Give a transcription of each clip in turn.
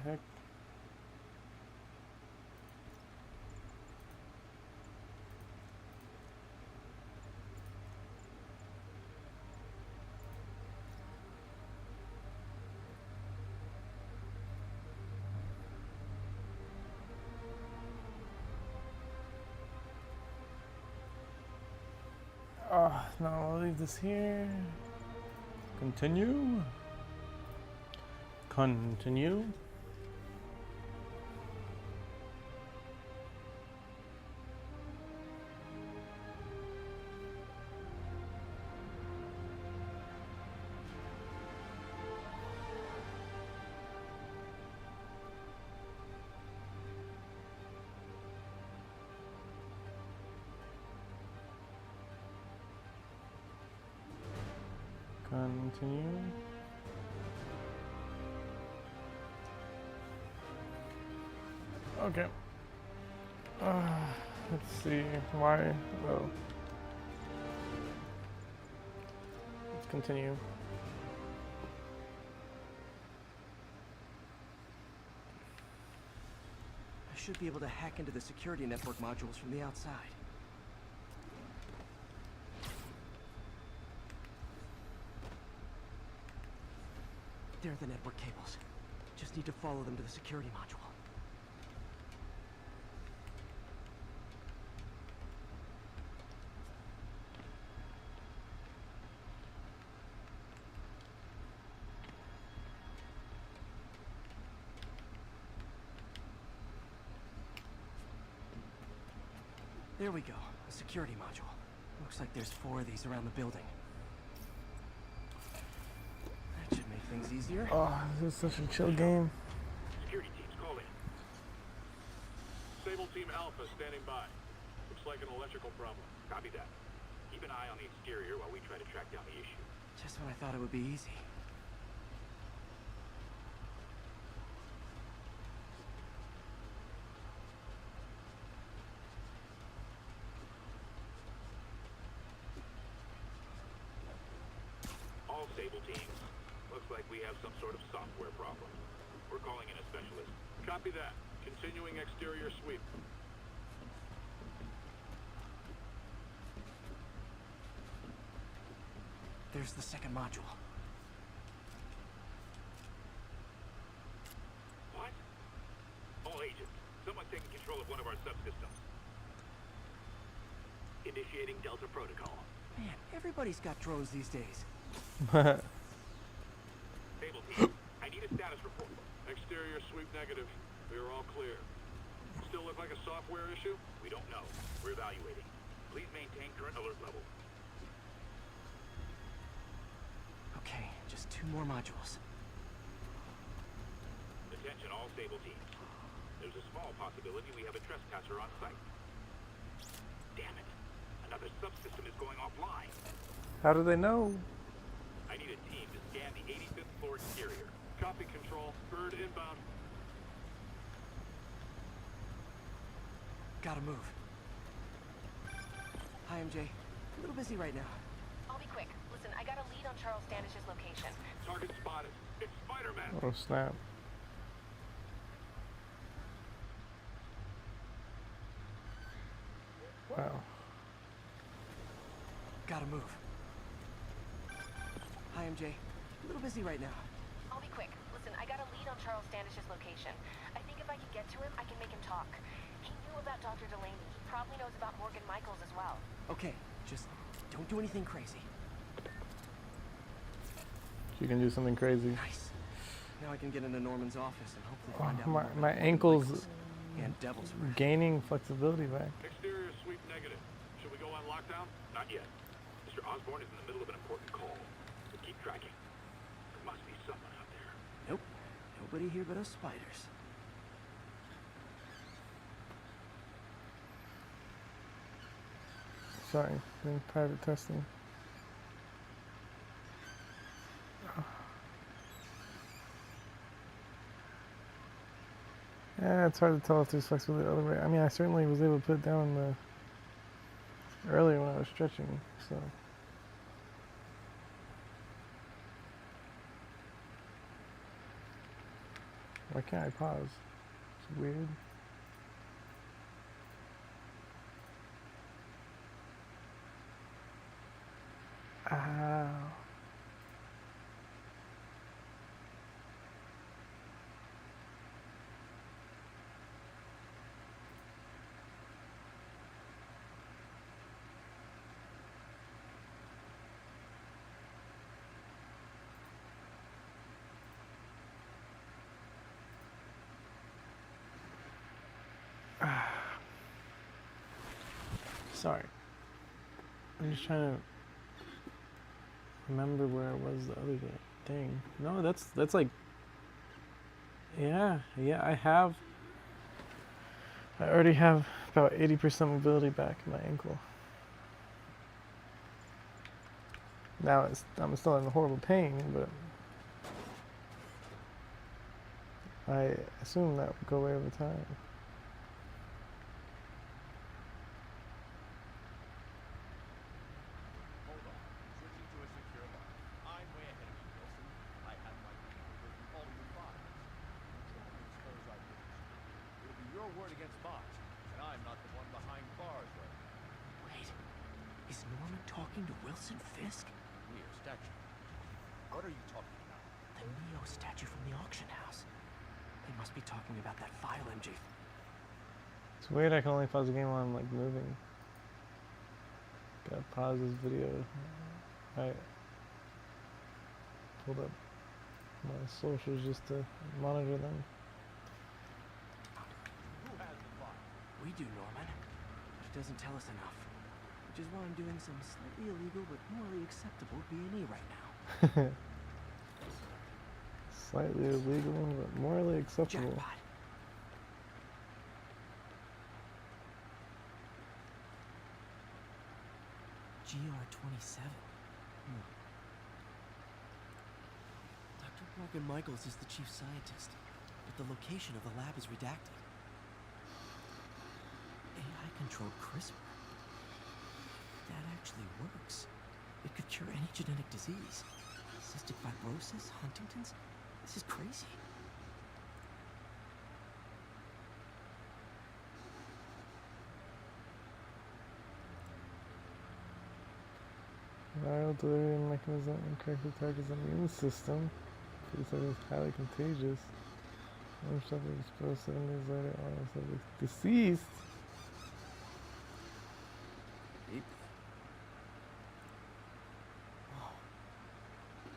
the heck? No, I'll leave this here. Continue. Continue. Continue. Okay. Let's see why. Oh. Let's continue. I should be able to hack into the security network modules from the outside. There are the network cables. Just need to follow them to the security module. There we go, a security module. Looks like there's 4 of these around the building. That should make things easier. Oh, this is such a chill game. Security teams, call in. Sable Team Alpha standing by. Looks like an electrical problem. Copy that. Keep an eye on the exterior while we try to track down the issue. Just when I thought it would be easy. All Sable teams. Looks like we have some sort of software problem. We're calling in a specialist. Copy that. Continuing exterior sweep. There's the second module. What? All agents, someone taking control of one of our subsystems. Initiating Delta Protocol. Man, everybody's got drones these days. Sable team, I need a status report. Exterior sweep negative. We are all clear. Still look like a software issue? We don't know. We're evaluating. Please maintain current alert level. Okay, just 2 more modules. Attention all Sable teams. There's a small possibility we have a trespasser on site. Damn it. Another subsystem is going offline. How do they know? I need a team to scan the 85th floor exterior. Copy control. Bird inbound. Gotta move. Hi, MJ. A little busy right now. I'll be quick. Listen, I got a lead on Charles Standish's location. Target spotted. It's Spiderman. Oh snap. Wow. Gotta move. Hi, MJ. A little busy right now. I'll be quick. Listen, I got a lead on Charles Standish's location. I think if I can get to him, I can make him talk. He knew about Dr. Delaney. He probably knows about Morgan Michaels as well. Okay, just don't do anything crazy. You can do something crazy. Nice. Now I can get into Norman's office and hopefully find out Oh, more my about ankles Michaels and Devil's Breath. gaining flexibility back. Exterior sweep negative. Should we go on lockdown? Not yet. Mr. Osborne is in the middle of an important call. So keep tracking. There must be someone out there. Nope. Nobody here but us spiders. Sorry, doing private testing. Yeah, it's hard to tell if there's flexibility the other way. I mean, I certainly was able to put it down earlier when I was stretching, so. Why can't I pause? It's weird. Ow. Sorry. I'm just trying to remember where I was the other day. Dang. No, that's like, yeah, I already have about 80% mobility back in my ankle. Now I'm still in horrible pain, but I assume that would go away over time. Hold on. Switching to a secure line. I'm way ahead of you, Wilson. I have my people breaking all your files. Control me expose our business. It'll be your word against mine, and I'm not the one behind bars right now. Wait, is Norman talking to Wilson Fisk? Weird statue. What are you talking about? The Neo statue from the auction house. They must be talking about that file, MJ. It's weird I can only pause the game while I'm like moving. Gotta pause this video. I pulled up my socials just to monitor them. Who has the file? We do, Norman. But it doesn't tell us enough. Which is why I'm doing some slightly illegal but morally acceptable B&E right now. Slightly illegal, but morally acceptable. Jackpot. GR-27. Dr. Morgan Michaels is the chief scientist, but the location of the lab is redacted. AI-controlled CRISPR. That actually works. It could cure any genetic disease. Cystic fibrosis, Huntington's. This is crazy. Viral delivery mechanism incorrectly targets the immune system. Food is highly contagious. One subject exposed 7 days later, all subjects deceased. Whoa.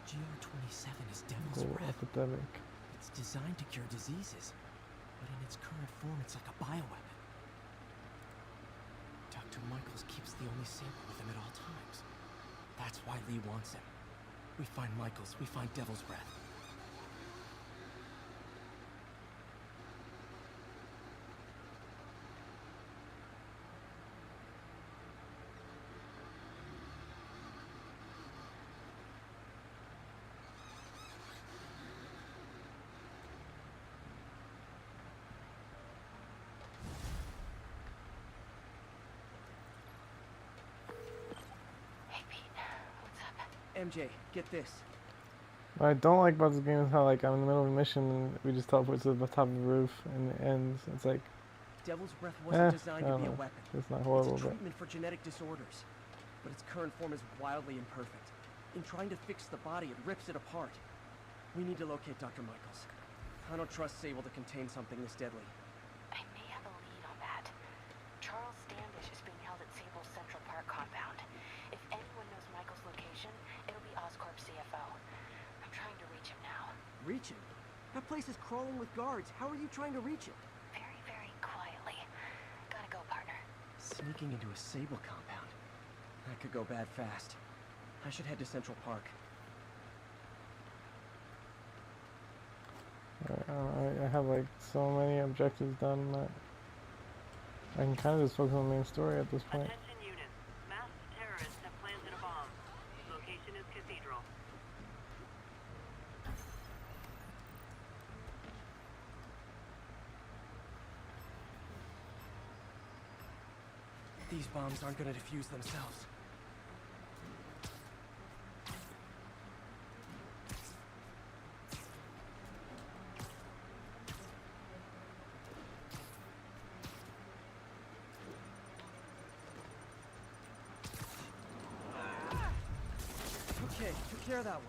GR-27 is Devil's Global Breath. epidemic. It's designed to cure diseases, but in its current form, it's like a bioweapon. Dr. Michaels keeps the only sample with him at all times. That's why Lee wants him. We find Michaels, we find Devil's Breath. Hey, Pete. What's up? MJ, get this. What I don't like about this game is how like I'm in the middle of a mission and we just teleport to the top of the roof and it ends. It's like, Devil's Breath wasn't I designed to don't be a know. weapon. It's not horrible, It's a but treatment for genetic disorders. But its current form is wildly imperfect. In trying to fix the body, it rips it apart. We need to locate Dr. Michaels. I don't trust Sable to contain something this deadly. I may have a lead on that. Charles Standish is being held at Sable's Central Park compound. If anyone knows Michael's location, it'll be Oscorp's CFO. I'm trying to reach him now. Reach him? That place is crawling with guards. How are you trying to reach him? Very, very quietly. Gotta go, partner. Sneaking into a Sable compound. That could go bad fast. I should head to Central Park. I have like so many objectives done that I can kind of just focus on the main story at this point. Attention units. Masked terrorists have planted a bomb. Location is Cathedral. These bombs aren't gonna defuse themselves. take care of that one.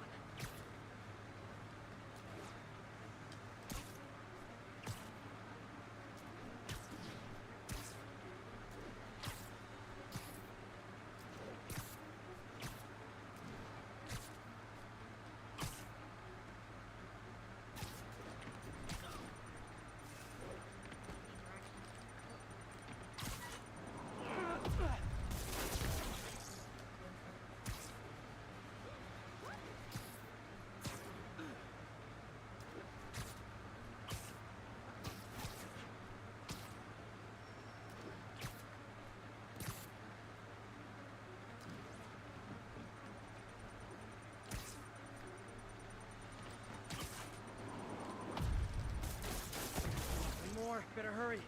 One more, better hurry.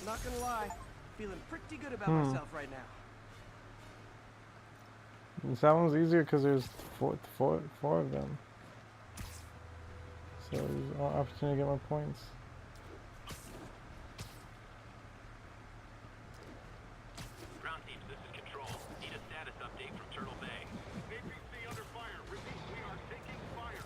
Not gonna lie, feeling pretty good about myself right now. That one's easier because there's four of them. So there's an opportunity to get more points. Ground teams, this is Control. Need a status update from Turtle Bay. APC under fire. Repeat, we are taking fire.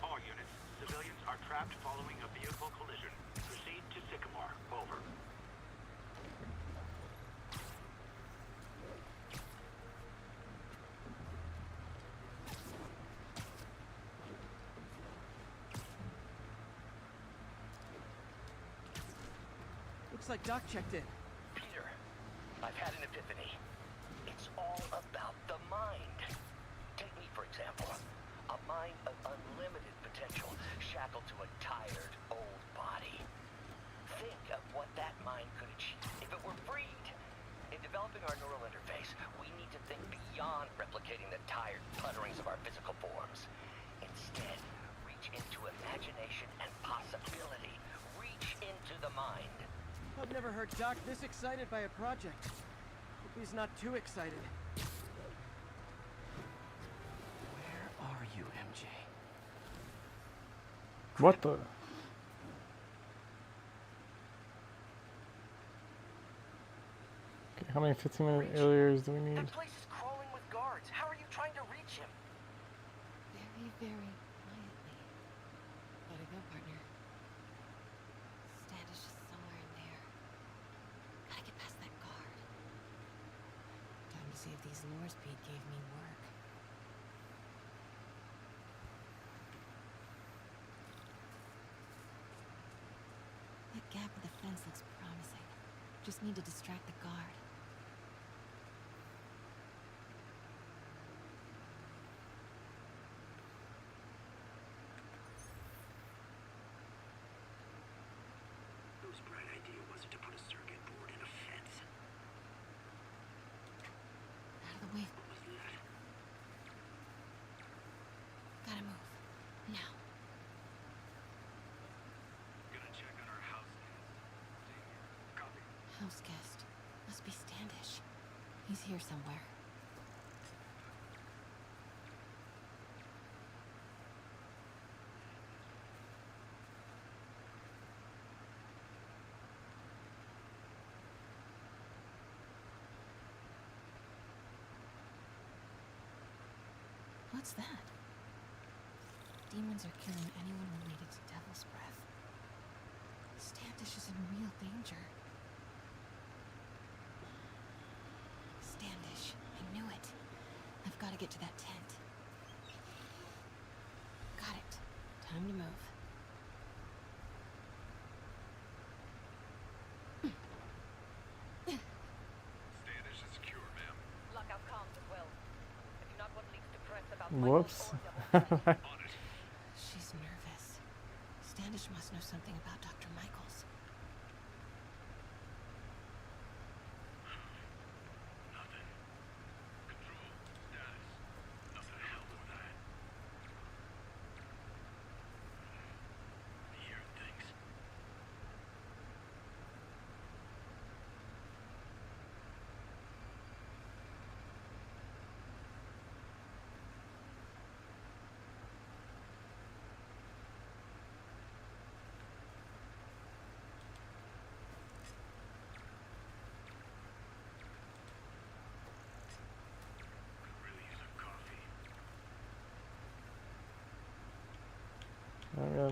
All units, civilians are trapped following a vehicle collision. Proceed to Sycamore. Over. Looks like Doc checked in. Peter, I've had an epiphany. It's all about the mind. Take me, for example. A mind of unlimited potential, shackled to a tired, old body. Think of what that mind could achieve if it were freed. In developing our neural interface, we need to think beyond replicating the tired putterings of our physical forms. Instead, reach into imagination and possibility. Reach into the mind. I've never heard Doc this excited by a project. Hope he's not too excited. Where are you, MJ? What the? Okay, how many 15-minute areas do we need? That place is crawling with guards. How are you trying to reach him? Very, very quietly. Gotta go, partner. Standish is somewhere in there. Gotta get past that guard. Time to see if these lure speed gave me work. That gap in the fence looks promising. Just need to distract the guard. Whose bright idea was it to put a circuit board in a fence? Out of the way. What was that? Gotta move. Now. Gonna check on our house guest. Copy. House guest. Must be Standish. He's here somewhere. What's that? Demons are killing anyone related to Devil's Breath. Standish is in real danger. Standish, I knew it. I've got to get to that tent. Got it. Time to move. Standish is secure, ma'am. Lockout comms as well. I do not want leaks to press about Whoops. On it. She's nervous. Standish must know something about Dr. Michaels.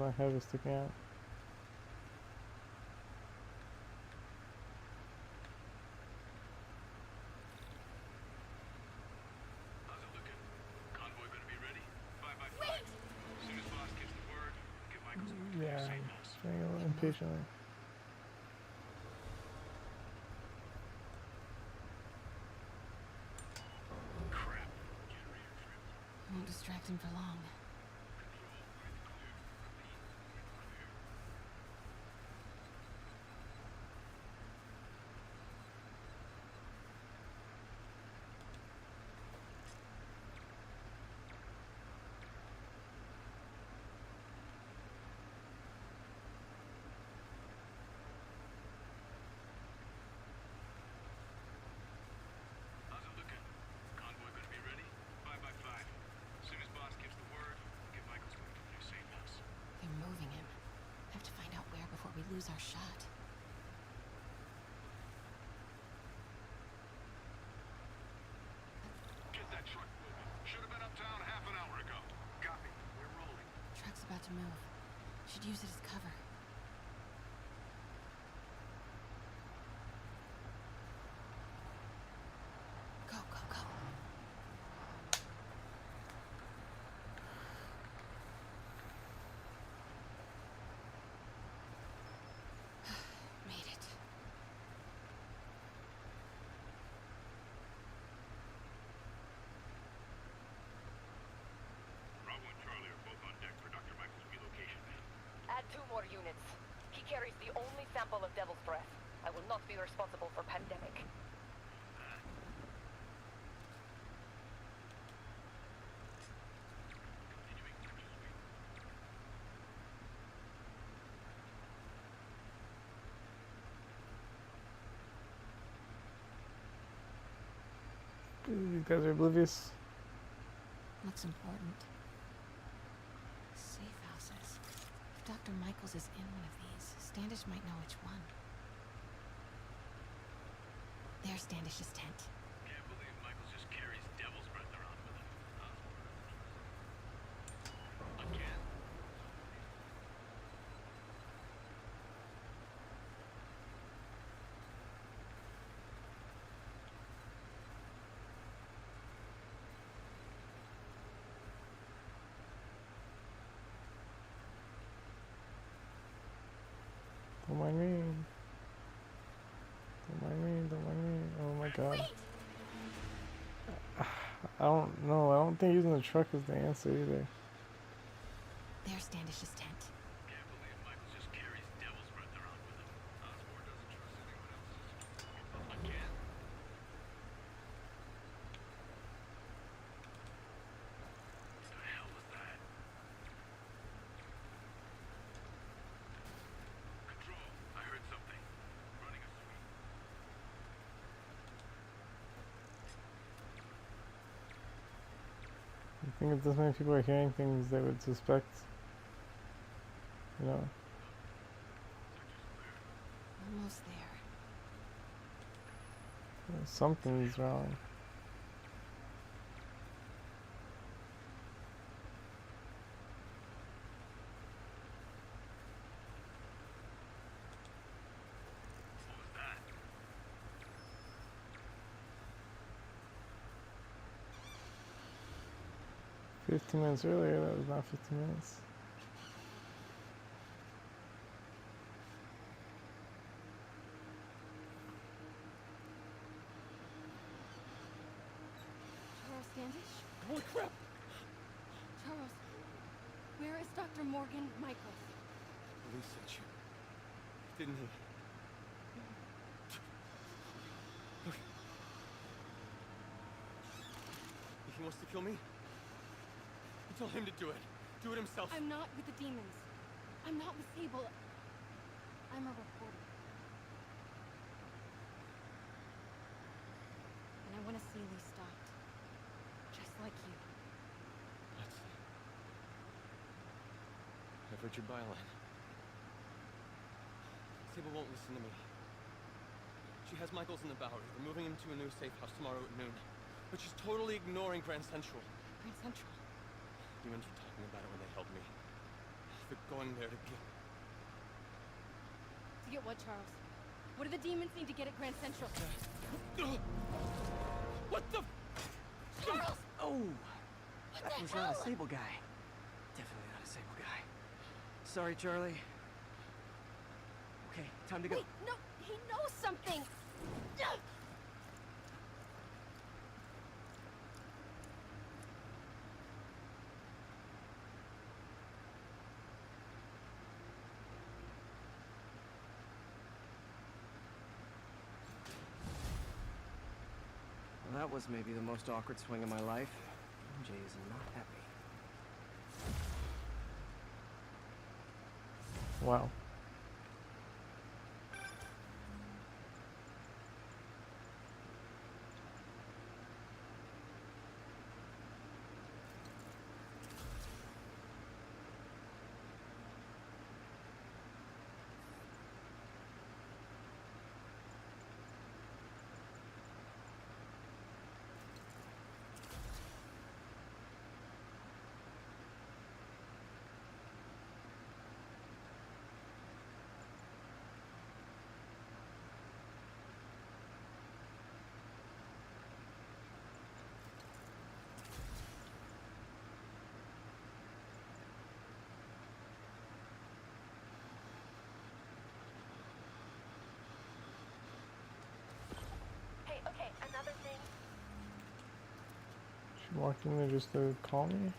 my head was sticking out. How's it looking? Convoy gonna be ready? 5 by 5. As soon as boss gets the word, get Michael's moved to Yeah, a safe I'm house. trying a little impatiently. Crap. Generator tripped. Won't distract him for long. Control, we're in the clear. Repeat, we're in the clear. How's it looking? Convoy gonna be ready? 5 by 5. As soon as boss gives the word, get Michael's moved to a new safe house. They're moving him. Have to find out where before we lose our shot. Get that truck moving. Should have been uptown half an hour ago. Copy. We're rolling. Truck's about to move. Should use it as cover. Go, go, go. Made it. Bravo and Charlie are both on deck for Dr. Michael's relocation. Add 2 more units. He carries the only sample of Devil's Breath. I will not be responsible for pandemic. Continuing to suite. These guys are oblivious. Looks important. Safe houses. If Dr. Michaels is in one of these, Standish might know which one. There's Standish's tent. Can't believe Michael just carries devil's breath around with him. Again? Don't mind me. Don't mind me. Don't mind me. Oh my god. I don't know. I don't think using the truck is the answer either. There's Standish's tent. Can't believe Michael just carries devil's breath around with him. Osborne doesn't trust anyone else. Again? What the hell was that? Control, I heard something. Running a sweep. I think if this many people are hearing things they would suspect, you know. Almost there. Something's wrong. What was that? 15 minutes earlier, that was not 15 minutes. Charles Standish? Holy crap! Charles, where is Dr. Morgan Michaels? Police sent you. Didn't he? Look. If he wants to kill me, you tell him to do it. Do it himself. I'm not with the demons. I'm not with Sable. I'm a reporter. And I want to see Lee stopped. Just like you. Let's see. I've heard your byline. Sable won't listen to me. She has Michaels in the Bowery. They're moving him to a new safe house tomorrow at noon. But she's totally ignoring Grand Central. Grand Central. Demons were talking about it when they held me. worth it going there to get... To get what, Charles? What do the demons need to get at Grand Central? What the... Charles! Oh! What That the was hell? not a Sable guy. Definitely not a Sable guy. Sorry, Charlie. Okay, time to go. Wait, no, he knows something! Ugh! Well, that was maybe the most awkward swing of my life. MJ is not happy. Wow. Hey, okay, another thing. She walked in there just to call me?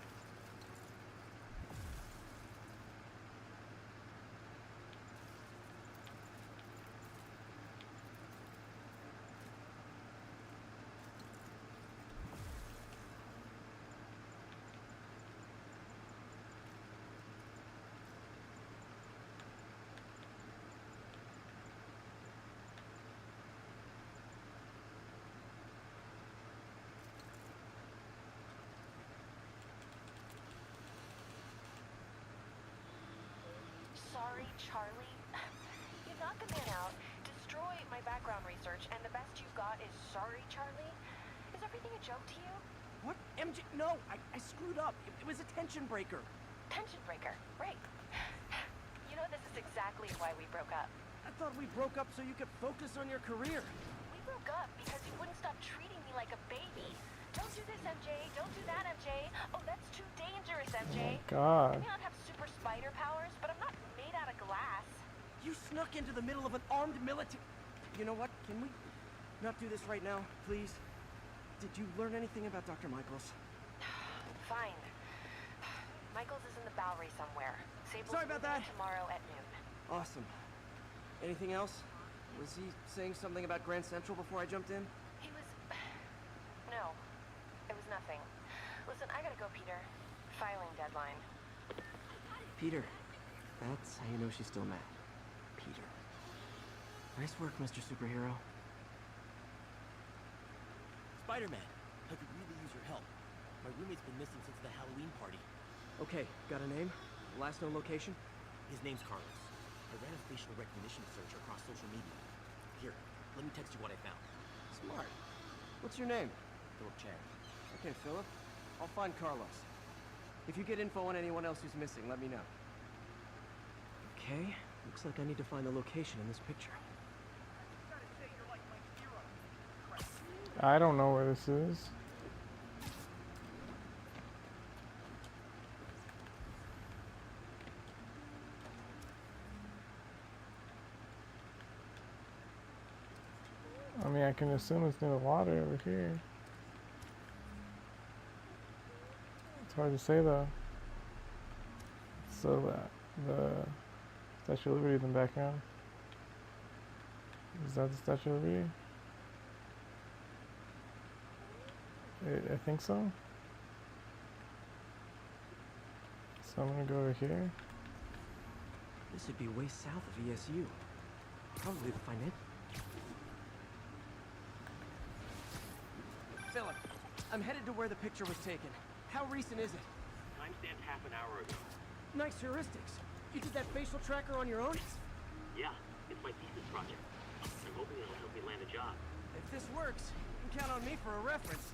Sorry, Charlie. You knock a man out, destroy my background research, and the best you've got is sorry, Charlie? Is everything a joke to you? What? MJ? No, I screwed up. It was a tension breaker. Tension breaker, right. You know, this is exactly why we broke up. I thought we broke up so you could focus on your career. We broke up because you wouldn't stop treating me like a baby. Don't do this, MJ. Don't do that, MJ. Oh, that's too dangerous, MJ. God. I may not have super spider powers, but I'm not made out of glass. You snuck into the middle of an armed military... You know what? Can we not do this right now, please? Did you learn anything about Dr. Michaels? Fine. Michaels is in the Bowery somewhere. Sable's Sorry about moving that. tomorrow at noon. Awesome. Anything else? Was he saying something about Grand Central before I jumped in? He was... No. It was nothing. Listen, I gotta go, Peter. Filing deadline. Peter. That's how you know she's still mad. Peter. Nice work, Mr. Superhero. Spiderman, I could really use your help. My roommate's been missing since the Halloween party. Okay, got a name? Last known location? His name's Carlos. I ran a facial recognition search across social media. Here, let me text you what I found. Smart. What's your name? Philip Chang. Okay, Philip. I'll find Carlos. If you get info on anyone else who's missing, let me know. Okay, looks like I need to find the location in this picture. I don't know where this is. I mean, I can assume it's near the water over here. It's hard to say though. So the Statue of Liberty in the background. Is that the Statue of Liberty? I think so. So I'm gonna go over here. This would be way south of ESU. Probably the financial. Philip, I'm headed to where the picture was taken. How recent is it? Timestamped half an hour ago. Nice heuristics. You did that facial tracker on your own? Yeah, it's my thesis project. I'm hoping it'll help me land a job. If this works, you can count on me for a reference.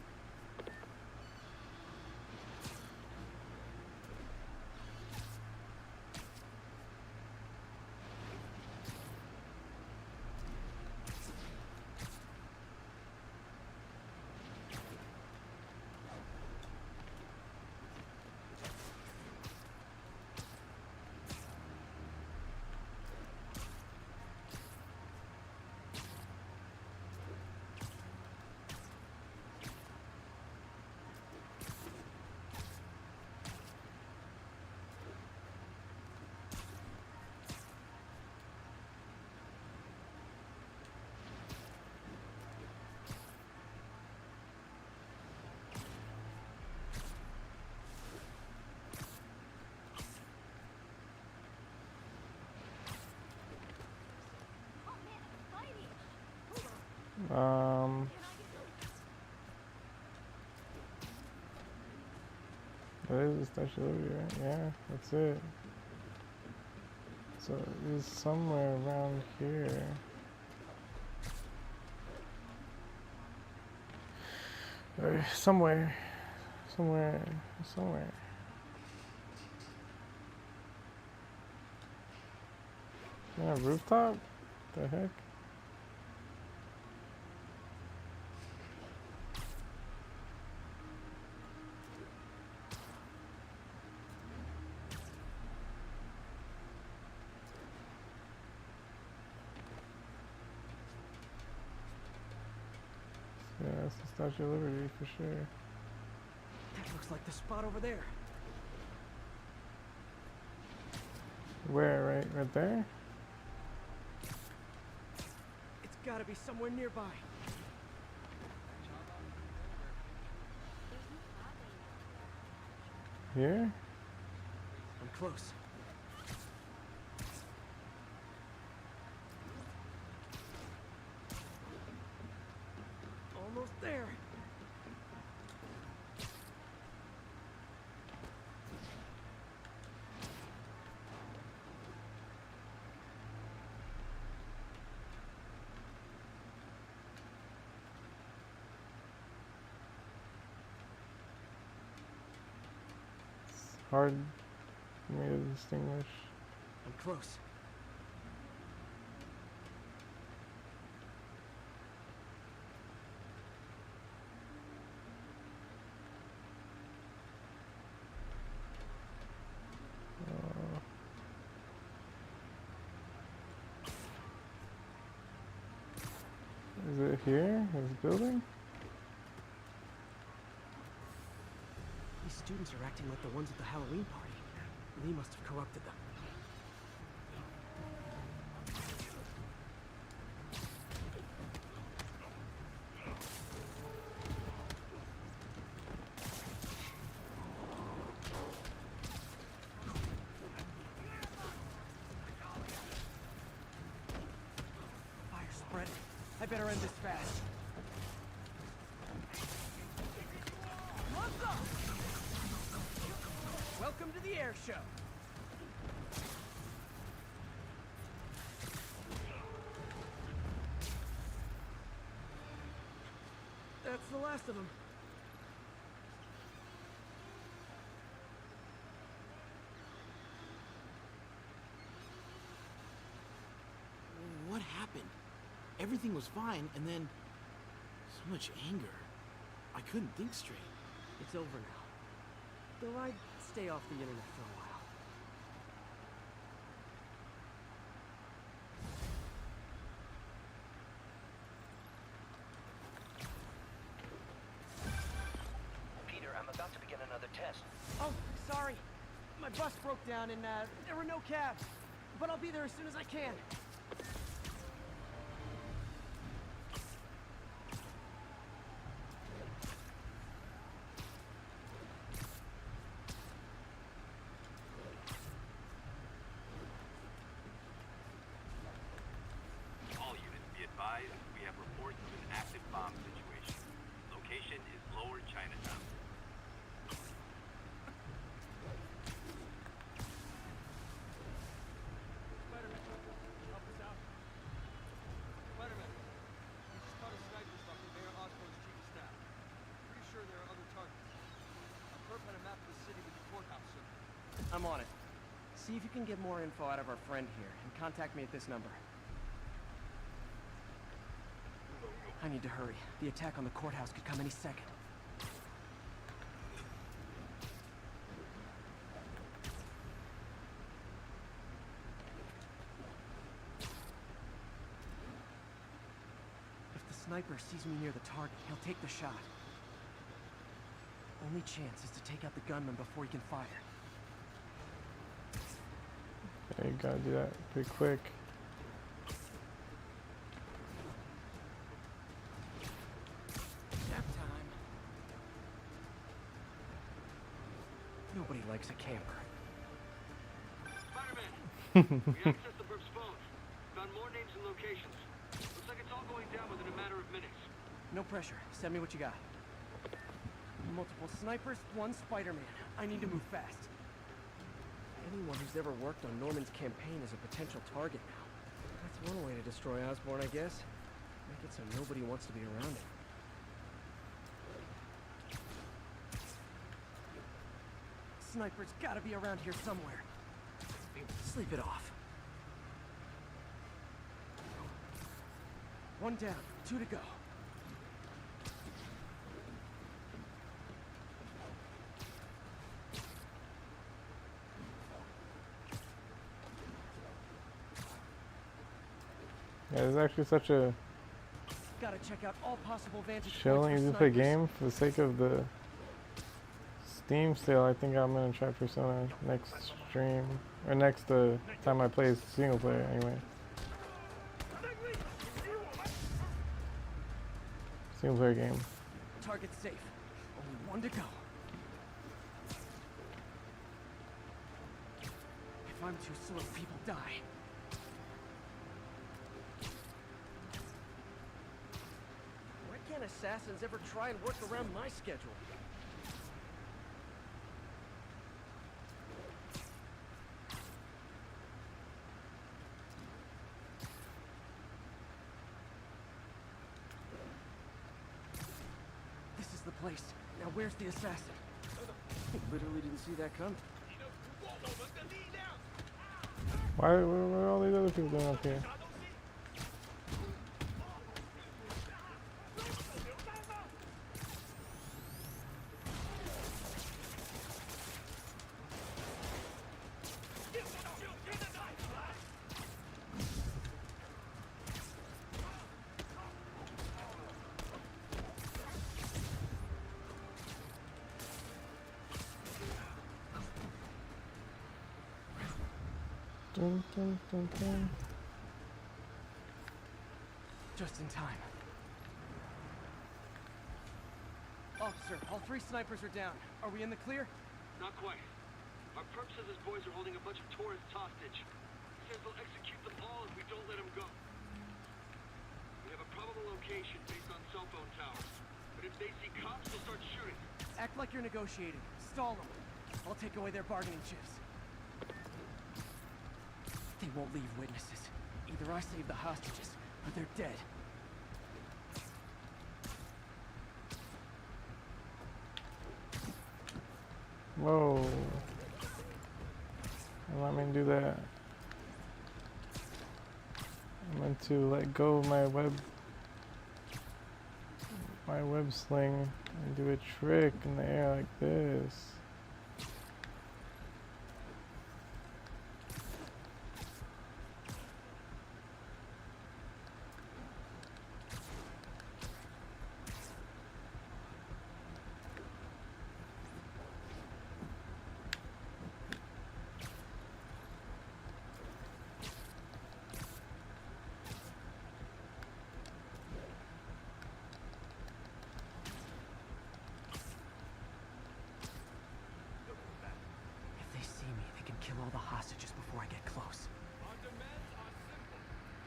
That is the Statue of Liberty, right? Yeah, that's it. So it's somewhere around here. Or somewhere. Yeah, rooftop? The heck? Yeah, that's the Statue of Liberty for sure. That looks like the spot over there. Where? Right there? It's gotta be somewhere nearby. Here? I'm close. Almost there. Hard for me to distinguish. I'm close. Is it here? This building? These students are acting like the ones at the Halloween party. Lee must have corrupted them. Fire spread. I better end this fast. Welcome to the air show. That's the last of them. What happened? Everything was fine, and then so much anger. I couldn't think straight. It's over now. Though I'd stay off the internet for a while. Peter, I'm about to begin another test. Oh, sorry. My bus broke down and there were no cabs. But I'll be there as soon as I can. All units be advised, we have reports of an active bomb situation. Location is Lower Chinatown. Spiderman, help us out. Spiderman, we just caught a sniper stalking Mayor Osborn's chief of staff. Pretty sure there are other targets. Perp had a map of the city with the courthouse soon. I'm on it. See if you can get more info out of our friend here and contact me at this number. I need to hurry. The attack on the courthouse could come any second. If the sniper sees me near the target, he'll take the shot. Only chance is to take out the gunman before he can fire. Yeah, you gotta do that pretty quick. Nap time. Nobody likes a camper. Spider-Man! We accessed the perp's phone. Found more names and locations. Looks like it's all all going down within a matter of minutes. No pressure. Send me what you got. Multiple snipers, one Spiderman. I need to move fast. Anyone who's ever worked on Norman's campaign is a potential target now. That's one way to destroy Osborn, I guess. Make it so nobody wants to be around him. Sniper's gotta be around here somewhere. Sleep it off. One down, 2 to go. Yeah, there's actually such a Gotta check out all possible vantage chilling, points easy for to play snipers. game for the sake of the Steam sale. I think I'm gonna try Persona next stream, or next time I play single player anyway. Single player game. Target's safe. Only 1 to go. If I'm too slow, people die. Why can't assassins ever try and work around my schedule? This is the place. Now where's the assassin? Literally didn't see that coming. Why what are all these other people doing up here? Dun, dun, dun, dun. Just in time. Officer, all 3 snipers are down. Are we in the clear? Not quite. Our perp says his boys are holding a bunch of tourists hostage. He says they'll execute them all if we don't let them go. We have a probable location based on cell phone towers. But if they see cops, they'll start shooting. Act like you're negotiating. Stall them. I'll take away their bargaining chips. They won't leave witnesses. Either I save the hostages, or they're dead. Whoa. Don't let me do that. I meant to let go of my web sling and do a trick in the air like this. If they see me, they can kill all the hostages before I get close. Our demands are simple.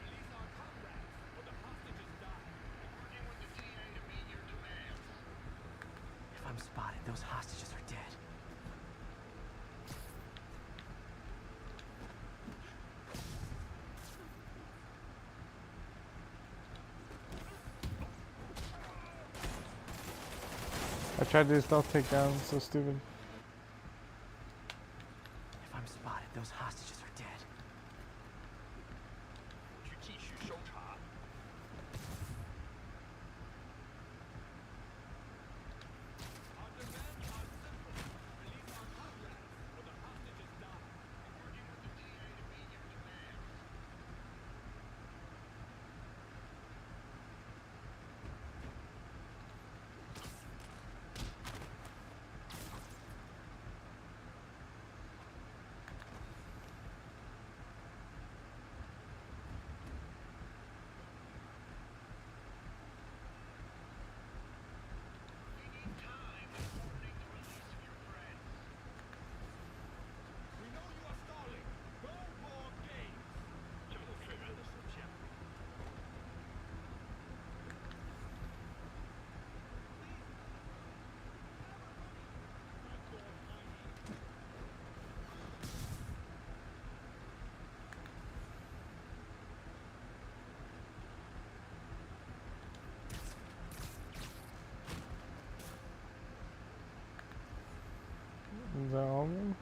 Release our comrades, or the hostages die. Working with the DA to meet your demands. If I'm spotted, those hostages are dead. I tried to do stealth takedown, so stupid. If I'm spotted, those hostages are dead. 去继续搜查。Our demands are simple. Release our comrades, or the hostages die. Working with the DA to meet your demands. Is that Almond?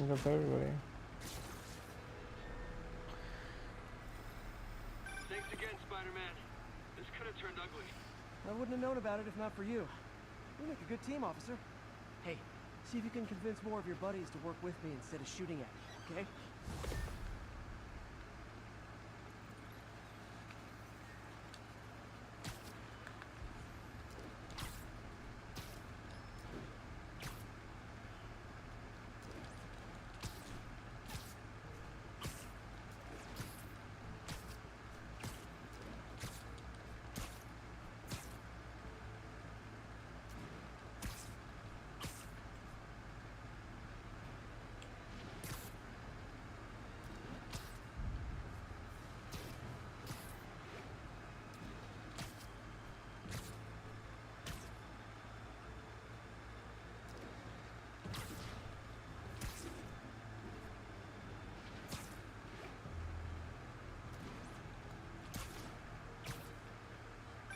That's everybody. Thanks again, Spider-Man. This could have turned ugly. I wouldn't have known about it if not for you. We make a good team, officer. Hey, see if you can convince more of your buddies to work with me instead of shooting at me, okay?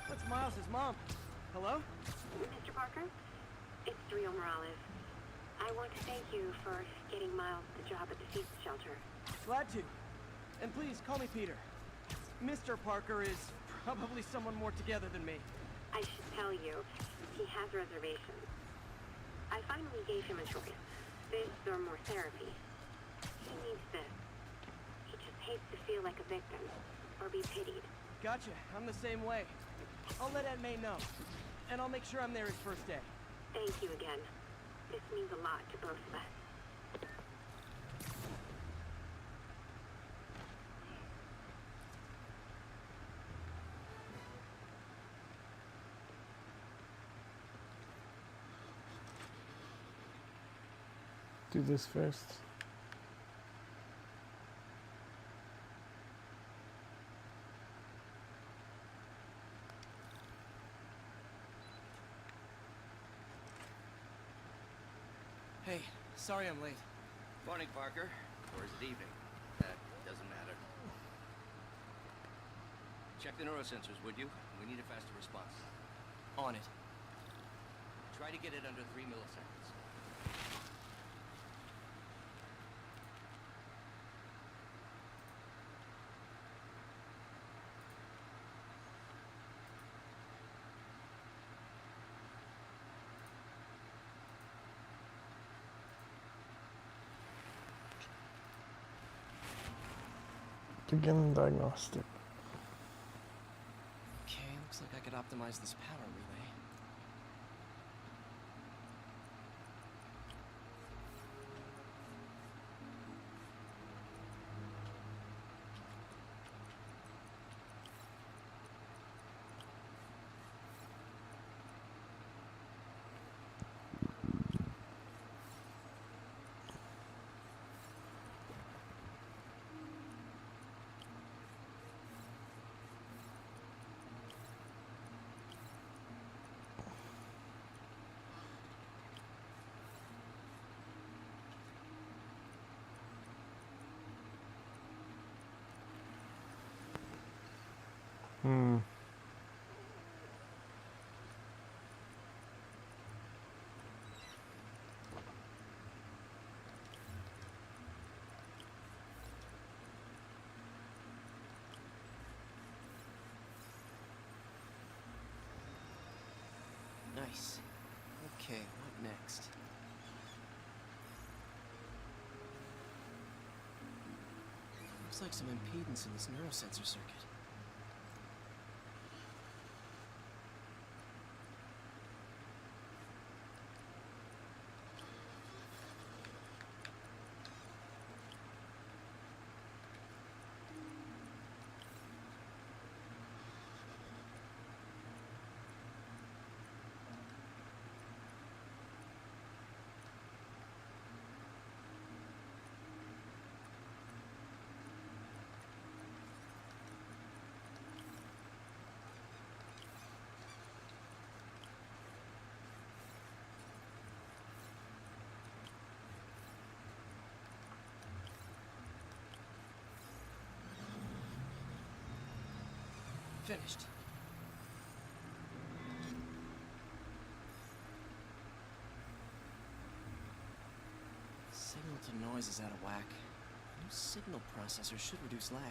That's Miles' mom. Hello? Mr. Parker, it's Rio Morales. I want to thank you for getting Miles the job at the Feast Shelter. Glad to. And please, call me Peter. Mr. Parker is probably someone more together than me. I should tell you, he has reservations. I finally gave him a choice. This or more therapy. He needs this. He just hates to feel like a victim, or be pitied. Gotcha. I'm the same way. I'll let Aunt May know. And I'll make sure I'm there his first day. Thank you again. This means a lot to both of us. Do this first. Hey, sorry I'm late. Morning, Parker. Or is it evening? That doesn't matter. Check the neurosensors, would you? We need a faster response. On it. Try to get it under 3 milliseconds. Begin diagnostic. Okay, looks like I could optimize this power relay. Nice. Okay, what next? Looks like some impedance in this neurosensor circuit. Finished. Signal to noise is out of whack. New signal processor should reduce lag.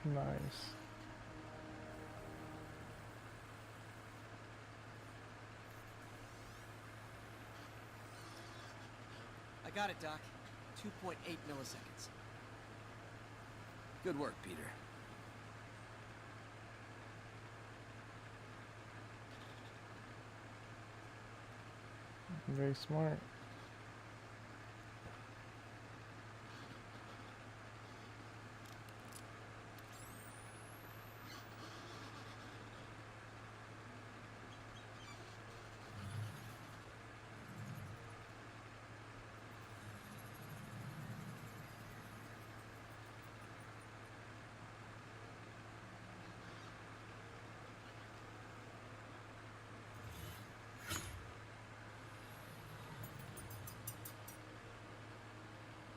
Nice. I got it, Doc. 2.8 milliseconds. Good work, Peter. Very smart.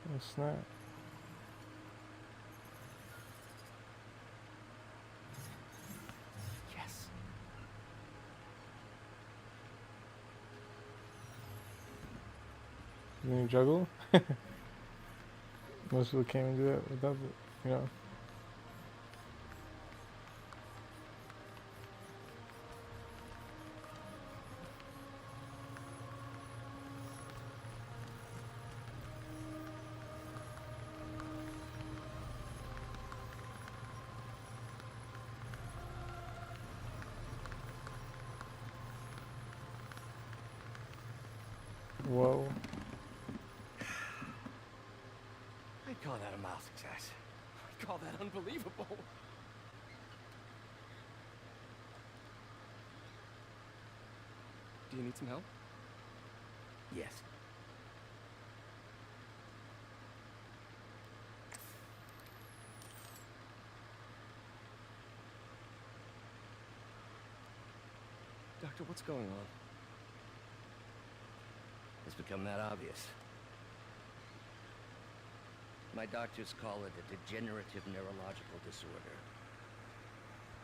Oh snap. Yes. Can you juggle? Most people can't even do that without, you know. Whoa. I'd call that a mild success. I'd call that unbelievable. Do you need some help? Yes. Doctor, what's going on? It's become that obvious. My doctors call it a degenerative neurological disorder.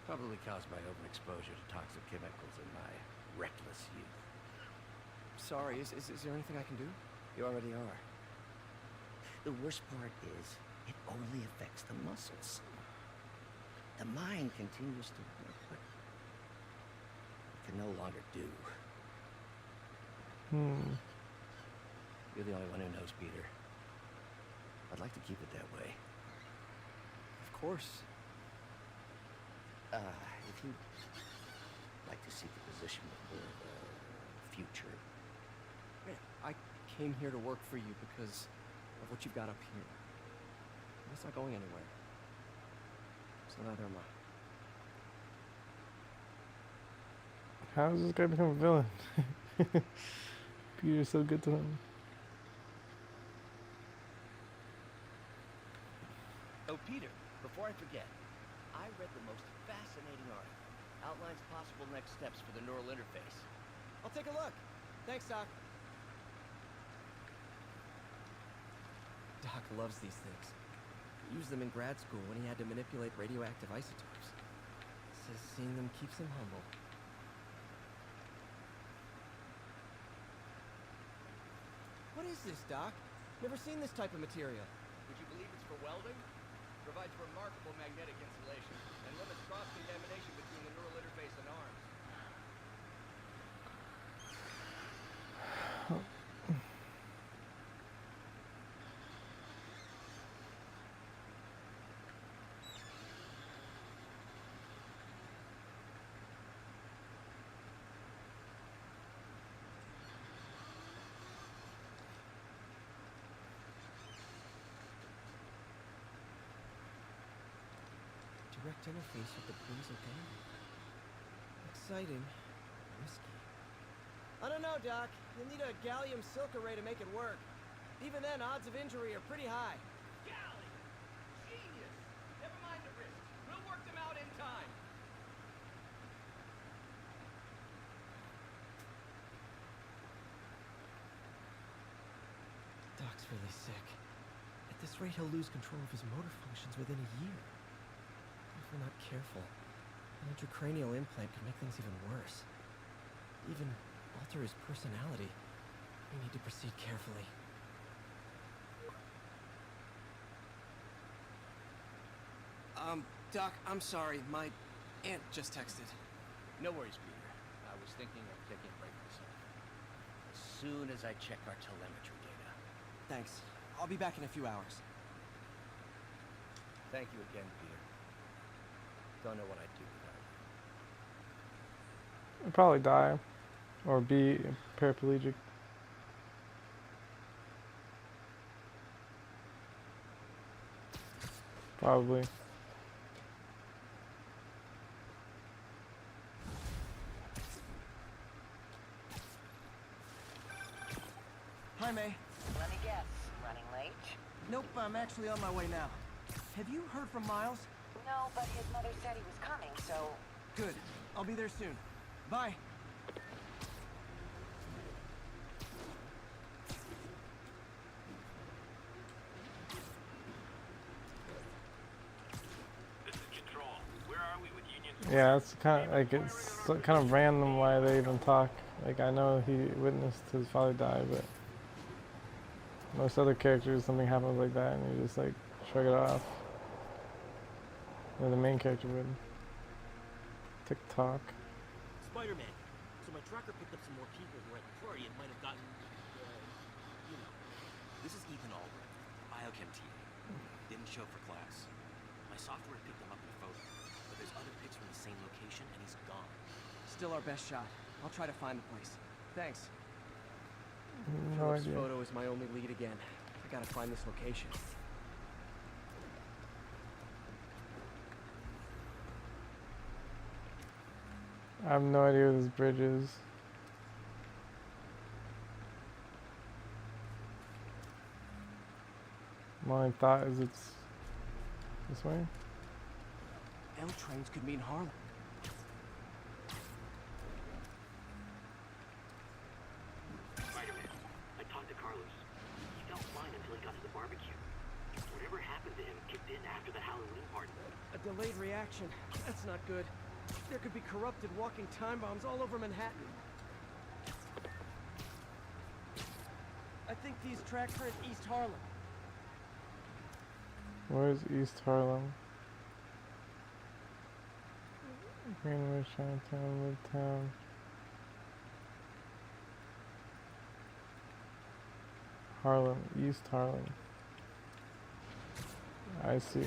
Probably caused by overexposure to toxic chemicals in my reckless youth. Sorry, is there anything I can do? You already are. The worst part is, it only affects the muscles. The mind continues to work, but it can no longer do. You're the only one who knows, Peter. I'd like to keep it that way. Of course. If you'd like to seek a position with the future. Man, I came here to work for you because of what you've got up here. It's not going anywhere. So neither am I. How does this guy become a villain? Peter's so good to him. Oh, Peter, before I forget, I read the most fascinating article. Outlines possible next steps for the neural interface. I'll take a look. Thanks, Doc. Doc loves these things. He used them in grad school when he had to manipulate radioactive isotopes. Says seeing them keeps him humble. What is this, Doc? Never seen this type of material. Would you believe it's for welding? Provides remarkable magnetic insulation and limits cross-contamination between the neural interface and arms. direct interface with the Bruiser gang. Exciting. Risky. I don't know, Doc. You'll need a gallium silk array to make it work. Even then, odds of injury are pretty high. Gallium! Genius! Never mind the risk. We'll work them out in time. Doc's really sick. At this rate, he'll lose control of his motor functions within a year. If we're not careful, an intracranial implant could make things even worse. Even alter his personality. We need to proceed carefully. Doc, I'm sorry. My aunt just texted. No worries, Peter. I was thinking of taking a break myself. As soon as I check our telemetry data. Thanks. I'll be back in a few hours. Thank you again, Peter. Don't know what I'd do without you. I'd probably die. Or be paraplegic. Probably. Hi, May. Let me guess. Running late? Nope, I'm actually on my way now. Have you heard from Miles? No, but his mother said he was coming, so... Good. I'll be there soon. Bye. This is Control. Where are we with Union? Yeah, it's kind of like it's kind of random why they even talk. Like I know he witnessed his father die, but most other characters, something happens like that, and you just like shrug it off. Or the main character would. TikTok. Spider-Man. So my tracker picked up some more people who were at the party and might have gotten, you know. This is Ethan Albrecht, biochem TA. Didn't show for class. My software picked him up in a photo, but there's other pics from the same location and he's gone. Still our best shot. I'll try to find the place. Thanks. No Philip's idea. photo is my only lead again. I gotta find this location. I have no idea where this bridge is. My only thought is it's this way. L trains could mean Harlem. Spider-Man. I talked to Carlos. He felt fine until he got to the barbecue. Whatever happened to him kicked in after the Halloween party. A delayed reaction. That's not good. There could be corrupted walking time bombs all over Manhattan. I think these tracks are in East Harlem. Where's East Harlem? Greenwich, Chinatown, Midtown. Harlem, East Harlem. I see.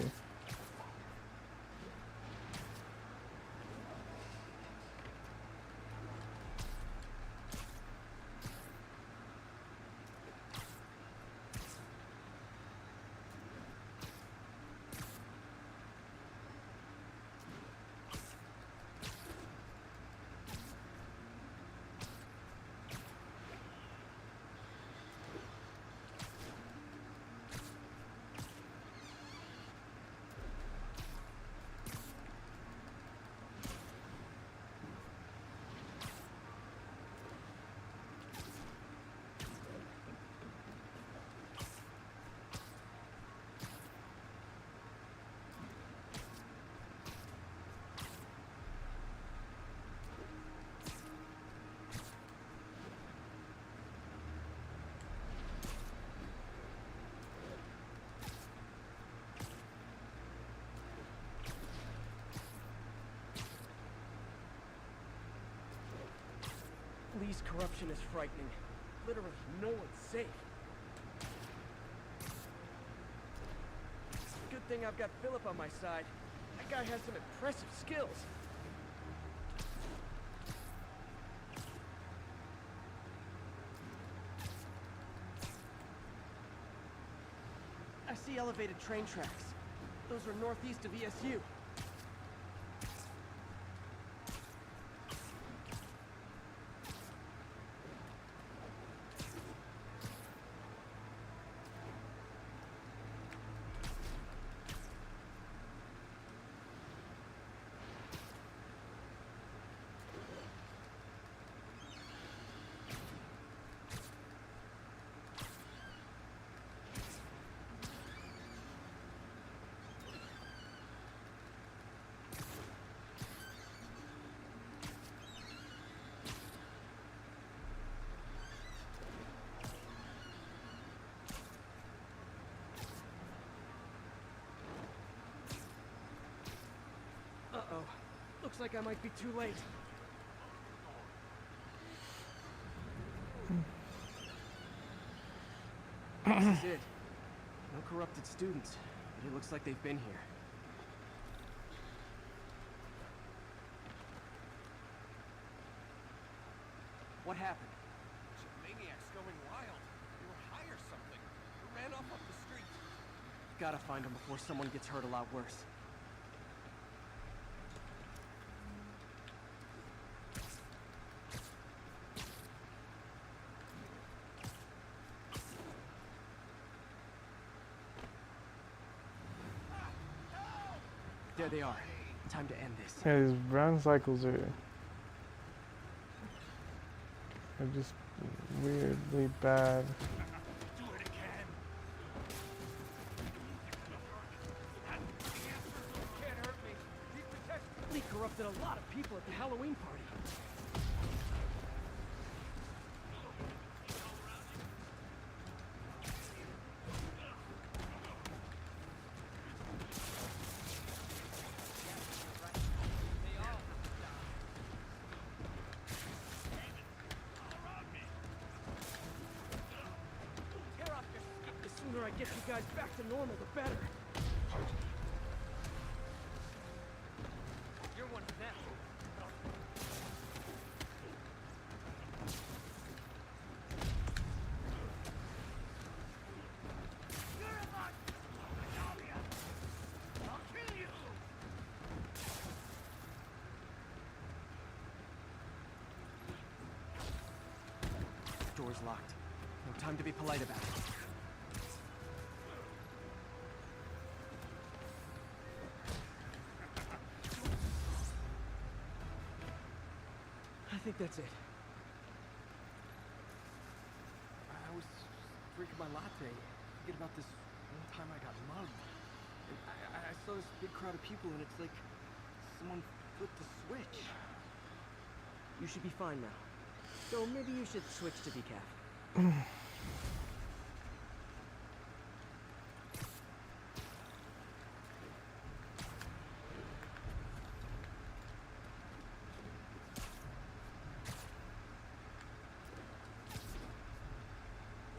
Lee's corruption is frightening. Literally, no one's safe. Good thing I've got Philip on my side. That guy has some impressive skills. I see elevated train tracks. Those are northeast of ESU. like I might be too late. This is it. No corrupted students, but it looks like they've been here. What happened? Maniacs going wild. They were high or something. They ran off the street. Gotta find them before someone gets hurt a lot worse. There they are. Time to end this. Yeah, these brown cycles are just weirdly bad. Do it again. Can't hurt me. These protections really corrupted a lot of people at the Halloween party. The sooner I get you guys back to normal, the better. You're one of them. I'll kill you. Door's locked. No time to be polite about it. I think that's it. I was drinking my latte, thinking about this one time I got mugged. And I saw this big crowd of people, and it's like someone flipped the switch. You should be fine now. So maybe you should switch to decaf.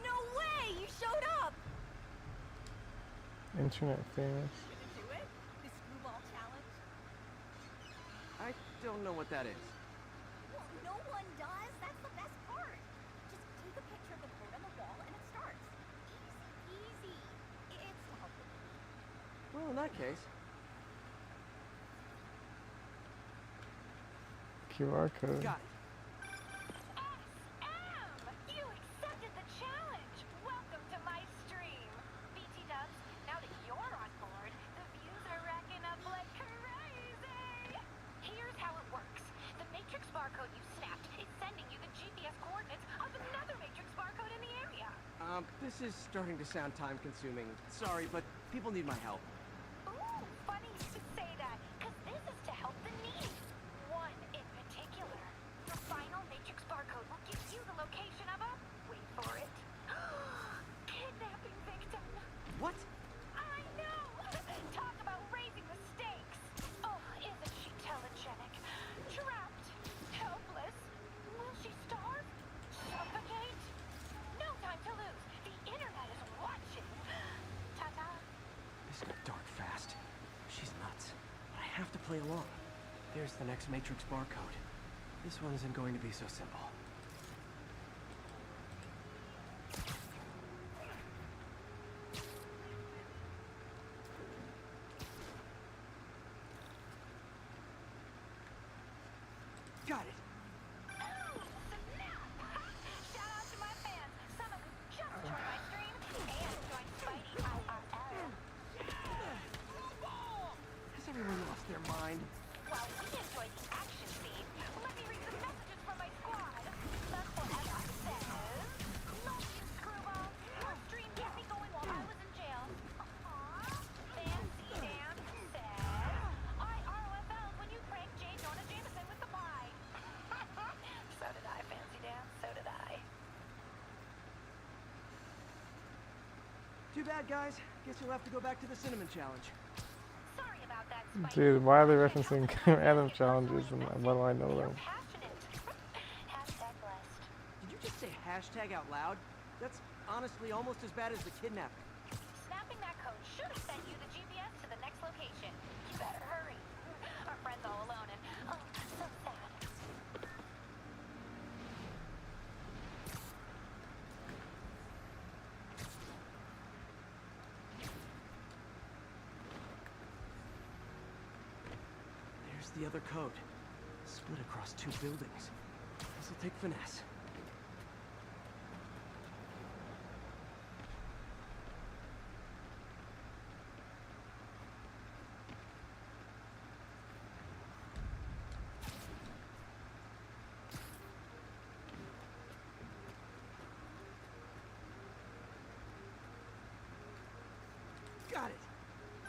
No way! You showed up! Internet famous. Gonna do it? The screwball challenge? I don't know what that is. Well, no one does. That's the best part. Just take a picture of the code on the wall and it starts. Easy, easy. It's to help the game. Well, in that case, QR code. got it. You accepted the challenge! Welcome to my stream. BT Dubs, now that you're on board, the views are racking up like crazy! Here's how it works. The Matrix barcode you snapped is sending you the GPS coordinates of another Matrix barcode in the area. This is starting to sound time-consuming. Sorry, but people need my help. Ooh, funny you should say that, because this is to help the needy. One in particular. The final Matrix barcode will give you the location of a... wait for it. Kidnapping victim. What? I know! Talk about raising the stakes. Oh, isn't she telegenic? Trapped. Helpless. Will she starve? Suffocate? No time to lose. The internet is watching. Ta-ta. This got dark fast. She's nuts. But I have to play along. There's the next Matrix barcode. This one isn't going to be so simple. Got it. Ooh, snap! Shout out to my fans, some of who just joined my stream and joined Spidey IRL. Has everyone lost their mind? While we enjoyed the action scene, let me read some messages from my squad. The Forever says, "Love you, Screwball. Your stream kept me going while I was in jail." Aww. Fancy Dan says, "I ROFL'd when you pranked J. Jonah Jameson with the pie." So did I, Fancy Dan. So did I. Too bad, guys. Guess you'll have to go back to the cinnamon challenge. Sorry about that, Dude, why are they referencing random challenges and why do I know them? Passionate. Hashtag blessed. Did you just say hashtag out loud? That's honestly almost as bad as the kidnapping. Snapping that code should have sent you the GPS to the next location. You better hurry. Our friend's all alone and oh, so sad. There's the other code. Split across 2 buildings. This'll take finesse. Got it.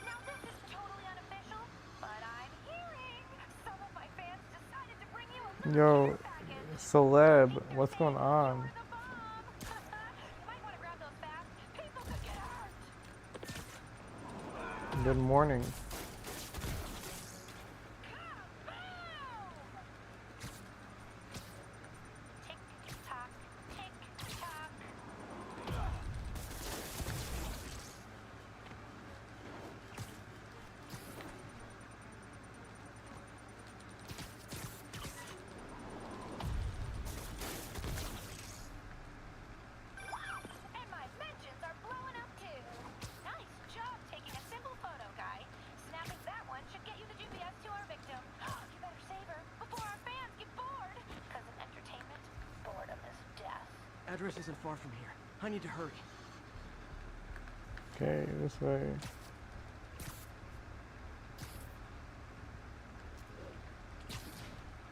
Now this is totally unofficial, but I'm hearing some of my fans decided to bring you a little Yo, care package. celeb, what's going on? For the bomb. You might want to grab those fast. People could get hurt. Good morning. Tick tock, tick tock. And my mentions are blowing up too. Nice job taking a simple photo, guy. Snapping that one should get you the GPS to our victim. You better save her before our fans get bored. Because in entertainment, boredom is death. Address isn't far from here. I need to hurry. Okay, this way.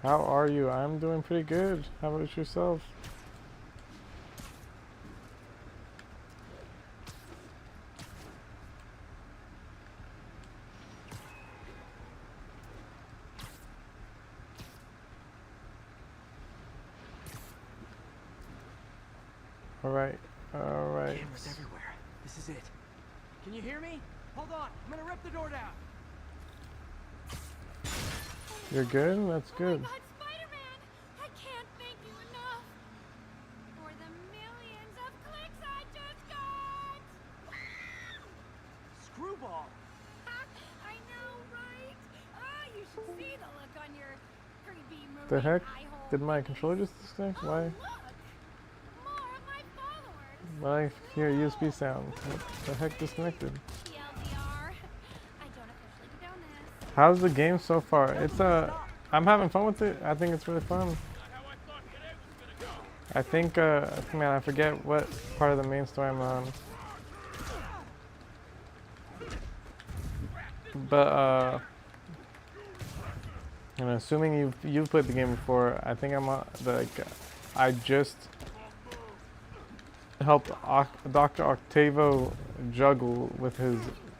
How are you? I'm doing pretty good. How about yourself? Alright, alright. Cameras everywhere. This is it. Can you hear me? Hold on. I'm gonna rip the door down. You're good? That's good. Oh my God, Spider-Man! I can't thank you enough for the millions of clicks I just got. Screwball. I know, right? Oh, you should see the look on your creepy marine The heck? eye hole. Did my controller just disconnect? Oh, Why? look! More of my followers. Why I hear a USB sound? What the heck disconnected? TLDR. I don't officially condone this. How's the game so far? It's I'm having fun with it. I think it's really fun. I think man, I forget what part of the main story I'm on. But and assuming you've played the game before, I think I'm on I just helped Dr. Octavo juggle with his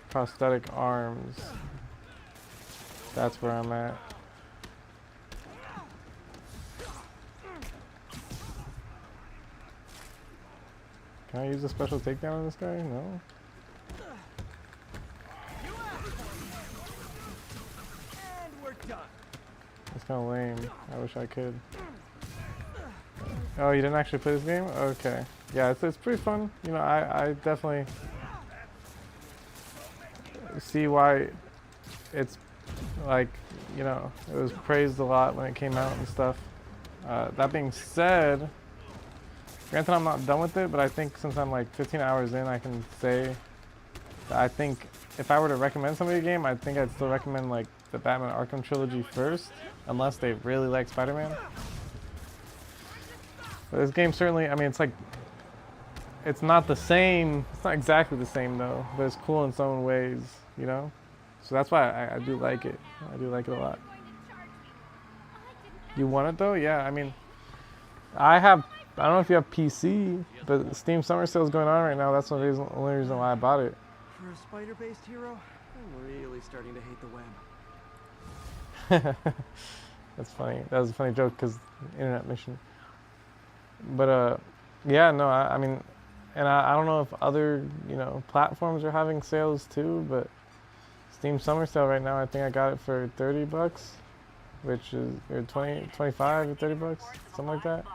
prosthetic arms. That's where I'm at. Can I use a special takedown on this guy? No. And we're done. That's kind of lame. I wish I could. Oh, you didn't actually play this game? Okay. Yeah, it's pretty fun. You know, I definitely see why it's like, you know, it was praised a lot when it came out and stuff. That being said, granted I'm not done with it, but I think since I'm like 15 hours in, I can say that I think if I were to recommend somebody a game, I think I'd still recommend like the Batman Arkham trilogy first, unless they really like Spider-Man. But this game certainly, I mean, it's like, it's not the same, it's not exactly the same though, but it's cool in its own ways, you know? So that's why I do like it. I do like it a lot. You want it though? Yeah, I mean, I don't know if you have PC, but Steam Summer Sale is going on right now. That's the only reason why I bought it. For a spider-based hero, I'm really starting to hate the web. That's funny. That was a funny joke because internet mission. But yeah, no, I mean, and I don't know if other, you know, platforms are having sales too, but Steam Summer Sale right now. I think I got it for 30 bucks, which is or 20, 25 or 30 bucks, something like that. In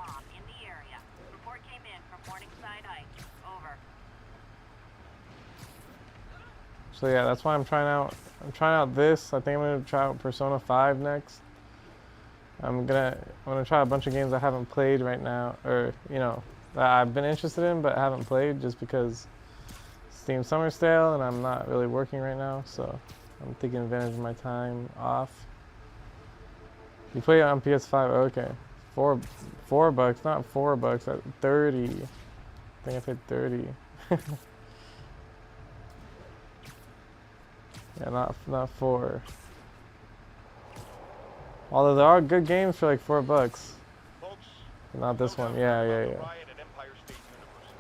the area. Report came in from Morningside Heights. Over. So yeah, that's why I'm trying out this. I think I'm gonna try out Persona 5 next. I'm gonna try a bunch of games I haven't played right now, or you know, that I've been interested in but haven't played just because Steam Summer Sale and I'm not really working right now, so I'm taking advantage of my time off. You play it on PS5, okay. $4, not $4, at 30. I think I paid 30. Yeah, not 4. Although there are good games for like $4. Folks, Not this one. no Yeah, doubt yeah, about the yeah. riot at Empire State University.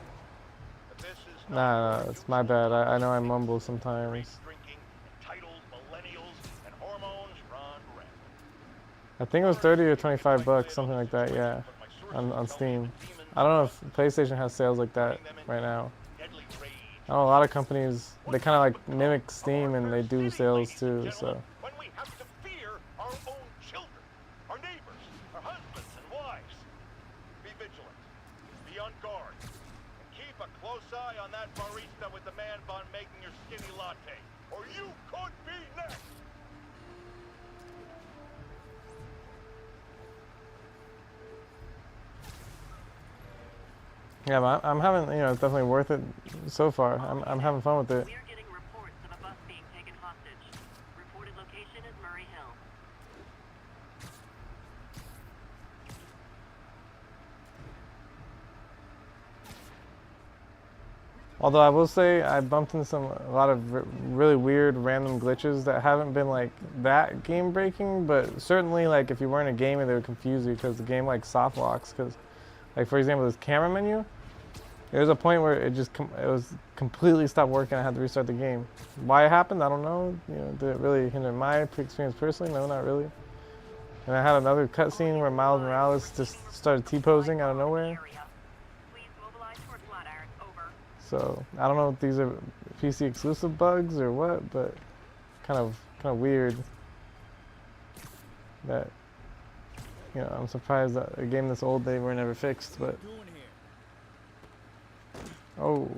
But this is not Nah, your it's my bad. I know I mumble sometimes. drinking, entitled millennials, and hormones run rampant. I think it was 30 or 25 bucks, something like that, yeah, on Steam. I don't know if PlayStation has sales like that right now. Deadly rage. I know a lot of companies, they kind of like mimic Steam and they do sales too, so. When we have to fear our own children, our neighbors, our husbands and wives. Be vigilant, be on guard, and keep a close eye on that barista with the man bun making your skinny latte, or you could be next. Yeah, but I'm having, you know, it's definitely worth it so far. I'm having fun with it. We are getting reports of a bus being taken hostage. Reported location is Murray Hill. Although I will say I bumped into a lot of really weird random glitches that haven't been like that game breaking, but certainly like if you weren't a gamer they would confuse you because the game like soft locks. Because like for example this camera menu, there was a point where it was completely stopped working. I had to restart the game. Why it happened, I don't know. You know, did it really hinder my experience personally? No, not really. And I had another cutscene where Miles Morales just started T-posing out of nowhere. Please mobilize toward Flatiron. Over. So I don't know if these are PC exclusive bugs or what, but kind of weird that, you know, I'm surprised that a game this old they were never fixed, but oh.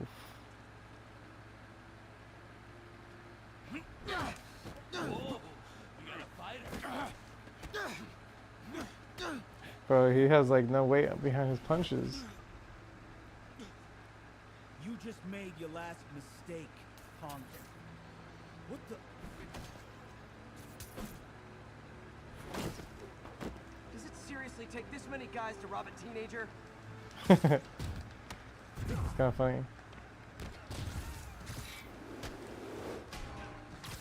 Bro, he has like no weight behind his punches. You just made your last mistake, Honda. What the? Does it seriously take this many guys to rob a teenager? It's kind of funny.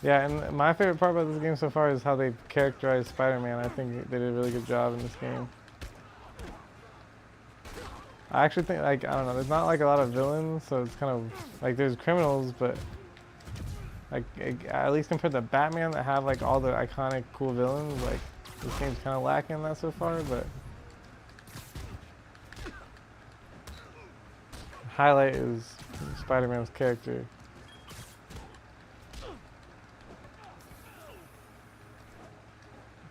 Yeah, and my favorite part about this game so far is how they characterize Spider-Man. I think they did a really good job in this game. I actually think, like, I don't know, there's not like a lot of villains, so it's kind of, like, there's criminals, but, like, at least compared to Batman that have, like, all the iconic cool villains, like, this game's kind of lacking that so far, but highlight is Spider-Man's character.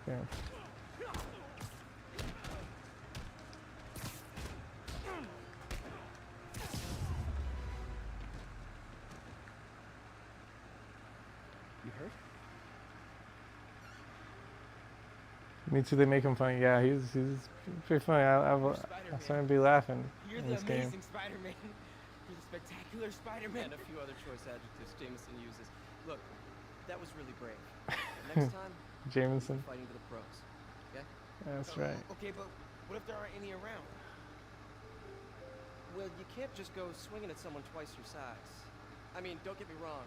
Yeah. You hurt? Me too, they make him funny. Yeah, he's pretty funny. I'm starting to be laughing You're in the this game. amazing Spider-Man. You're the spectacular Spider-Man. And a few other choice adjectives Jameson uses. Look, that was really brave. Next time, Jameson. fighting to the pros. Okay? That's right. Okay, but what if there aren't any around? Well, you can't just go swinging at someone twice your size. I mean, don't get me wrong.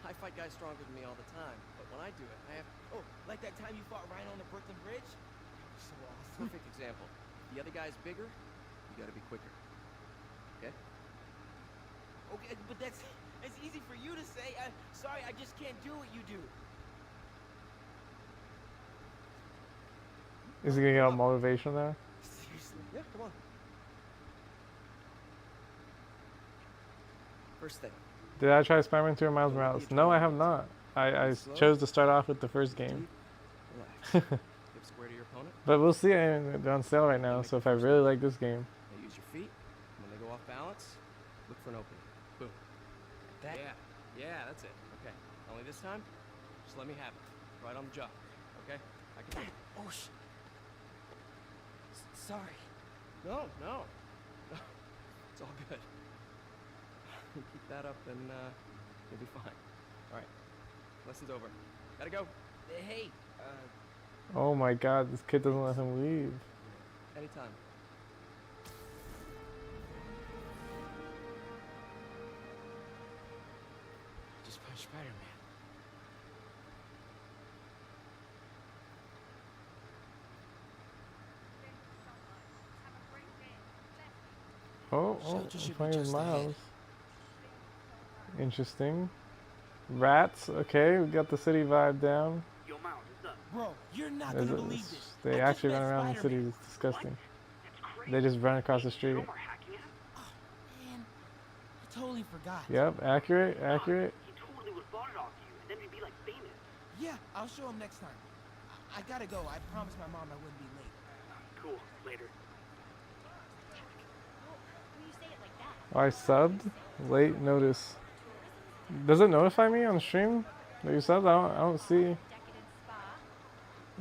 I fight guys stronger than me all the time, but when I do it, I have. Oh, like that time you fought Rhino on the Brooklyn Bridge? That was so awesome. Perfect example. If the other guy's bigger, you gotta be quicker. Okay? Okay, but that's easy for you to say. Sorry, I just can't do what you do. Is he gonna get all motivation there? Seriously? Yeah, come on. First thing. Did I try Spider-Man 2 or Miles Morales? No, I have not. I Slow. chose to start off with the first game. Relax. Hip square to your opponent. But we'll see. They're on sale right now, so if I really like this game, Now use your feet. When they go off balance, look for an opening. Boom. That. Yeah. Yeah, that's it. Okay. Only this time, just let me have it. Right on the jaw. Okay? I can. Oh, sorry. No, no. It's all good. Keep that up and you'll be fine. All right. Lesson's over. Gotta go. Hey. oh my god, this kid doesn't let him leave. Anytime. Just punch Spider-Man. Oh, Shelter I'm should be playing with just ahead. Miles. Interesting. Rats, okay, we got the city vibe down. Yo, Miles, what's up? Bro, you're not There's gonna a- believe this. They I actually just run met around the city, Spider-Man. it's disgusting. That's crazy. They just run across the street. No more hacking it? Oh, man, I totally forgot. Yep, accurate, accurate. He totally would have bought it off you, and then we'd be like famous. Yeah, I'll show him next time. I gotta go. I promised my mom I wouldn't be late. Cool. Later. When you say it like that, Oh, I subbed? Late notice. Does it notify me on stream that you subbed? I don't see, decadent spa.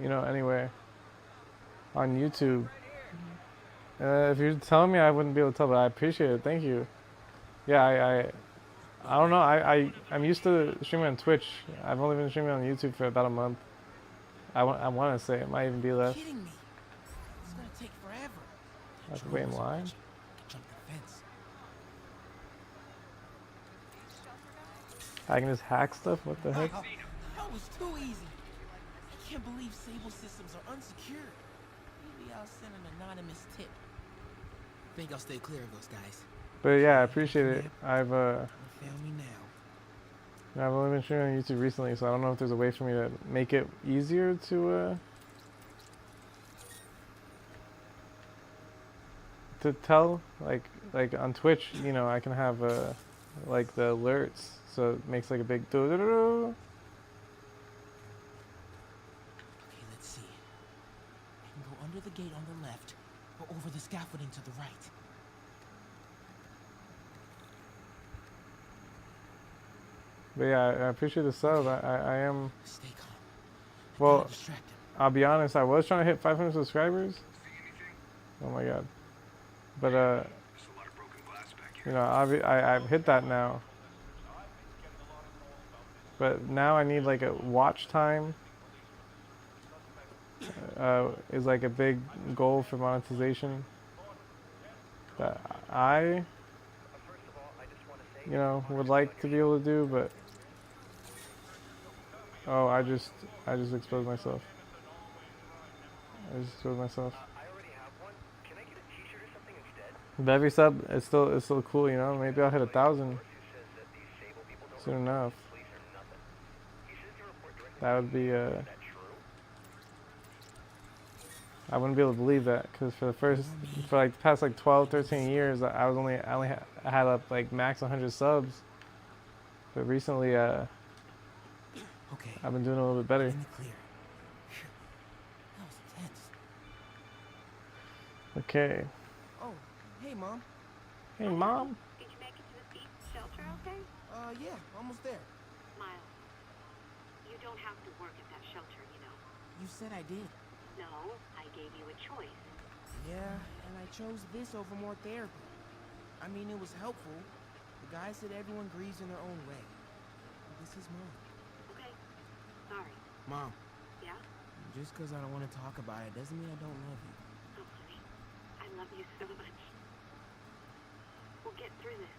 you know, anywhere. On YouTube. If you're telling me, I wouldn't be able to tell, but I appreciate it. Thank you. Yeah, I don't know. I'm used to streaming on Twitch. I've only been streaming on YouTube for about a month. I want to say it might even be You're less. kidding me? It's gonna take forever. I have to wait in line. Jump the fence. I can just hack stuff. What the heck? Wow, that was too easy. I can't believe Sable systems are unsecured. Maybe I'll send an anonymous tip. Think I'll stay clear of those guys. But yeah, I appreciate it. I've Don't fail me now. I've only been streaming on YouTube recently, so I don't know if there's a way for me to make it easier to tell. Like on Twitch, you know, I can have like the alerts, so it makes like a big do do do. Okay, let's see. I can go under the gate on the left, or over the scaffolding to the right. But yeah, I appreciate the sub. I am. Stay calm. Well, Gotta distract him. I'll be honest. I was trying to hit 500 subscribers. Oh my god. But you know, I've hit that now. But now I need like a watch time. Is like a big goal for monetization. That I, you know, would like to be able to do, but oh, I just exposed myself. I just exposed myself. I already have one. Can I get a t-shirt or something instead? But every sub, it's still cool, you know. Maybe I'll hit 1,000 Who says that these Sable people don't soon enough. police or nothing? He says to report directly. That would be Is that true? I wouldn't be able to believe that because for like the past like 12, 13 years, I only had up like max 100 subs. But recently, Okay. I've been doing a little bit better. In the clear. Phew. That was intense. Okay. Oh, hey, Mom. Hey, mom. Did you make it to the beach shelter okay? Yeah, almost there. Miles, you don't have to work at that shelter, you know. You said I did. No, I gave you a choice. Yeah, and I chose this over more therapy. I mean, it was helpful. The guy said everyone grieves in their own way. This is mine. Okay. Sorry. Mom, Yeah? Just because I don't want to talk about it doesn't mean I don't love you. Oh, honey. I love you so much. We'll get through this.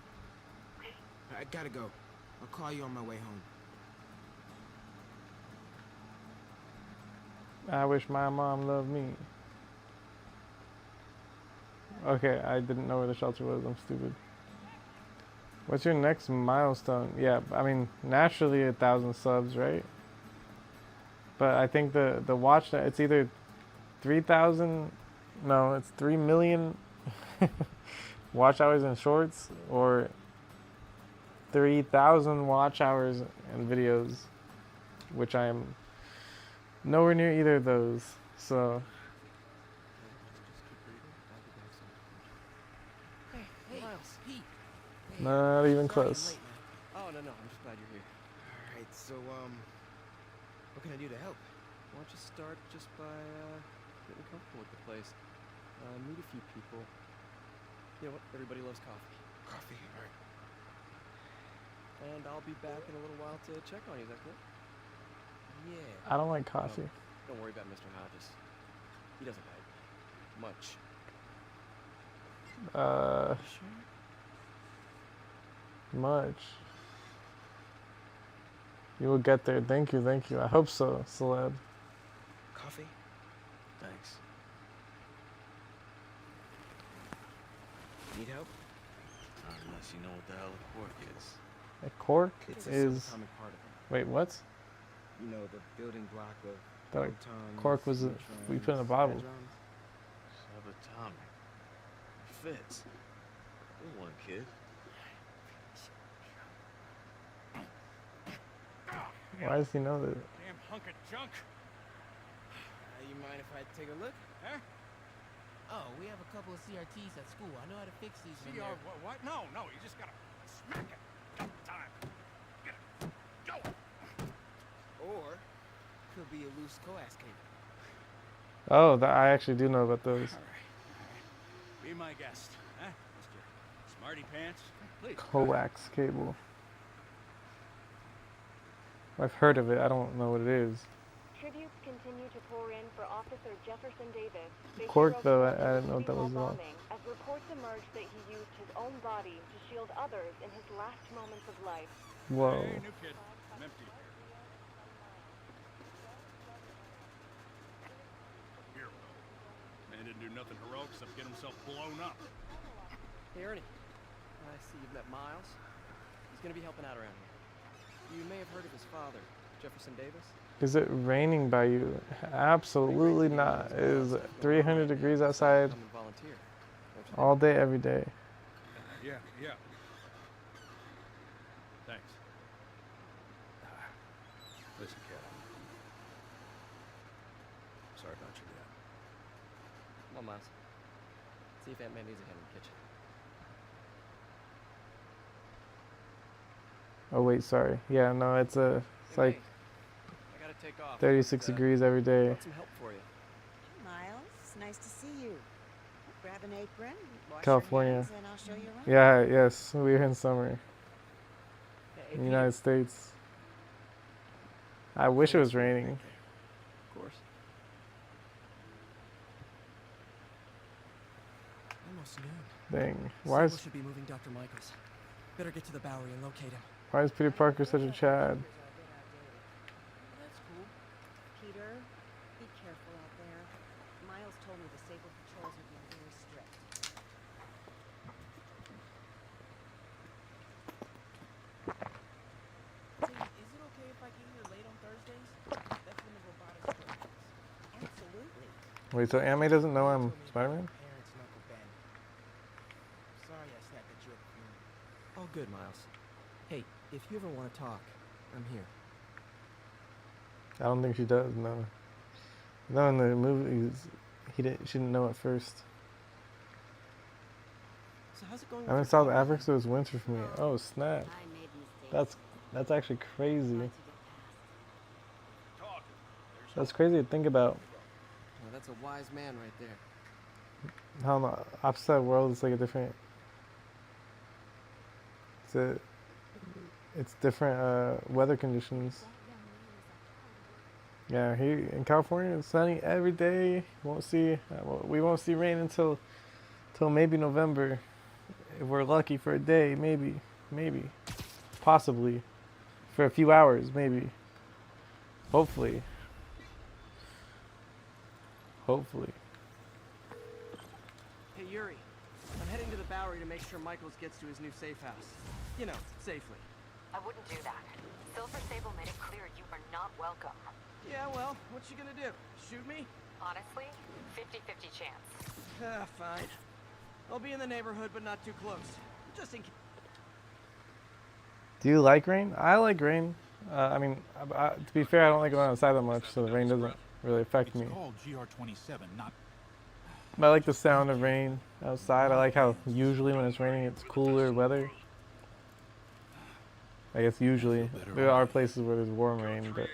Okay? I gotta go. I'll call you on my way home. I wish my mom loved me. Okay, I didn't know where the shelter was. I'm stupid. What's your next milestone? Yeah, I mean, naturally 1,000 subs, right? But I think the watch, it's either 3,000, no, it's 3 million watch hours in shorts, or 3,000 watch hours in videos. which I am nowhere near either of those. So Just keep breathing. I'll be back soon. Hey, Miles. Pete. Hey, not even sorry I'm close. late, man. Oh, no, I'm just glad you're here. Alright, so, what can I do to help? Why don't you start just by, getting comfortable with the place. Meet a few people. You know what? Everybody loves coffee. Coffee, alright. And I'll be back in a little while to check on you. Is that cool? Yeah. I don't like coffee. Don't worry about Mr. Hodges. He doesn't bite much. Sure? Much. You will get there. Thank you, thank you. I hope so, celeb. Coffee? Thanks. Need help? Not unless you know what the hell a cork is. A cork It's a is. subatomic particle. Wait, what? You know, the building block of Thought protons, cork was we put in a bottle. hadrons. Subatomic. Fits. Good one, kid. Why does he know that? Damn hunk of junk. You mind if I take a look? Huh? Oh, we have a couple of CRTs at school. I know how to fix these when CR they're... what? No, you just gotta smack it. Double time. Get it. Go. Or, could be a loose coax cable. Oh, I actually do know about those. All right. Be my guest, huh, Mr. Smarty Pants? Please. Coax cable. I've heard of it. I don't know what it is. Tributes continue to pour in for Officer Jefferson Davis. the Cork, hero though, killed I in didn't know what that City was Hall about. bombing, as reports emerged that he used his own body to shield others in his last moments of life. Whoa. Hey, new kid. I'm empty. Hero. Man didn't do nothing heroic except get himself blown up. Hey, Ernie. I see you've met Miles. He's gonna be helping out around here. You may have heard of his father, Jefferson Davis. Is it raining by you? Absolutely not. It is 300 degrees outside Come and volunteer. Don't you all day, every day. Yeah. Thanks. Listen, kid. Sorry about your dad. Come on, Miles. See if Aunt Man needs a hand in the kitchen. Oh wait, sorry. Yeah, no, it's Hey, like May, I gotta take off. 36 degrees every day. Got some help for you. Miles, nice to see you. Grab an apron, wash California. your hands, and I'll show you around. Yeah, yes, we're in summer Hey, in the Pete. United States. I wish it was raining. Of course. Almost noon. Dang. Why Sable is should be moving Dr. Michaels. Better get to the Bowery and locate him. Peter Parker such a Chad? That's cool. Peter, be careful out there. Miles told me the Sable patrols are being very strict. Say, is it okay if I get here late on Thursdays? That's when the robotics club is. Absolutely. Wait, so Aunt May doesn't know I'm Told me about Spider-Man? my parents and Uncle Ben. Sorry I snapped at you at the funeral. All good, Miles. Hey, if you ever want to talk, I'm here. I don't think she does. No. No, in the movies, she didn't know at first. So how's it going? I went with and saw your the car? Africa, so it was winter for me. Oh snap! I made mistakes. That's actually crazy. Hard to get past. Talk. That's crazy to think about. Well, that's a wise man right there. How the opposite world is like a different. It's different weather conditions. Yeah, here in California, it's sunny every day. We won't see rain until maybe November. If we're lucky for a day, maybe, possibly, for a few hours, maybe. Hopefully. Hey, Yuri. I'm heading to the Bowery to make sure Michaels gets to his new safe house. You know, safely. I wouldn't do that. Silver Sable made it clear you are not welcome. Yeah, well, what you gonna do? Shoot me? Honestly, 50-50 chance. Ah, fine. I'll be in the neighborhood, but not too close. Just in case. Do you like rain? I like rain. I mean, to be fair, I don't like going outside that much, so the rain doesn't really affect It's me. called GR27, not... But I like the sound of rain outside. I like how usually when it's raining, it's cooler weather. I guess usually. There are places where there's warm rain, but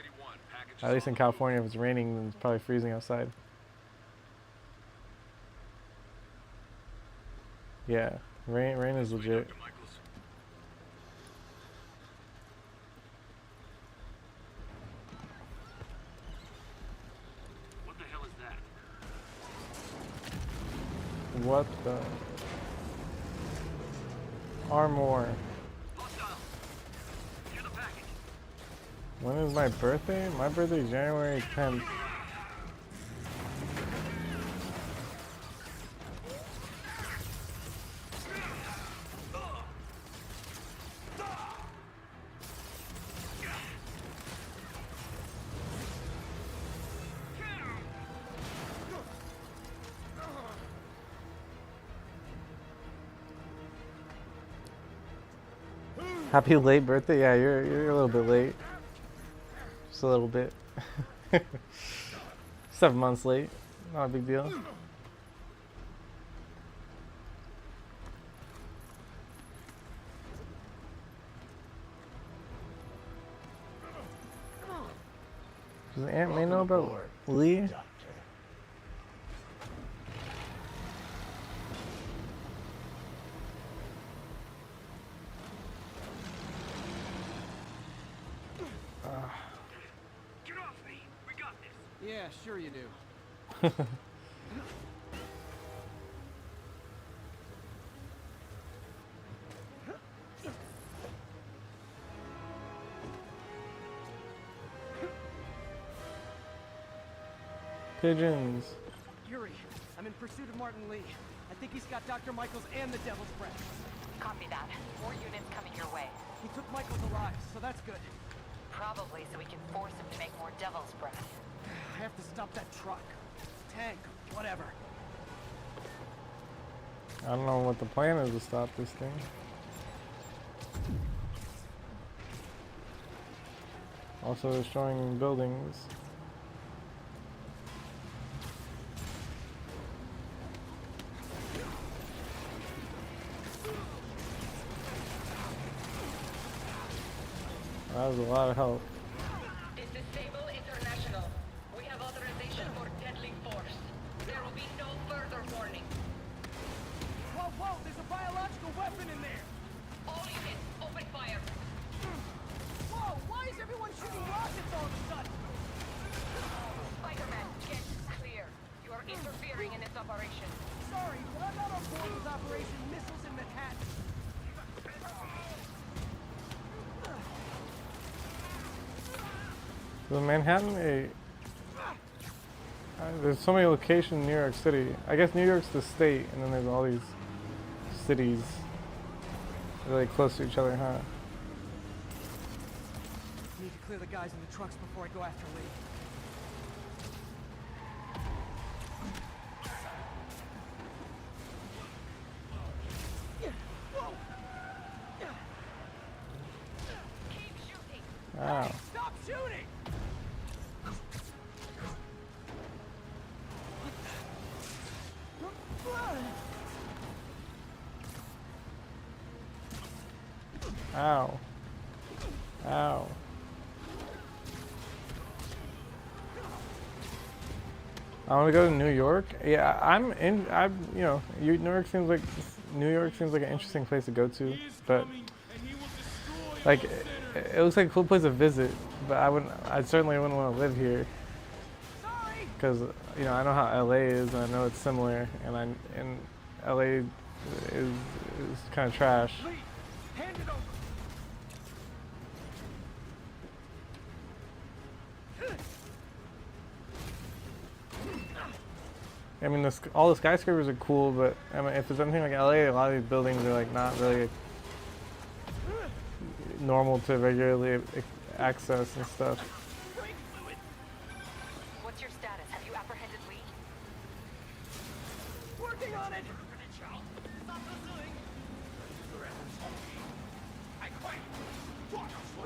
at least in California, if it's raining, then it's probably freezing outside. Yeah, rain is legit. What the hell is that? What the? Armor. Hostile. Secure the package. When is my birthday? My birthday is January 10th. Happy late birthday? Yeah, you're a little bit late. Just a little bit. 7 months late. Not a big deal. Does Aunt May know about Lee? Get off me. We got this. Yeah, sure you do. Pigeons. Yuri, I'm in pursuit of Martin Lee. I think he's got Dr. Michaels and the Devil's Breath. Copy that. More units coming your way. He took Michaels alive, so that's good. Probably so we can force him to make more Devil's Breath. I have to stop that truck. Tank, whatever. I don't know what the plan is to stop this thing. Also destroying buildings. That was a lot of help. This is Sable International. We have authorization for deadly force. There will be no further warning. Whoa, whoa, there's a biological weapon in there! All units, open fire. Whoa, why is everyone shooting rockets all of a sudden? Spiderman, get clear. You are interfering in this operation. Sorry, but I'm not on board with Operation Missiles in Manhattan. So Manhattan, there's so many locations in New York City. I guess New York's the state, and then there's all these cities really close to each other, huh? Need to clear the guys in the trucks before I go after Lee. Keep shooting. Ow. Stop shooting! Ow. Ow. I want to go to New York. Yeah, New York seems like an interesting place to go to, but like it looks like a cool place to visit. But I certainly wouldn't want to live here because I know how LA is, and I know it's similar, and LA is kind of trash. Lee, hand it over! I mean, all the skyscrapers are cool, but I mean, if it's anything like LA, a lot of these buildings are like not really normal to regularly access and stuff. What's your status? Have you apprehended Lee? Working on it!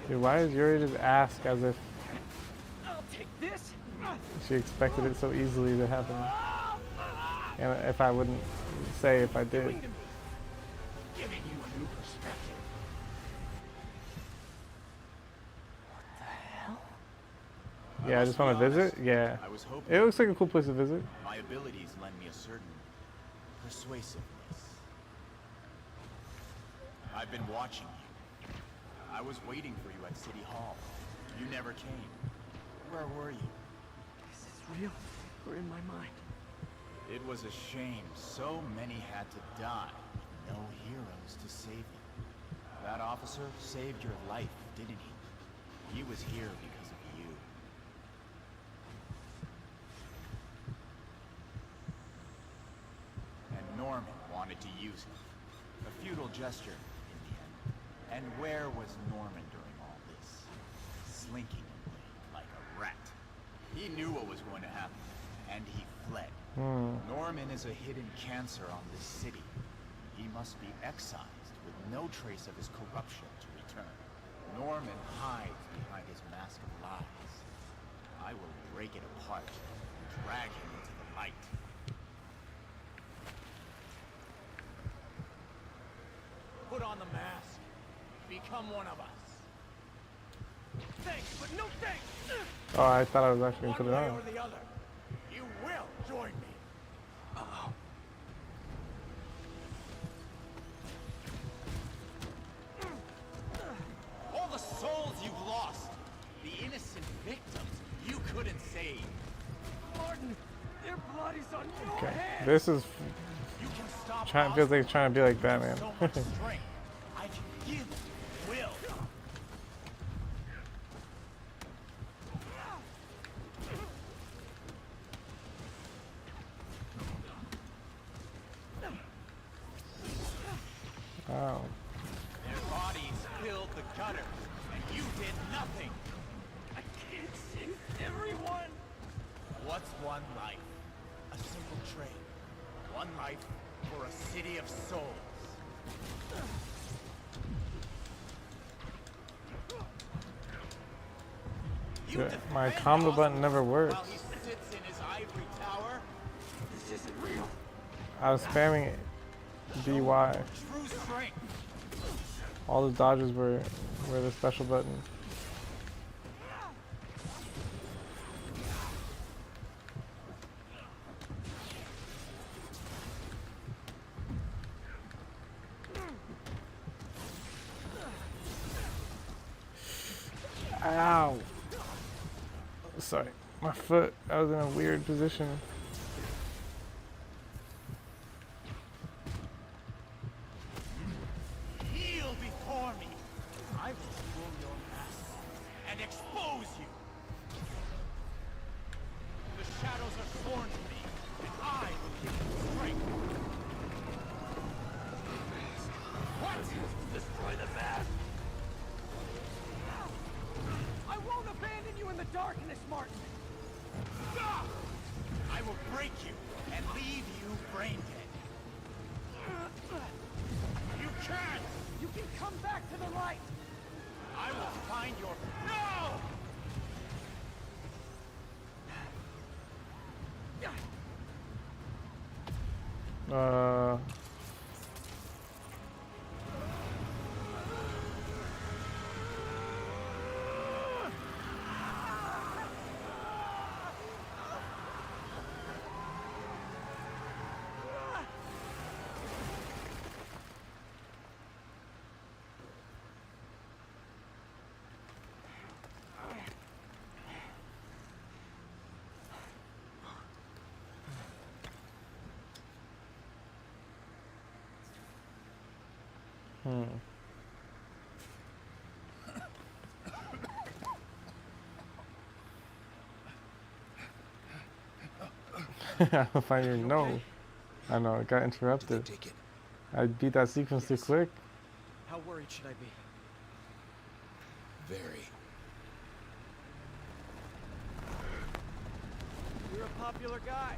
Dude, why does Yuri just ask as if I'll take this. she expected it so easily to happen? And if I wouldn't say if I did. Giving you a new perspective. Yeah, I just want to visit? Yeah. I was hoping It looks like a cool place to visit. my abilities lend me a certain persuasiveness. I've been watching you. I was waiting for you at City Hall. You never came. Where were you? Is this real or in my mind? It was a shame so many had to die with no heroes to save you. That officer saved your life, didn't he? He was here because of you. And Norman wanted to use him. A futile gesture in the end. And where was Norman during all this? Slinking away like a rat. He knew what was going to happen, and he fled. Norman is a hidden cancer on this city. He must be excised with no trace of his corruption to return. Norman hides behind his mask of lies. I will break it apart and drag him into the light. Put on the mask. Become one of us. Thanks, but no thanks. Oh, I thought I was actually going to One put it way on. or the other, you will join me. Uh-oh. All the souls you've lost, the innocent victims you couldn't save. Martin, their blood is on your Okay, hands. this is You can stop feels like it's trying to be like Batman. so much strength. I can give you will. Wow. Their bodies filled the gutter, and you did nothing. I can't save everyone. What's one life? A simple trade. One life for a city of souls. You Yeah, my defend combo Oscorp button never works. while he sits in his ivory tower. This isn't real. I was spamming BY. True strength. All the dodges were the special button. Ow. Sorry, my foot, I was in a weird position. Kneel before me. I will pull your mask and expose you. The shadows are sworn to me, and I will give you strength. What? Destroy the mask. I won't abandon you in the darkness, Martin. Ah! I will break you and leave you brain dead. You can't! You can come back to the light. I will find your... No! I'll find your no. I know, it got interrupted. Take it. I beat that sequence too quick. How worried should I be? Very. You're a popular guy.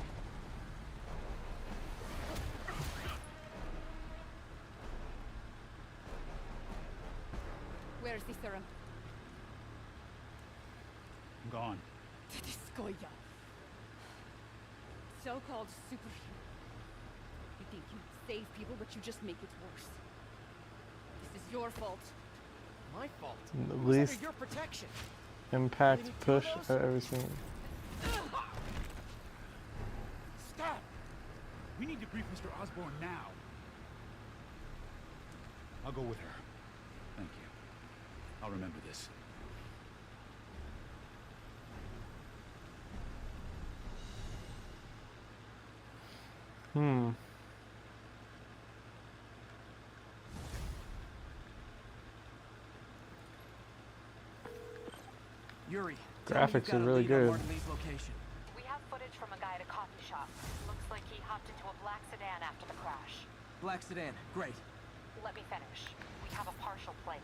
Where's the serum? gone. Tedescoya. So-called superhero. You think you save people, but you just make it worse. This is your fault. My fault. The Who's under least your protection? impact Really need push two of I've ever seen. Stop! We need to brief Mr. Osborn now. I'll go with her. Thank you. I'll remember this. Yuri, Graphics are really good. We have footage from a guy at a coffee shop. Looks like he hopped into a black sedan after the crash. Black sedan, great. Let me finish. We have a partial plate.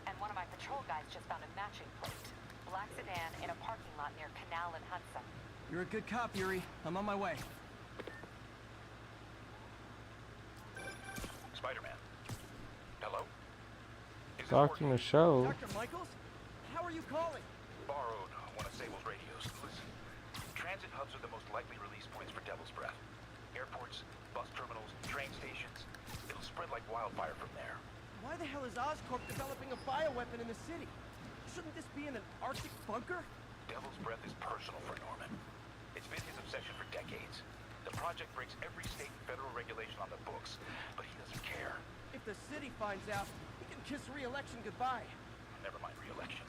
And one of my patrol guys just found a matching plate. Black sedan in a parking lot near Canal and Hudson. You're a good cop, Yuri. I'm on my way. Spider-Man. Hello? Dr. Michelle. Dr. Michaels? How are you calling? Borrowed one of Sable's radios. Listen, transit hubs are the most likely release points for Devil's Breath. Airports, bus terminals, train stations. It'll spread like wildfire from there. Why the hell is Oscorp developing a bioweapon in the city? Shouldn't this be in an Arctic bunker? Devil's Breath is personal for Norman. It's been his obsession for decades. The project breaks every state and federal regulation on the books, but he doesn't care. If the city finds out, he can kiss re-election goodbye. Never mind re-election.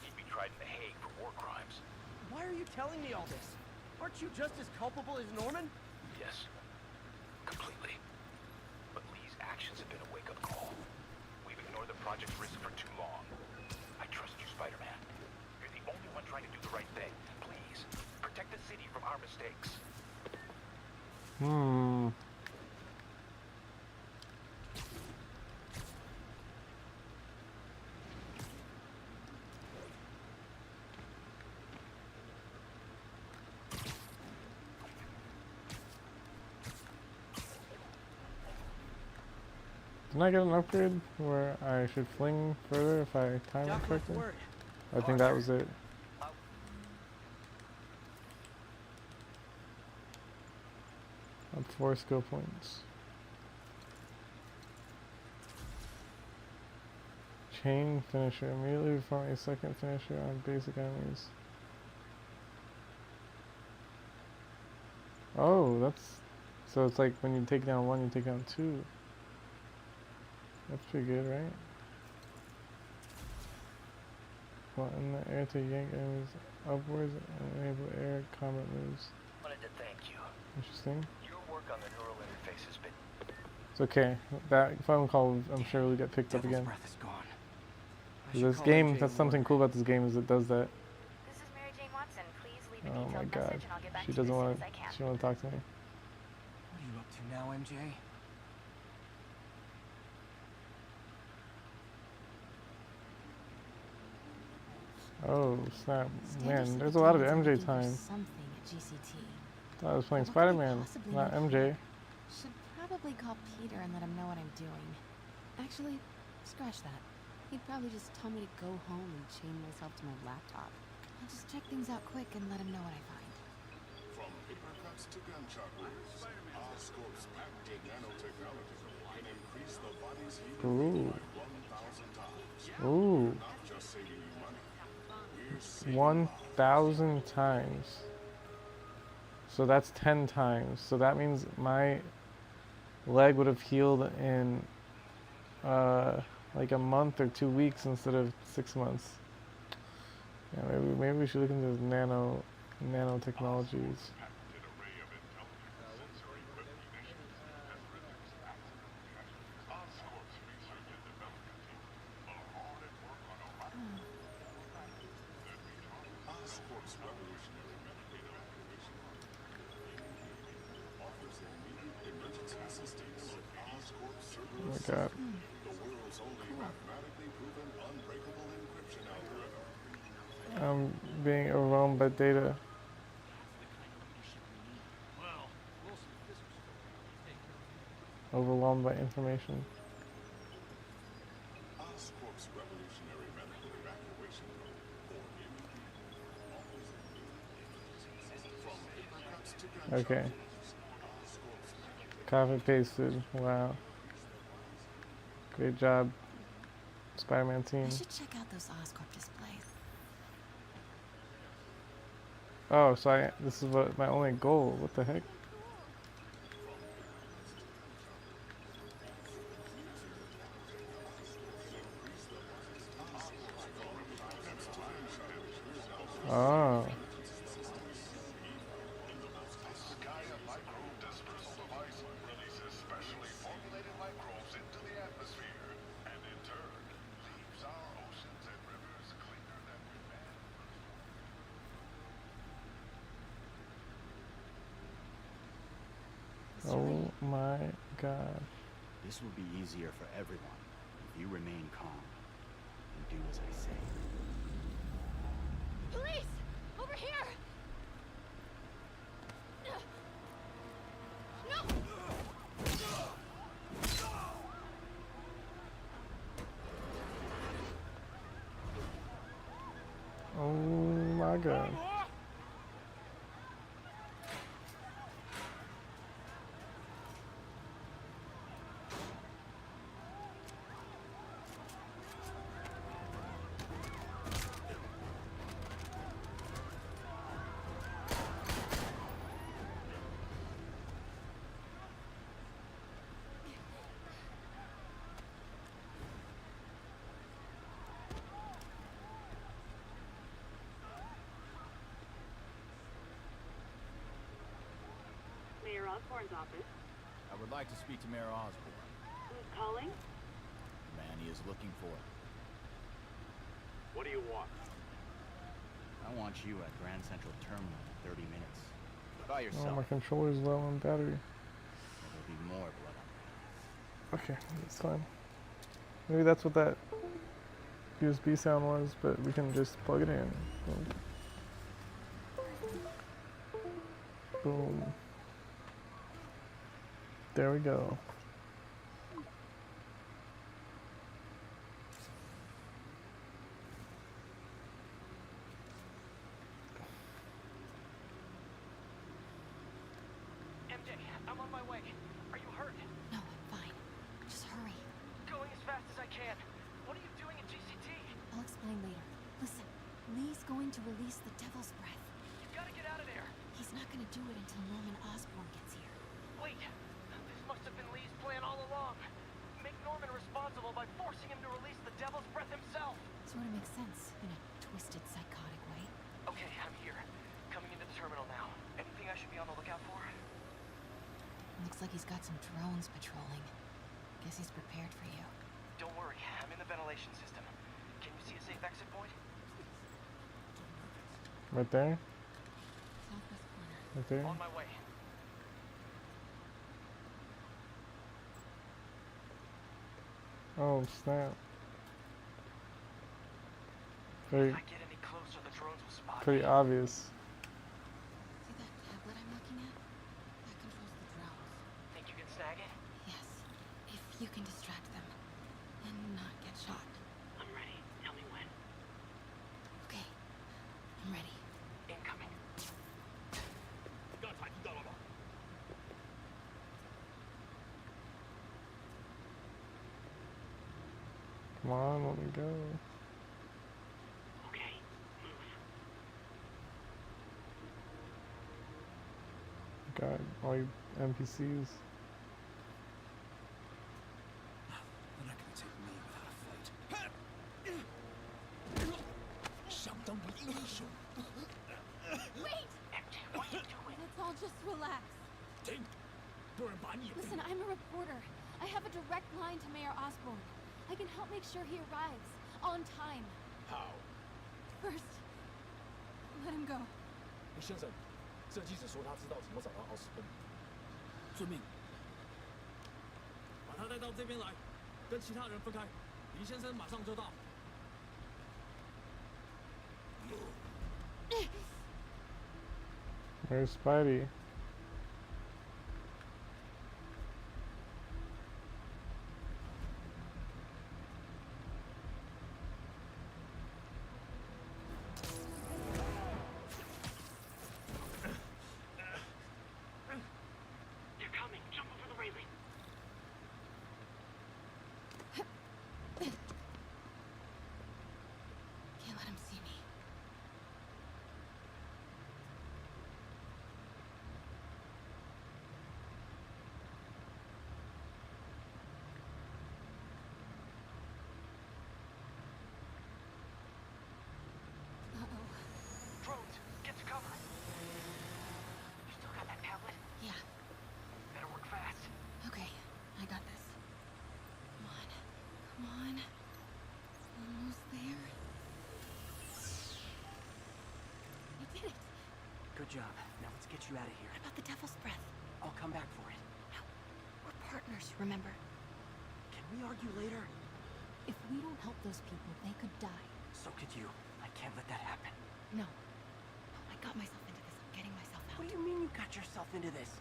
He'd be tried in The Hague for war crimes. Why are you telling me all this? Aren't you just as culpable as Norman? Yes. Completely. But Lee's actions have been a wake-up call. We've ignored the project's risk for too long. I trust you, Spider-Man. You're the only one trying to do the right thing. Please, protect the city from our mistakes. Didn't I get an upgrade where I should fling further if I time it correctly? I think that was it. Up 4 skill points. Chain finisher. Immediately perform a second finisher on basic enemies. Oh, that's... So it's like when you take down one, you take down two. That's pretty good, right? Well, in the air to yank enemies upwards and enable air combat moves. Wanted to thank you. Interesting. Your work on the neural interface has been... It's okay. That phone call, I'm sure, will get picked up again. Breath is gone. This game, that's something cool about this game, is it does that. This is Mary Jane Watson. Please leave a Oh my detailed god. message and I'll get back She to you as doesn't soon want as I to, can. she won't talk to me. What are you up to now, MJ? Oh snap. Man, there's a lot of MJ time. Something at GCT. Thought I was playing What could they Spider-Man, possibly not know MJ. here? Should probably call Peter and let him know what I'm doing. Actually, scratch that. He'd probably just tell me to go home and chain myself to my laptop. I'll just check things out quick and let him know what I find. From paper cuts to gunshot wounds, Oscorp's patented nanotechnology can increase the body's healing by 1,000 times. Ooh. Not just saving you money, we're saving 1,000 times. So that's 10 times. So that means my leg would have healed in like a month or 2 weeks instead of 6 months. Yeah, maybe we should look into nanotechnologies. Oscorp's revolutionary method of evacuation offers immediate emergency assistance. Oscorp Oh my Cerberus, god. the world's only mathematically proven unbreakable encryption algorithm. I'm being overwhelmed by data. Overwhelmed by information. Oscorp's revolutionary method of evacuation, or MEP, offers Okay. Copy pasted. Wow. Great job, Spider-Man team. I should check out those Oscorp displays. Oh, so this is what my only goal. What the heck? Oh. Oh my gosh. This will be easier for everyone if you remain calm and do as I say. Police! Over here! No! Oh my god. Mayor Osborne's office. I would like to speak to Mayor Osborne. Who's calling? The man he is looking for. What do you want? I want you at Grand Central Terminal in 30 minutes. By Oh, yourself. my controller's low on battery. There'll be more blood on Okay, that's fine. Maybe that's what that USB sound was, but we can just plug it in. Boom. Boom. There we go. MJ, I'm on my way. Are you hurt? No, I'm fine. Just hurry. Going as fast as I can. What are you doing at GCT? I'll explain later. Listen, Lee's going to release the Devil's Breath. You've got to get out of there. He's not going to do it until Norman Osborn gets here. Wait. This must have been Lee's plan all along. Make Norman responsible by forcing him to release the Devil's Breath himself. Sort of makes sense, in a twisted, psychotic way. Okay, I'm here. Coming into the terminal now. Anything I should be on the lookout for? Looks like he's got some drones patrolling. Guess he's prepared for you. Don't worry, I'm in the ventilation system. Can you see a safe exit point? Right there? Southwest corner. Right there? On my way. Oh, snap. If Very, I get any closer, the drones will spot pretty me. obvious. See that tablet I'm looking at? That controls the drones. Think you can snag it? Yes, if you can distract them and not get shot. I'm ready. Tell me when. Okay, I'm ready. Incoming. Come on, let me go. Okay, move. God, all you NPCs. They're not gonna take me without a fight. 想当个英雄。 Wait! MJ, what are you doing? Let's all just relax. 停！有人把你 Listen, I'm a reporter. I have a direct line to Mayor Osborne. I can help make sure he arrives on time. How？ First, let him go. 先生，这记者说他知道怎么找到奥斯本。遵命。把他带到这边来，跟其他人分开。李先生马上就到。 Where's Spidey? Good job. Now let's get you out of here. What about the devil's breath? I'll come back for it. No. We're partners, remember? Can we argue later? If we don't help those people, they could die. So could you. I can't let that happen. No. No, I got myself into this. I'm getting myself out. What do you mean you got yourself into this?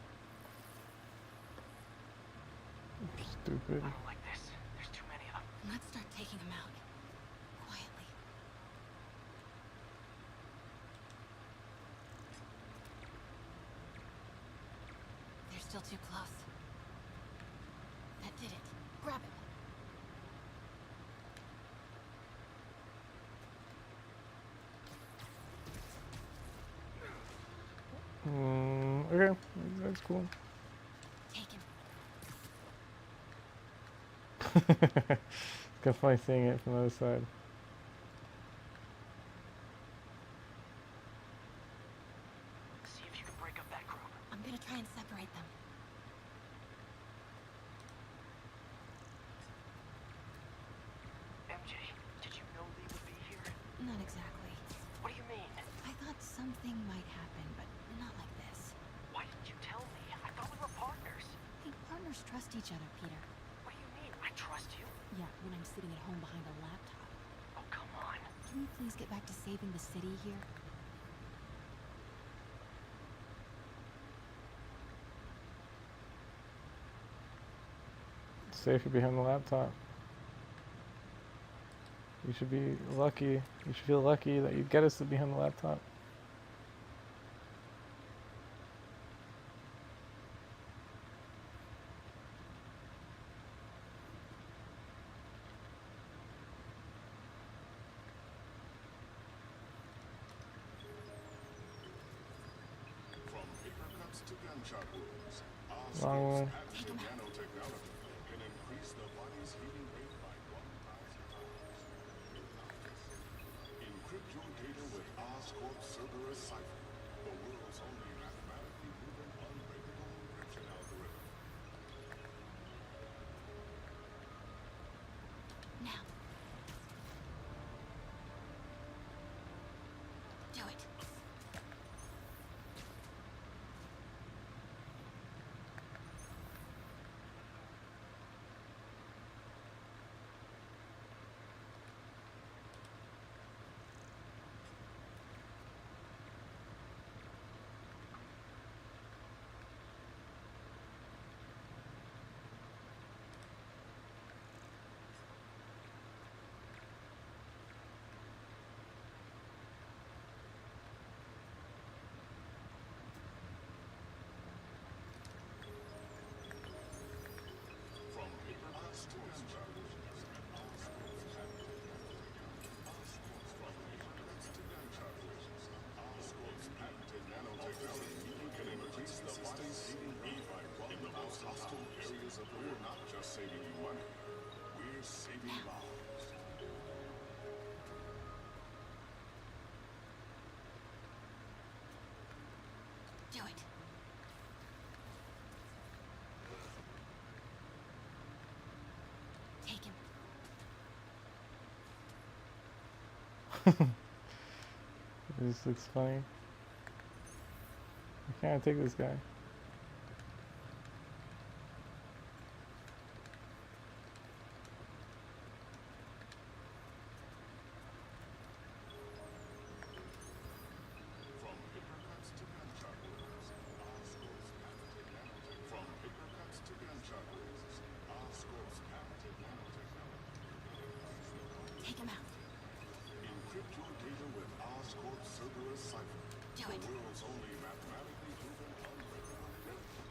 Stupid. I don't like this. There's too many of them. Let's start taking them out. Quietly. They're still too close. That did it. Grab him. Okay, that's cool. Take him. It's kind of funny seeing it from the other side. See if you can break up that group. I'm gonna try and separate them. MJ, did you know Lee would be here? Not exactly. What do you mean? I thought something might happen, but not like this. Why didn't you tell me? I thought we were partners. Hey, partners trust each other, Peter. What do you mean? I trust you? Yeah, when I'm sitting at home behind a laptop. Oh, come on. Can we please get back to saving the city here? Safer behind the laptop. You should be lucky. You should feel lucky that you get us to behind the laptop. From paper cuts to gunshot wounds, Wrong Oscorp's one. patented nanotechnology can increase the body's healing rate by 1,000 times. Encrypt your data with Oscorp Cerberus Cipher, the world's only mathematically proven unbreakable encryption algorithm. Now. Do it. From paper cuts to gunshot wounds, Oscorp's patented nanotechnology can increase the body's healing rate by 1,000 hostile areas of the world. We're not just saving you money, we're saving lives. Do it. Take him. This looks funny. I can't take this guy. From paper cuts to gunshot wounds, Oscorp's patented nanotechnology. From paper cuts to gunshot wounds, Oscorp's patented nanotechnology. Take him out. Encrypt your data with Oscorp Cerberus Cipher, Do the it. world's only mathematically proven unbreakable encryption.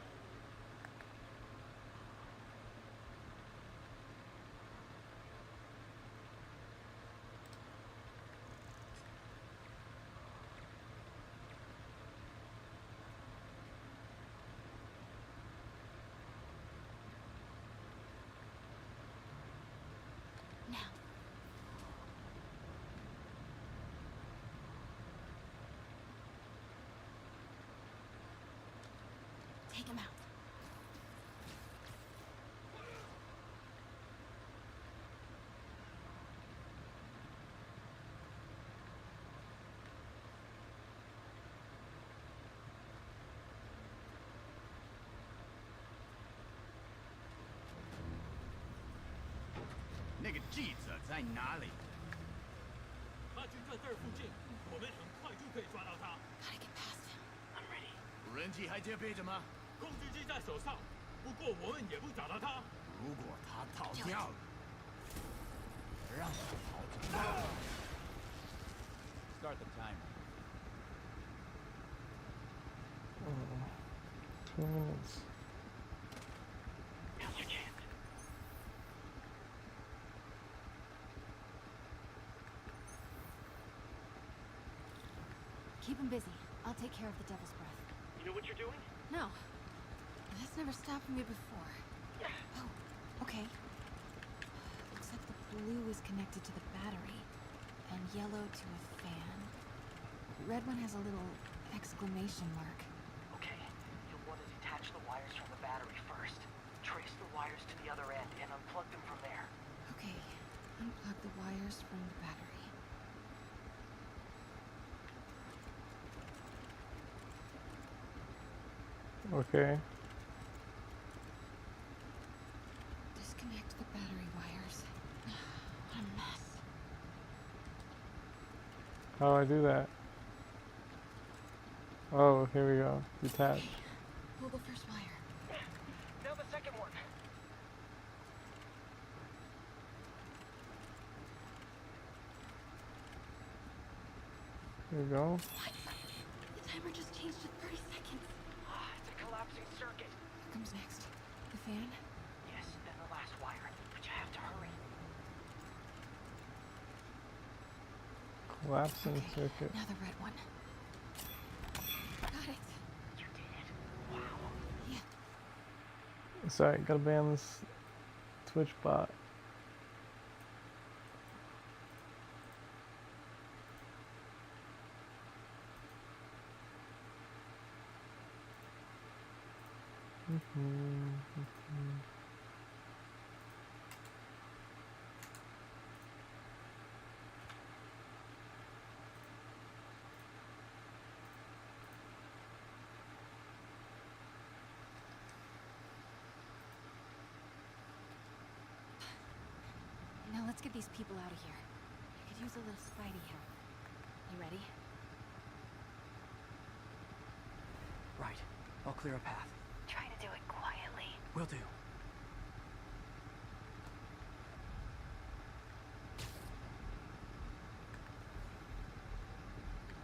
Now. Take him out. 记者在哪里？他就在这儿附近，我们很快就可以抓到他。 Gotta get past him. I'm ready. 无人机还戒备着吗？控制器在手上，不过我们也不找到他。如果他逃掉了，让他逃走。Start the timer. 2 minutes. Now's your chance. Keep him busy. I'll take care of the Devil's Breath. You know what you're doing? No. That's never stopped me before. Oh, okay. Looks like the blue is connected to the battery, and yellow to a fan. Red one has a little exclamation mark. Okay, you'll want to detach the wires from the battery first. Trace the wires to the other end and unplug them from there. Okay, unplug the wires from the battery. Okay. Disconnect the battery wires. What a mess. How do I do that? Oh, here we go. Detach. Pull the first wire. Now the second one. There we go. What? The timer just changed to 30 seconds. It's a collapsing circuit. What comes next? The fan? Yes, then the last wire. But you have to hurry. Collapsing Okay, circuit. now the red one. Got it. You did it. Wow. Yeah. Sorry, gotta ban this Twitch bot. Now let's get these people out of here. I could use a little Spidey help. You ready? Right. I'll clear a path. Try to do it quietly. Will do.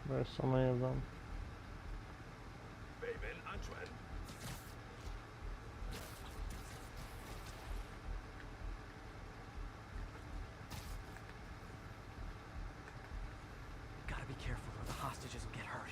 There's so many of them. 北门安全。 Gotta be careful or the hostages will get hurt.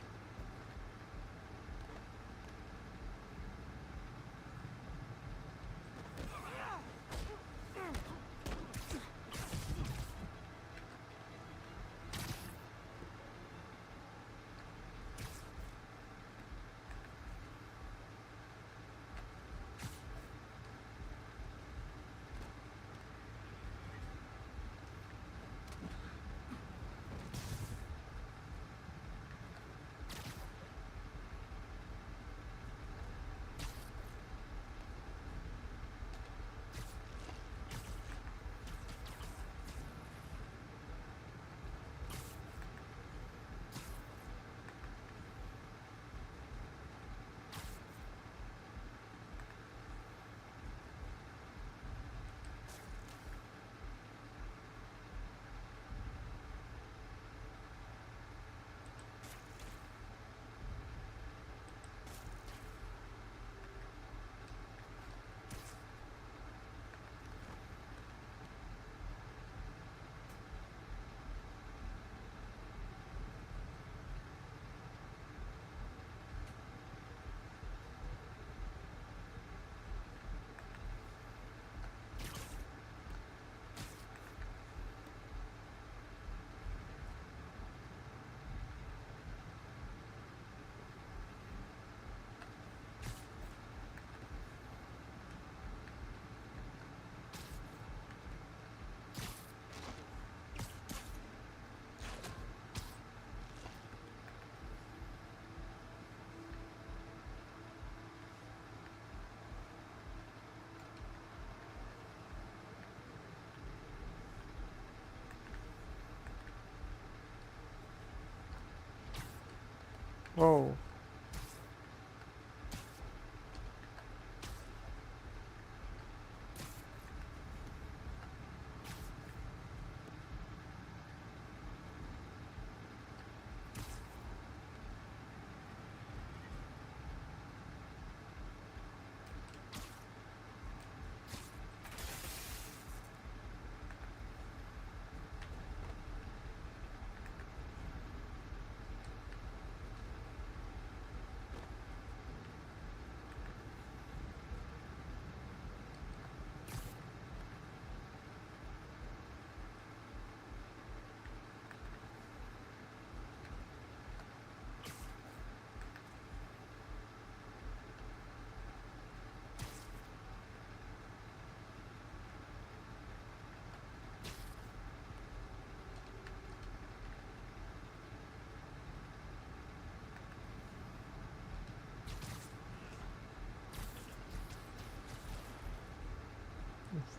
Whoa.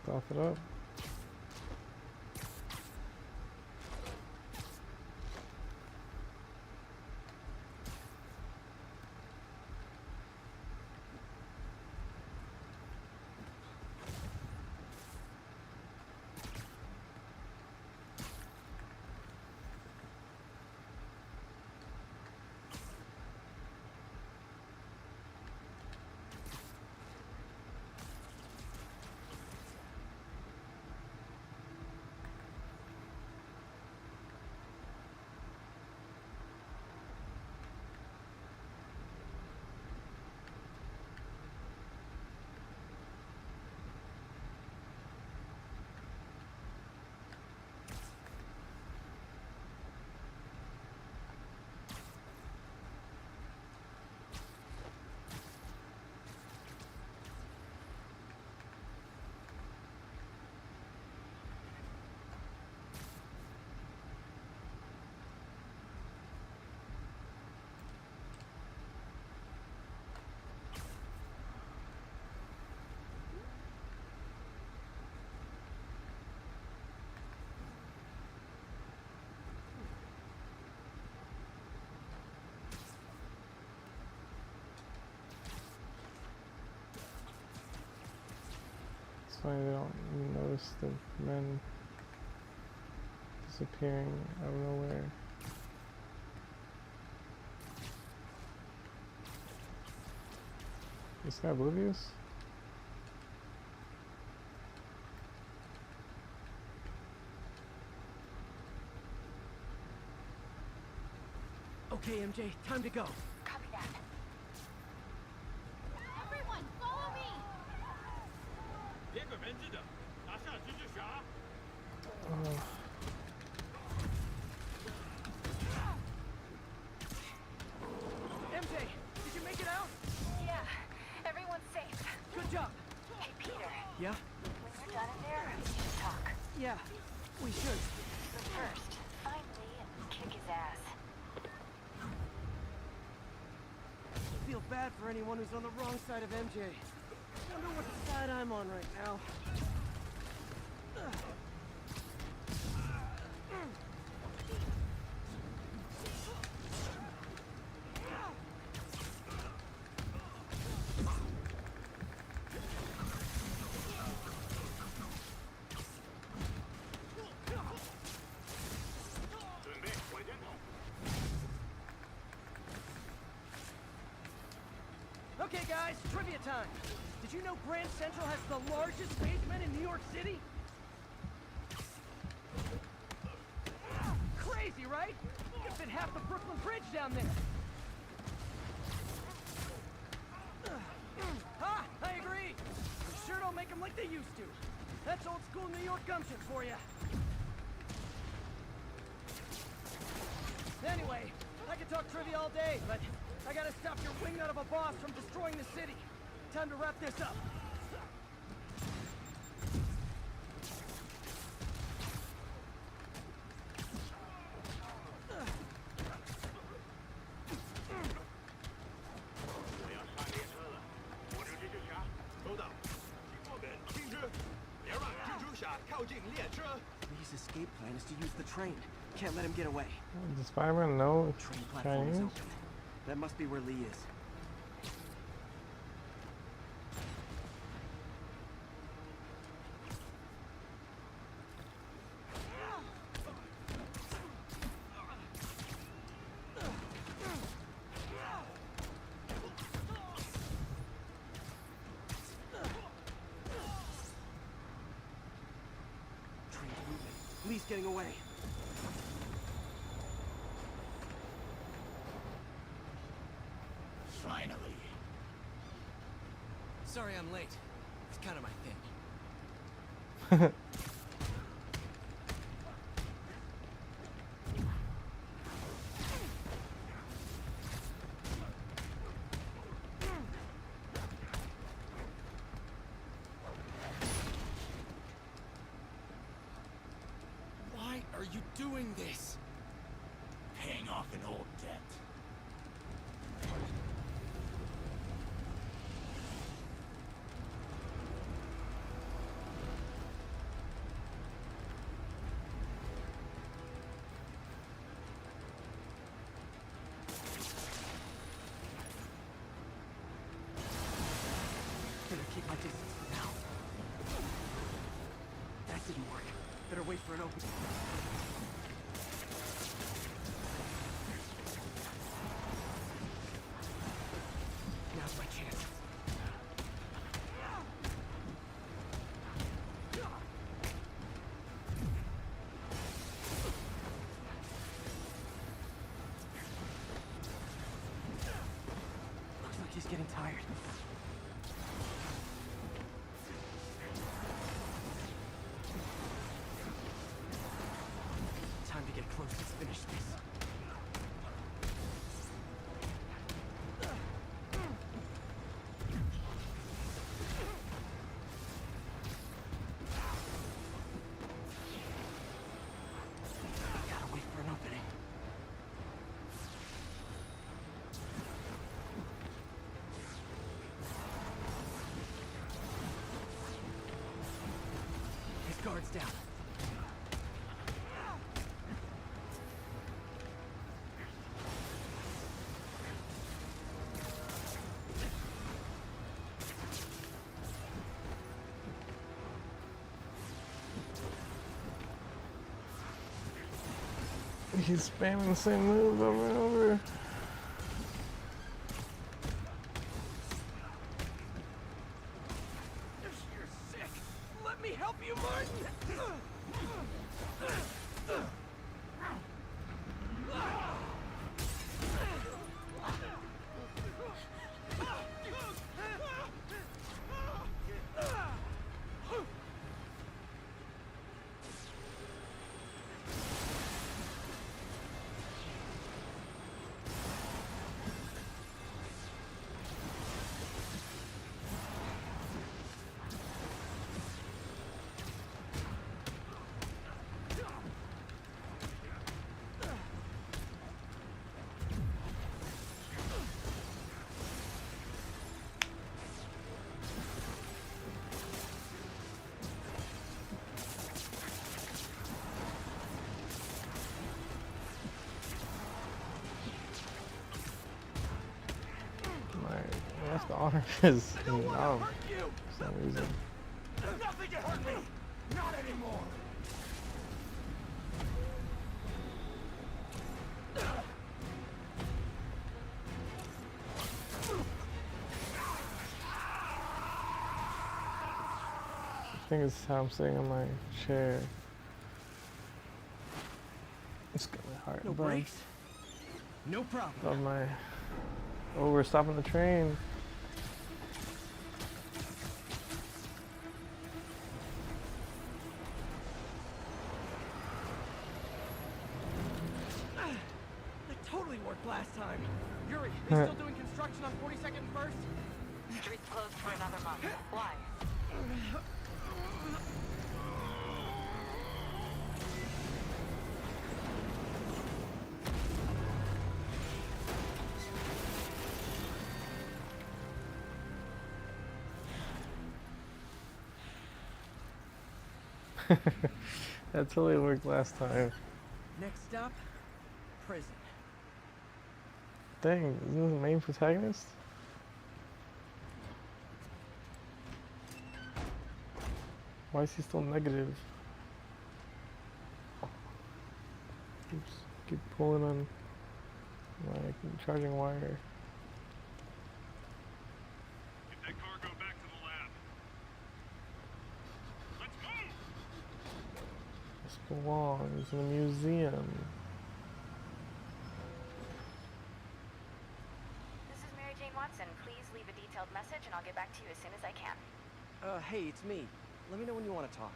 Stuff it up. It's funny they don't notice the men disappearing out of nowhere. This guy oblivious? Okay, MJ, time to go. Copy that. Everyone, follow me! MJ, did you make it out? Yeah, everyone's safe. Good job. Hey, Peter. Yeah? When we're done in there, we should talk. Yeah, we should. But first, find Lee and kick his ass. I feel bad for anyone who's on the wrong side of MJ. Wonder what side I'm on right now. Okay guys, trivia time. Did you know Grand Central has the largest basement in New York City? Crazy, right? You can fit half the Brooklyn Bridge down there. Ha! I agree. We sure don't make them like they used to. That's old school New York gumption for you. Anyway, I could talk trivia all day, but I gotta stop your wingnut of a boss from destroying the city. Time to wrap this up. Lee's escape plan is to use the train. Can't let him get away. Does Spiderman know Train platform is Chinese? open. That must be where Lee is. Train's moving. Lee's getting away. Finally. Sorry I'm late. It's kind of my thing. Why are you doing this? Paying off an old debt. Better keep my distance for now. That didn't work. Better wait for an opening. Now's my chance. Looks like he's getting tired. Time to get close. Let's finish this. Gotta wait for an opening. His guard's down. He's spamming the same move over and over. You're sick. Let me help you, Martin. That's the honor is now for some reason. Nothing can hurt me! Not anymore! I think it's how I'm sitting on my chair. It's got my heart. No brakes. No problem. Of my. Oh, we're stopping the train. That totally worked last time. Yuri, they still doing construction on 42nd and 1st? Street's closed for another month. Why? That totally worked last time. Next stop, prison. Dang, isn't this the main protagonist? Why is he still negative? Oops, keep pulling on my charging wire. Get that cargo back to the lab. Let's move! This belongs in a museum. This is Mary Jane Watson. Please leave a detailed message and I'll get back to you as soon as I can. Hey, it's me. Let me know when you want to talk.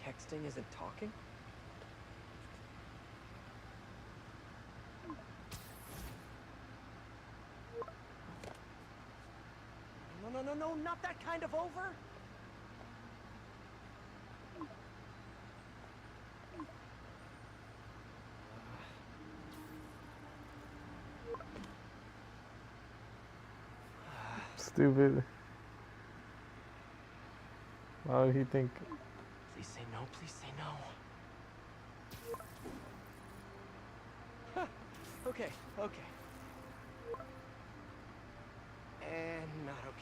Texting isn't talking? No, not that kind of over! Stupid. Why would he think? Please say no, please say no. Huh. Okay. And not okay.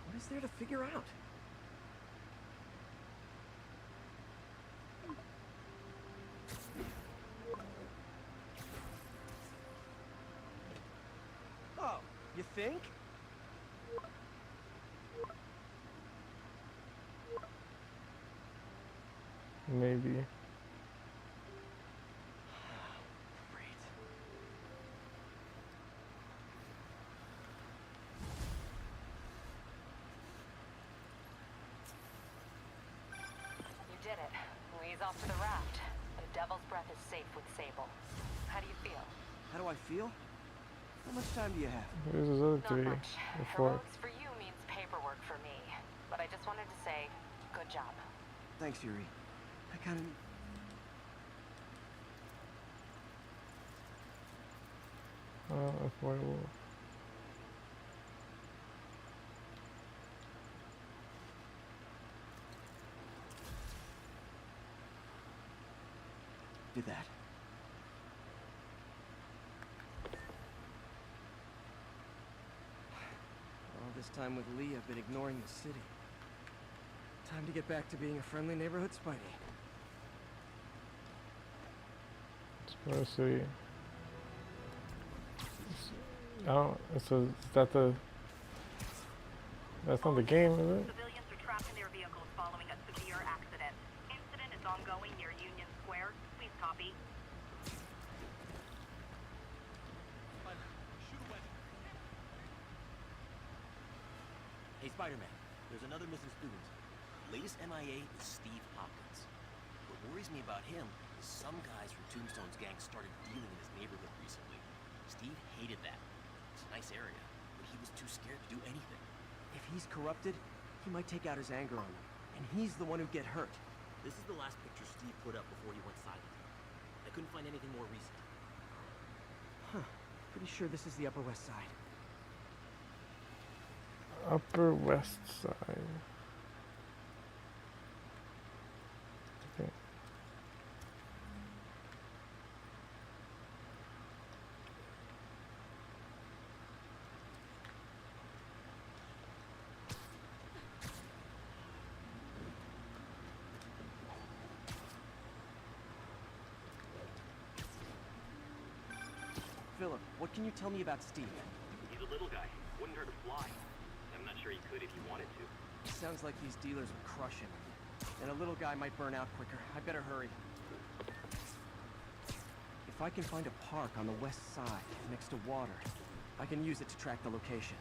What is there to figure out? Oh, you think? Maybe. Great. You did it. Lee's off to the raft. The Devil's Breath is safe with Sable. How do you feel? How do I feel? How much time do you have? Where's his other Not three? much. Or four? Heroics for you means paperwork for me. But I just wanted to say, good job. Thanks, Yuri. I kind of... Affordable. did that. All this time with Lee, I've been ignoring the city. Time to get back to being a friendly neighborhood Spidey. Let's see. I don't. So is that the? That's not the game, is it? Civilians are trapped in their vehicles following a severe accident. Incident is ongoing near Union Square. Please copy. Hey, Spider-Man, there's another missing student. Latest MIA is Steve Hopkins. What worries me about him is some guys from Tombstone's gang started dealing in his neighborhood recently. Steve hated that. It's a nice area, but he was too scared to do anything. If he's corrupted, he might take out his anger on them. And he's the one who'd get hurt. This is the last picture Steve put up before he went silent. I couldn't find anything more recent. Huh. Pretty sure this is the Upper West Side. Upper West Side. Okay. Philip, what can you tell me about Steve? He's a little guy. Wouldn't hurt to fly. I'm not sure he could if he wanted to. Sounds like these dealers would crush him. And a little guy might burn out quicker. I better hurry. If I can find a park on the west side, next to water, I can use it to track the location.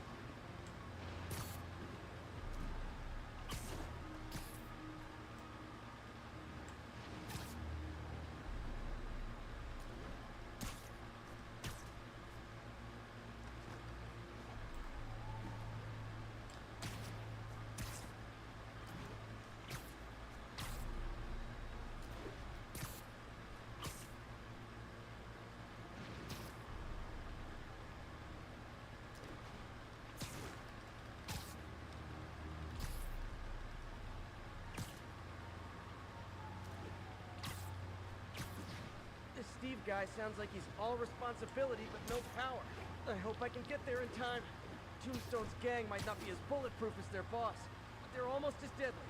guy sounds like he's all responsibility but no power. I hope I can get there in time. Tombstone's gang might not be as bulletproof as their boss, but they're almost as deadly.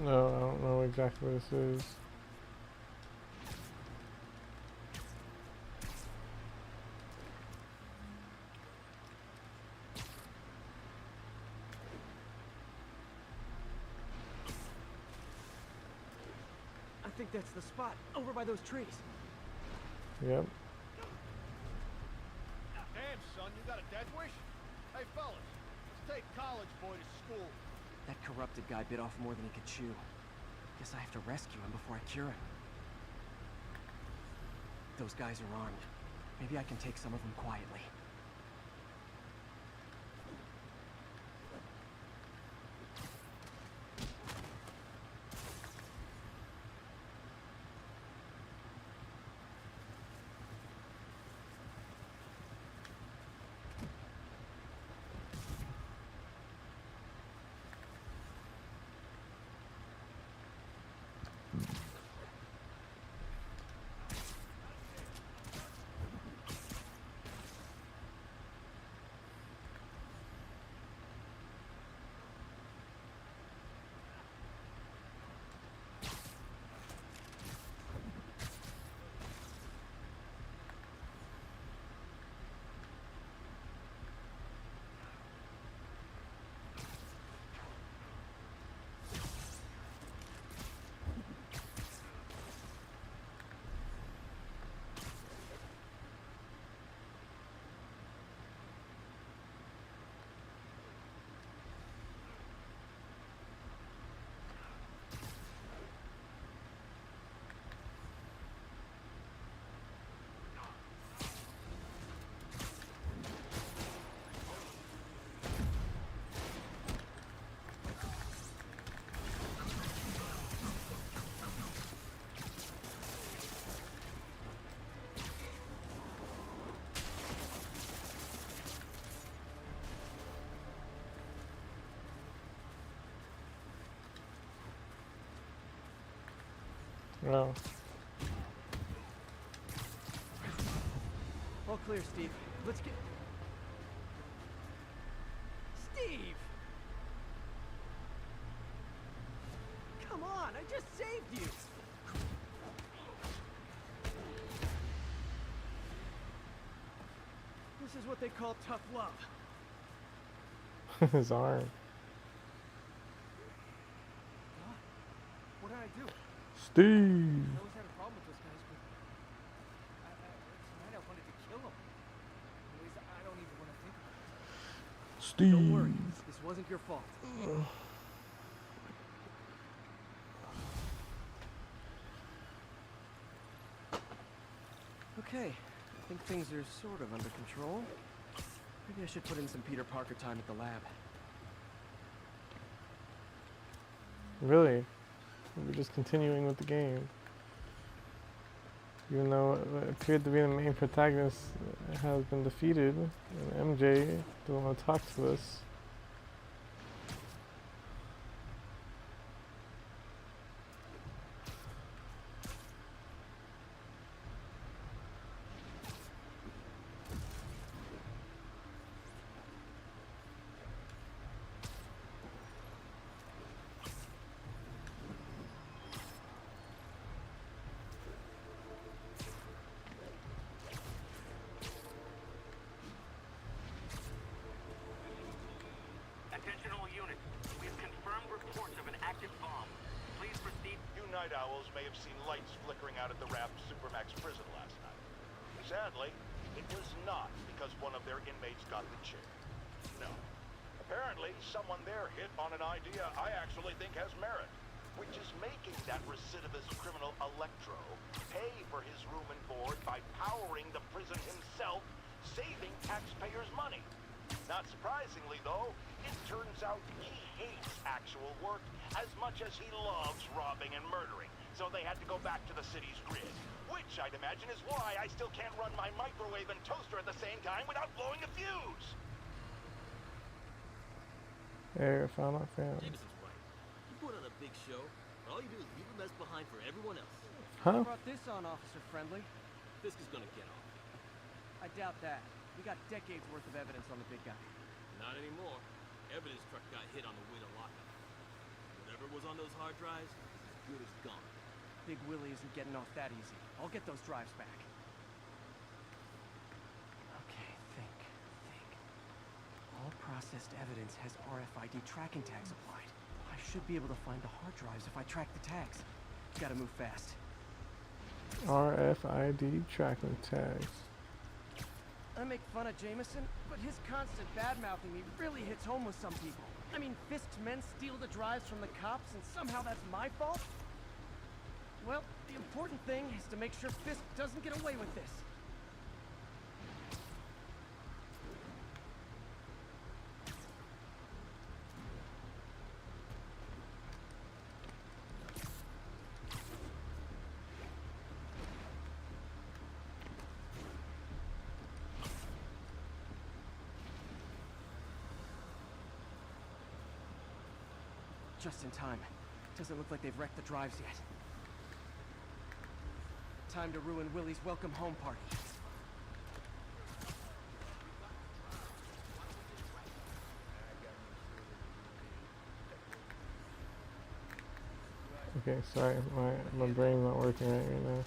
No, I don't know exactly what this is. I think that's the spot, over by those trees. Yep. Damn, son, you got a death wish? Hey, fellas, let's take college boy to school. That corrupted guy bit off more than he could chew. Guess I have to rescue him before I cure him. Those guys are armed. Maybe I can take some of them quietly. Well, All clear, Steve. Let's get... Steve! Come on, I just saved you! This is what they call tough love. his arm. God, what did I do? Steve! I always had a problem with those guys, but tonight I wanted to kill them. Anyways, I don't even want to think about it. Steve! Don't worry, this wasn't your fault. Okay, I think things are sort of under control. Maybe I should put in some Peter Parker time at the lab. Really? We're just continuing with the game. Even though it appeared to be the main protagonist has been defeated, and MJ doesn't want to talk to us. night owls may have seen lights flickering out at the Raft Supermax prison last night. Sadly, it was not because one of their inmates got the chair. No. Apparently, someone there hit on an idea I actually think has merit, which is making that recidivist criminal Electro pay for his room and board by powering the prison himself, saving taxpayers' money. Not surprisingly, though, it turns out he hates actual work as much as he loves robbing and murdering, so they had to go back to the city's grid, which I'd imagine is why I still can't run my microwave and toaster at the same time without blowing a fuse. Air found out family. Jameson's right. You put on a big show, but all you do is leave a mess behind for everyone else. Huh? Who brought this on, Officer Friendly? Fisk is gonna get off. I doubt that. We got decades worth of evidence on the big guy. Not anymore. Evidence truck got hit on the way to lockup. Whatever was on those hard drives is as good as gone. Big Willie isn't getting off that easy. I'll get those drives back. Okay, think. All processed evidence has RFID tracking tags applied. I should be able to find the hard drives if I track the tags. Gotta move fast. RFID tracking tags. I make fun of Jameson, but his constant bad-mouthing me really hits home with some people. I mean, Fisk's men steal the drives from the cops, and somehow that's my fault? Well, the important thing is to make sure Fisk doesn't get away with this. Just in time. Doesn't look like they've wrecked the drives yet. Time to ruin Willie's welcome home party. Okay, sorry, my brain's not working right now.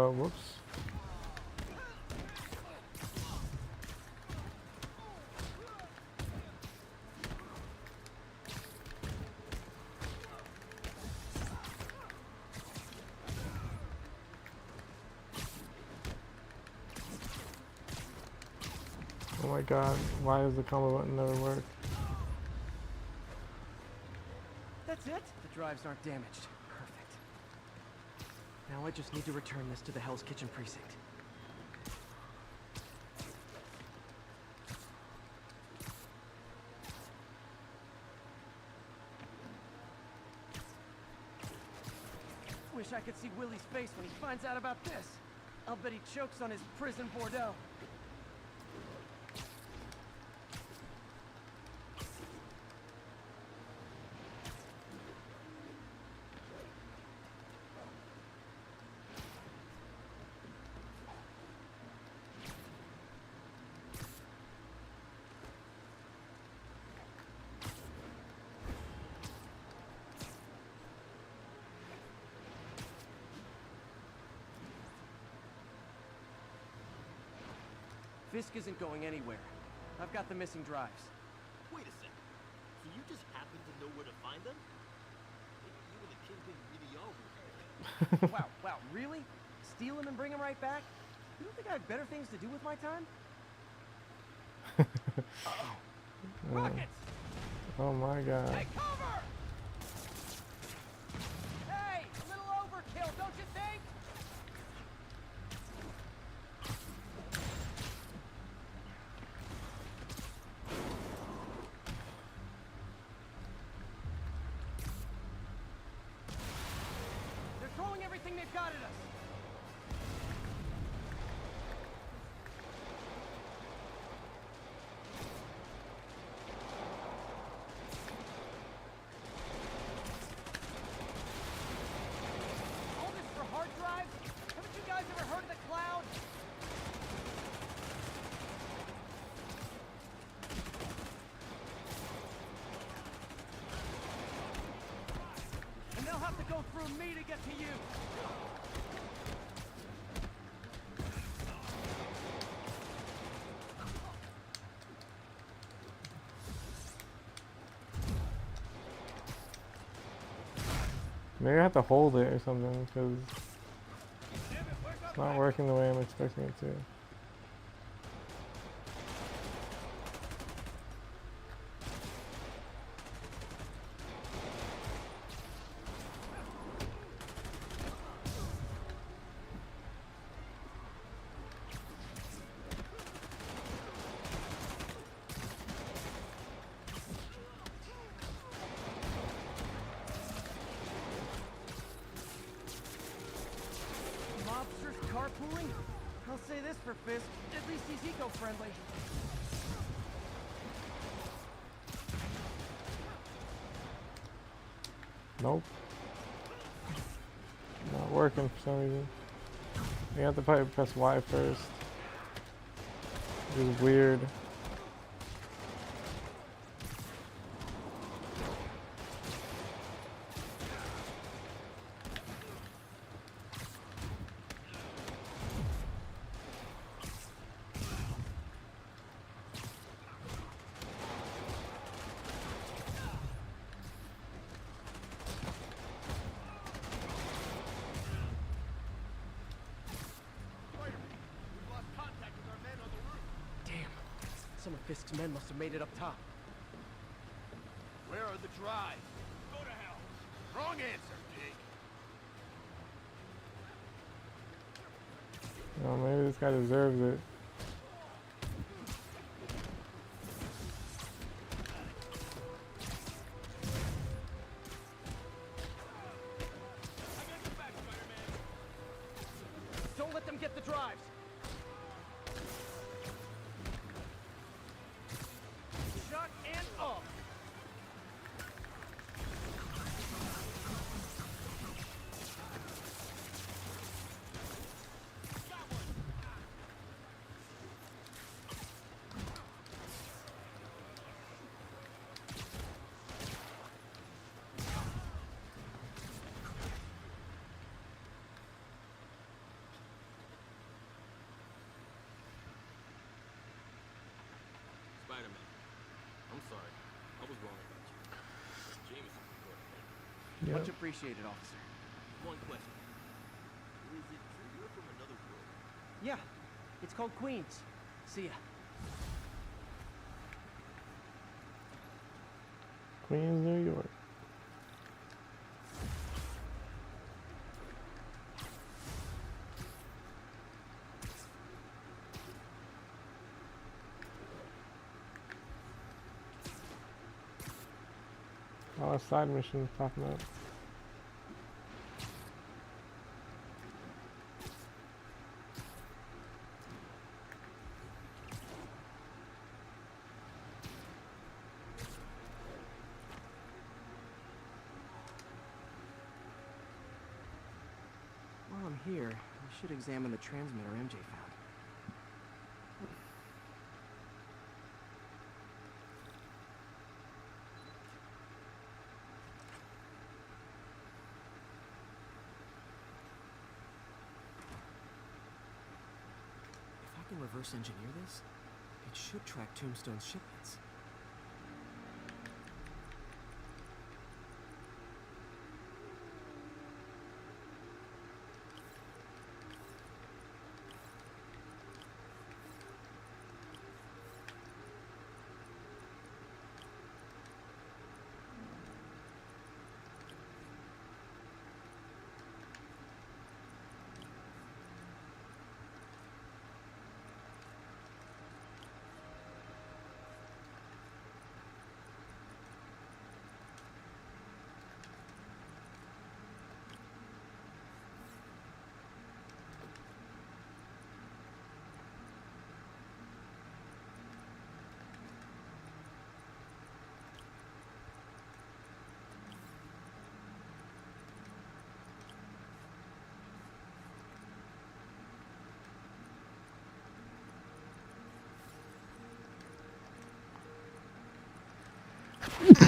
Whoops. Oh my god, why does the combo button never work? That's it? The drives aren't damaged. Perfect. Now I just need to return this to the Hell's Kitchen precinct. Wish I could see Willie's face when he finds out about this. I'll bet he chokes on his prison Bordeaux. Fisk isn't going anywhere. I've got the missing drives. Wait a second. So you just happen to know where to find them? Maybe you and the Kingpin really are working. Wow, really? Steal them and bring them right back? You don't think I have better things to do with my time? Uh-oh. Rockets! Oh my god. Take cover! Hey, a little overkill, don't you think? everything they've got at us. All this for hard drives? Haven't you guys ever heard of the cloud? And they'll have to go through me to get to you. Maybe I have to hold it or something because it's not working the way I'm expecting it to. Mobsters carpooling? I'll say this for Fisk, at least he's eco-friendly. Nope. Not working for some reason. You have to probably press Y first. Which is weird. Damn. Some of Fisk's men must have made it up top. Where are the drives? Go to hell. Wrong answer, pig. Oh, maybe this guy deserves it. Don't let them get the drives. Shut and up. Spider-Man, I'm sorry. I was wrong about you. Jameson's important. Yep. Much appreciated, officer. One question. Is it true you're from another world? Yeah, it's called Queens. See ya. Queens, New York. Oh, side missions popping up. While I'm here, I should examine the transmitter MJ found. If I can reverse engineer this, it should track Tombstone's shipments.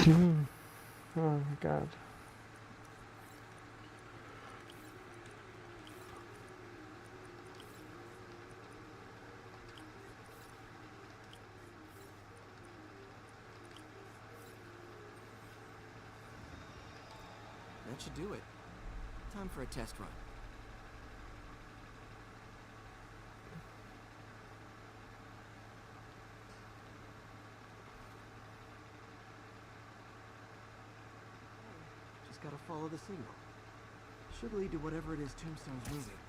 Oh my god. That should do it. Time for a test run. Just gotta follow the signal. Should lead to whatever it is Tombstone's moving.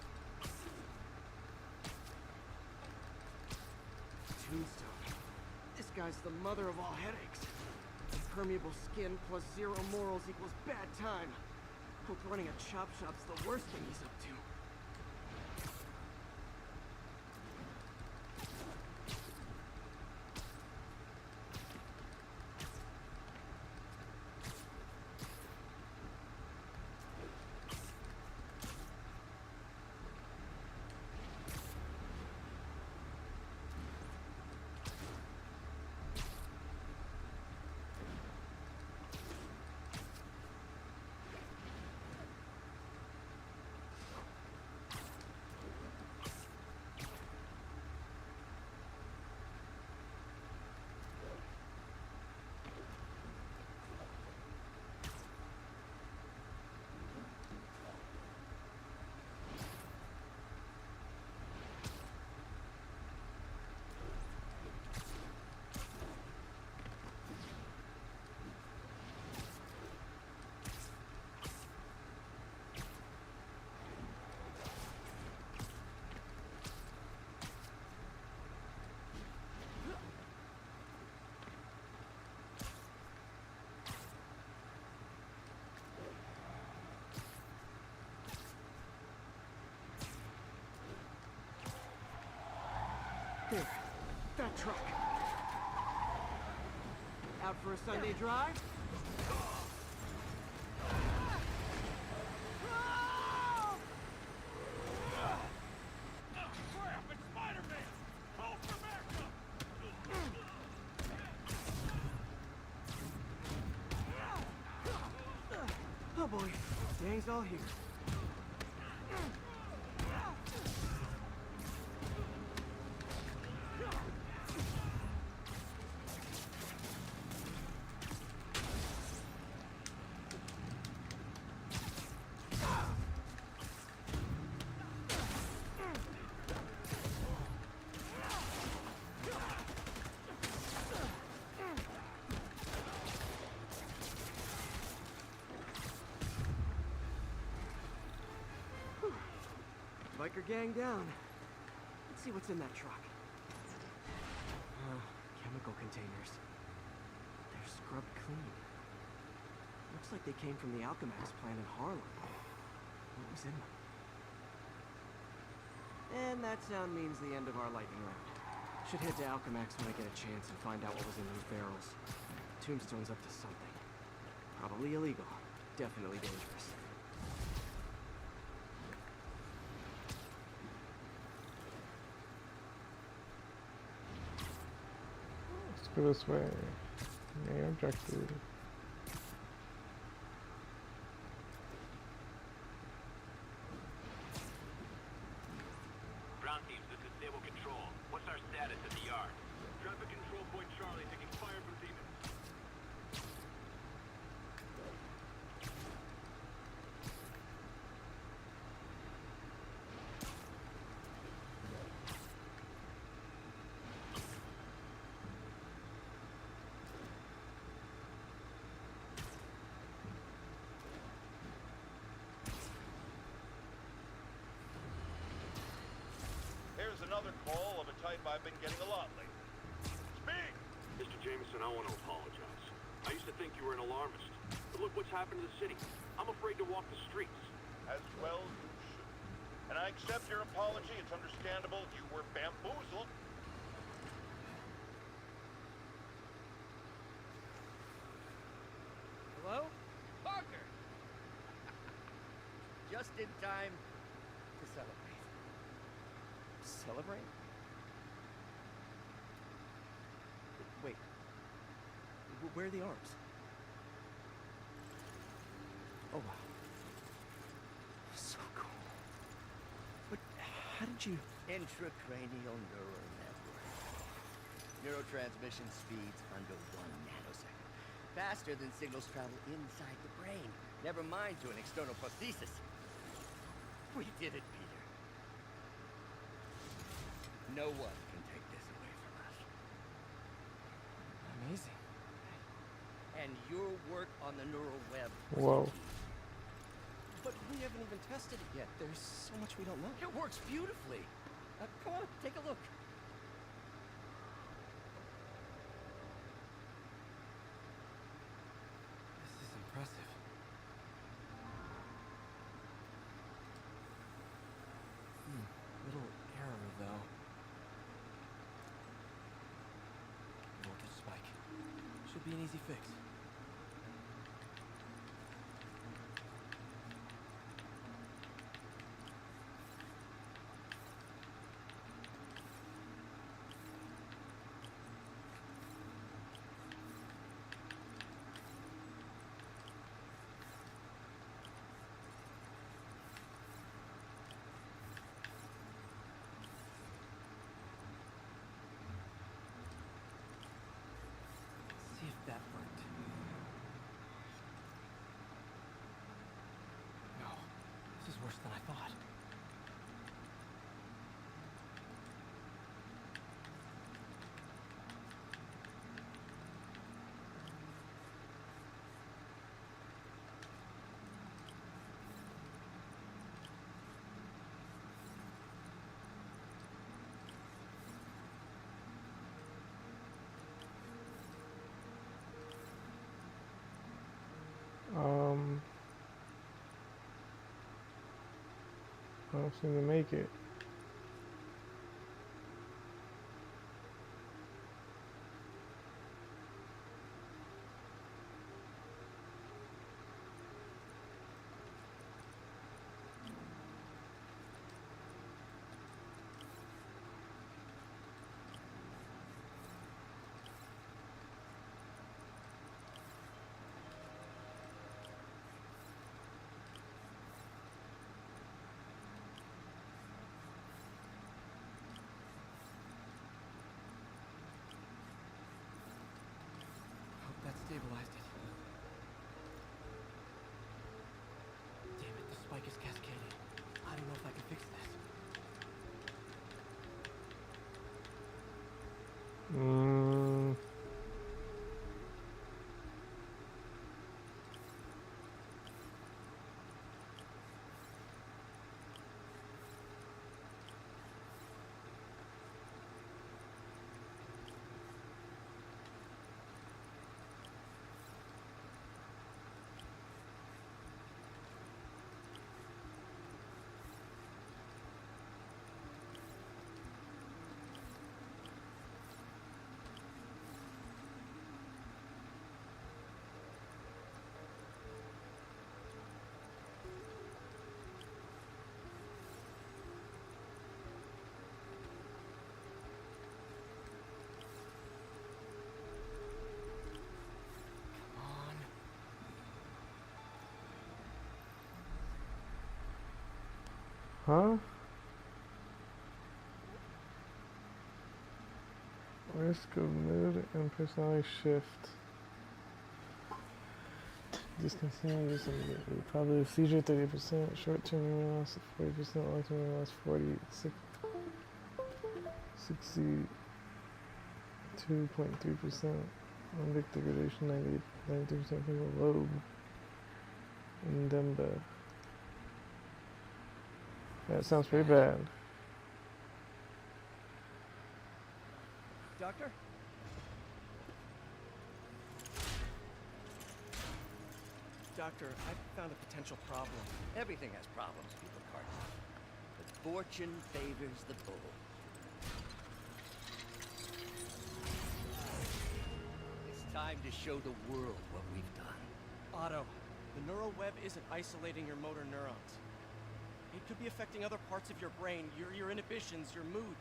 Tombstone. This guy's the mother of all headaches. Impermeable skin plus zero morals equals bad time. Hope running a chop shop's the worst thing he's up to. There, that truck. Out for a Sunday drive? Crap, it's Spider-Man! Hold for backup! Oh boy, gang's all here. Biker gang down. Let's see what's in that truck. Chemical containers. They're scrubbed clean. Looks like they came from the Alchemax plant in Harlem. What was in them? And that sound means the end of our lightning round. Should head to Alchemax when I get a chance and find out what was in those barrels. Tombstone's up to something. Probably illegal. Definitely dangerous. Let's go this way. Main objective. Ground teams, this is Stable Control. What's our status at the yard? Traffic control point Charlie taking fire from demons. Here's another call of a type I've been getting a lot lately. Speak! Mr. Jameson, I want to apologize. I used to think you were an alarmist. But look what's happened to the city. I'm afraid to walk the streets. As well you should. And I accept your apology. It's understandable. You were bamboozled. Hello? Parker! Just in time to celebrate. Celebrate? Wait. Where are the arms? Oh, wow. So cool. But how did you... Intracranial neural network. Neurotransmission speeds under 1 nanosecond. Faster than signals travel inside the brain. Never mind to an external prosthesis. We did it, Peter. No one can take this away from us. Amazing. And your work on the neural web. Whoa. But we haven't even tested it yet. There's so much we don't know. It works beautifully. Come on, take a look. This is impressive. Little error, though. Voltage spike. Should be an easy fix. See if that worked. No, this is worse than I thought. I don't seem to make it. Hope that stabilized it. Damn it, the spike is cascading. I don't know if I can fix this. Huh? Risk of mood and personality shift. Discontinue this immediately. Probably seizure 30%, short-term memory loss 40%, long-term memory loss 62.3%, limbic degradation 92% people lobe and Demba. That sounds pretty bad. Doctor? Doctor, I found a potential problem. Everything has problems, Peter Carter. But fortune favors the bold. It's time to show the world what we've done. Otto, the neural web isn't isolating your motor neurons. It could be affecting other parts of your brain, your inhibitions, your mood.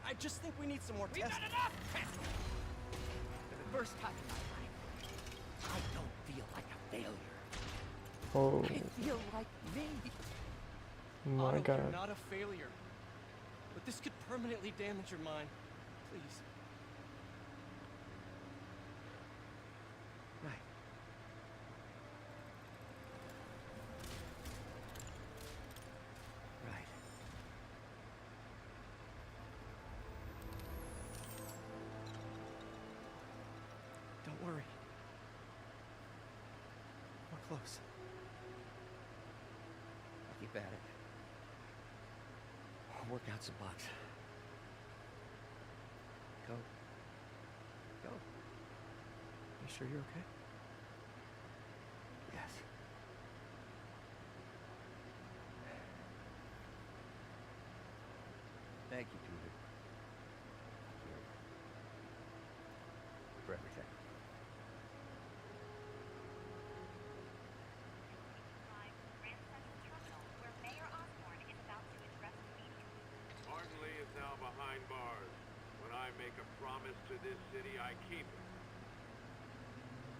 I just think we need some more testing. Not enough testing! For the first time in my life, I don't feel like a failure. Oh I feel like me. my Otto, god. you're not a failure. But this could permanently damage your mind. Please. Right. Right. Don't worry. We're close. I'll keep at it. I'll work out some bugs. Go. Go. You sure you're okay? Yes. Thank you, Peter. For everything. Martin Lee is now behind bars. When I make a promise to this city, I keep it.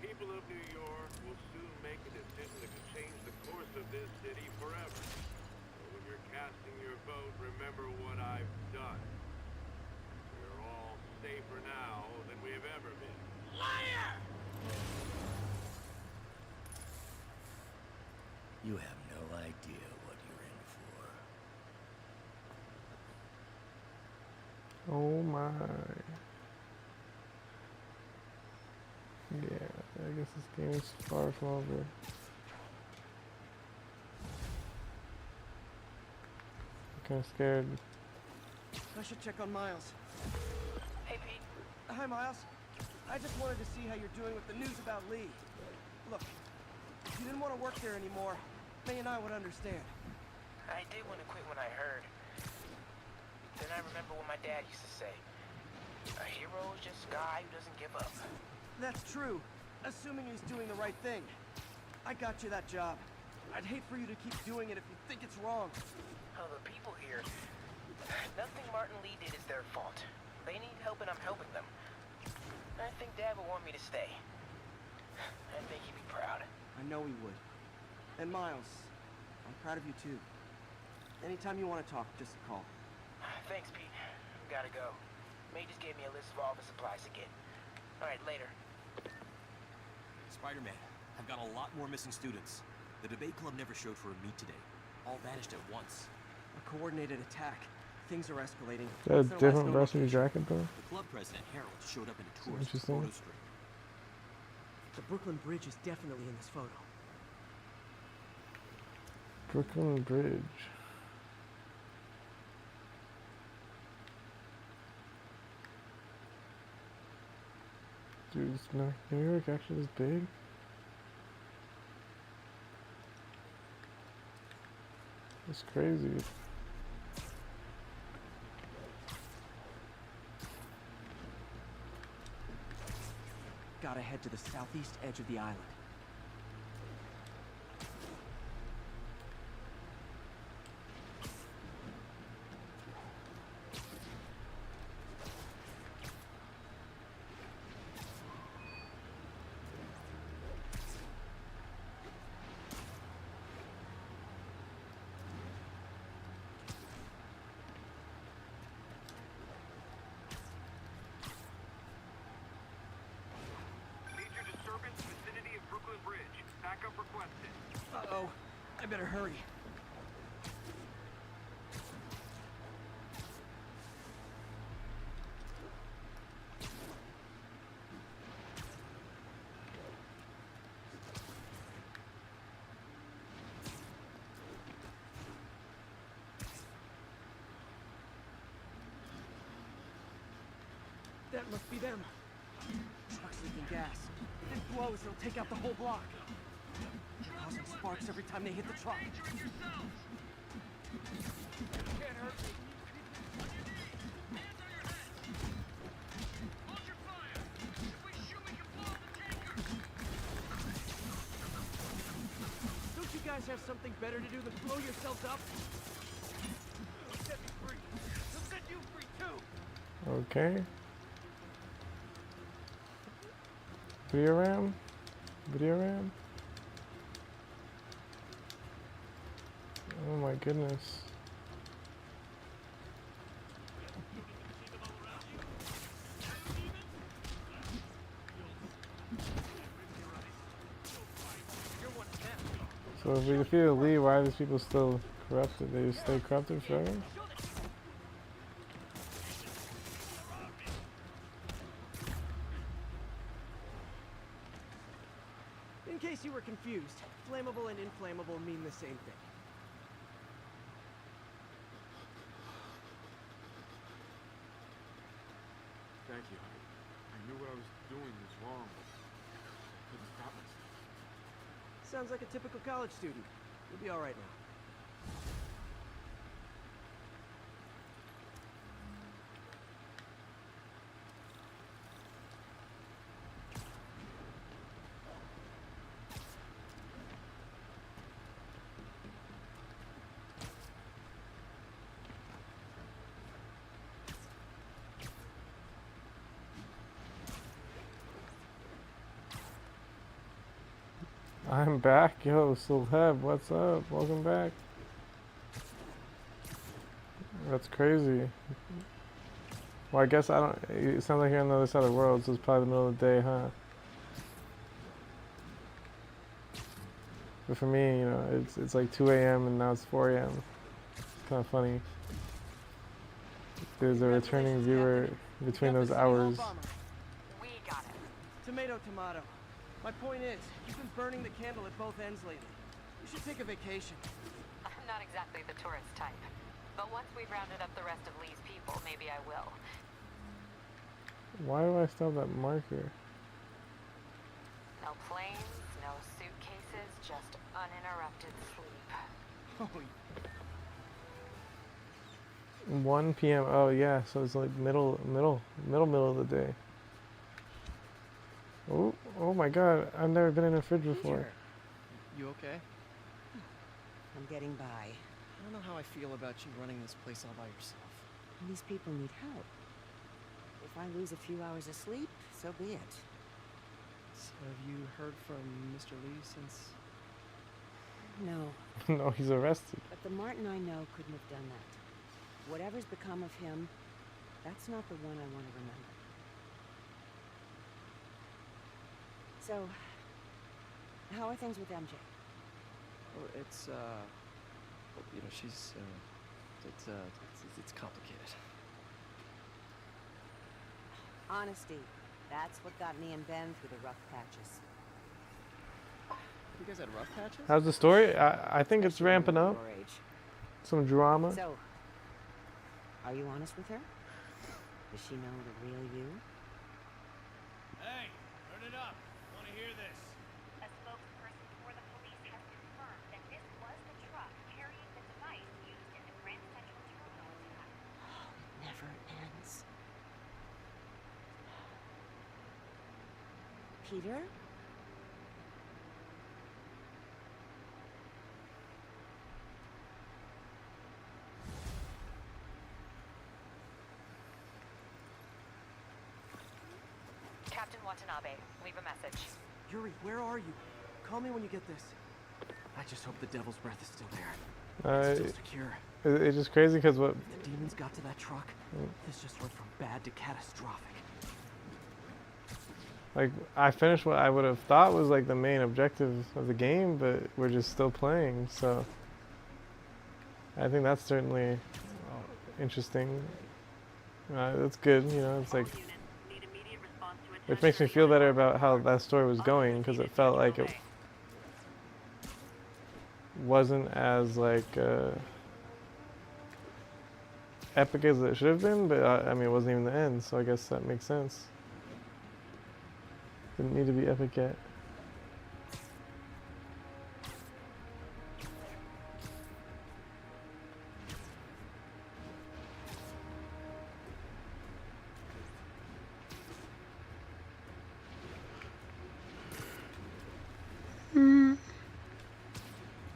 People of New York will soon make a decision that could change the course of this city forever. So when you're casting your vote, remember what I've done. We're all safer now than we have ever been. Liar! You have no idea what you're in for. Oh my. Yeah, I guess this game is far from over. I'm kind of scared. I should check on Miles. Hey, Pete. Hi, Miles. I just wanted to see how you're doing with the news about Lee. Look, if you didn't want to work there anymore, May and I would understand. I did want to quit when I heard. Then I remember what my dad used to say. A hero is just a guy who doesn't give up. That's true, assuming he's doing the right thing. I got you that job. I'd hate for you to keep doing it if you think it's wrong. Oh, the people here. Nothing Martin Lee did is their fault. They need help and I'm helping them. I think Dad would want me to stay. I think he'd be proud. I know he would. And Miles, I'm proud of you too. Anytime you want to talk, just call. Thanks, Pete. Gotta go. May just gave me a list of all the supplies to get. All right, later. Spider-Man, I've got a lot more missing students. The debate club never showed for a meet today. All vanished at once. A coordinated attack. Things are escalating. Is that a different varsity jacket though? The club president, Harold, showed up in a tourist Interesting. photo string. The Brooklyn Bridge is definitely in this photo. Brooklyn Bridge. Dude, is New York actually this big? It's crazy. Gotta head to the southeast edge of the island. Major disturbance vicinity of Brooklyn Bridge. Backup requested. Uh-oh. I better hurry. That must be them. Truck's leaking gas. If it blows, it'll take out the whole block. They're causing sparks every time they hit the truck. Can't hurt me. Hands on your head. Hold your fire. If we shoot, we can blow the tanker. Don't you guys have something better to do than blow yourselves up? Set me free. They'll set you free too. Okay. Video RAM? Video RAM? Oh my goodness. So if we defeated Lee, why are these people still corrupted? They just stay corrupted forever? In case you were confused, flammable and inflammable mean the same thing. Thank you. I knew what I was doing was wrong. I couldn't stop myself. Sounds like a typical college student. You'll be all right now. I'm back, yo, Sulheb, what's up? Welcome back. That's crazy. Well, I guess I don't, it sounds like you're on the other side of the world, so it's probably the middle of the day, huh? But for me, you know, it's like 2 a.m. and now it's 4 a.m. It's kind of funny. There's a returning viewer between those hours. We got it. Tomato, tomato. My point is, you've been burning the candle at both ends lately. You should take a vacation. I'm not exactly the tourist type. But once we've rounded up the rest of Lee's people, maybe I will. Why do I still have that marker? No planes, no suitcases, just uninterrupted sleep. Oh, 1 p.m. Oh yeah, so it's like middle of the day. Oh my god, I've never been in a fridge before. You okay? I'm getting by. I don't know how I feel about you running this place all by yourself. These people need help. If I lose a few hours of sleep, so be it. So have you heard from Mr. Lee since? No. No, he's arrested. But the Martin I know couldn't have done that. Whatever's become of him, that's not the one I want to remember. So, how are things with MJ? Oh, it's well, you know, she's it's complicated. Honesty. That's what got me and Ben through the rough patches. You guys had rough patches? How's the story? I think it's ramping up. Your age. Some drama. So, are you honest with her? Does she know the real you? Hey, turn it up. Want to hear this? A spokesperson for the police has confirmed that this was the truck carrying the device used in the Grand Central Terminal attack. Oh, it never ends. Peter? Captain Watanabe, leave a message. Yuri, where are you? Call me when you get this. I just hope the Devil's Breath is still there. It's still secure. It's just crazy because what... If the demons got to that truck, this just went from bad to catastrophic. Like, I finished what I would have thought was like the main objective of the game, but we're just still playing, so... I think that's certainly interesting. That's good, you know, it's like... Which makes me feel better about how that story was going, because it felt like it wasn't as, like, epic as it should have been, but I mean, it wasn't even the end, so I guess that makes sense. Didn't need to be epic yet.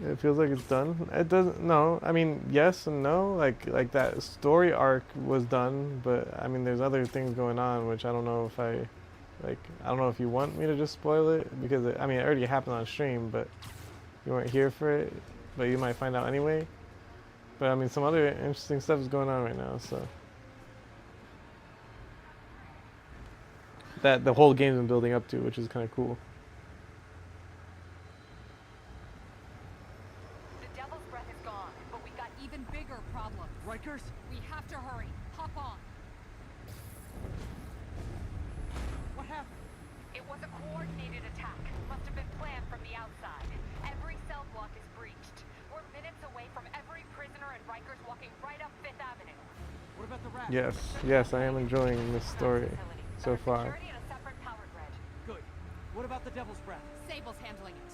It feels like it's done. It doesn't. No, I mean, yes and no. Like that story arc was done, but I mean, there's other things going on, which I don't know if I don't know if you want me to just spoil it, because I mean, it already happened on stream, but you weren't here for it, but you might find out anyway. But I mean, some other interesting stuff is going on right now, so that the whole game's been building up to, which is kind of cool. The Devil's Breath is gone, but we got even bigger problems. Rikers? We have to hurry. Hop on. What happened? It was a coordinated attack. Must have been planned from the outside. Every cell block is breached. We're minutes away from every prisoner and Rikers walking right up Fifth Avenue. What about the rats? Yes, yes, I am enjoying this story so far. Security and a separate power grid. Good. What about the Devil's Breath? Sable's handling it.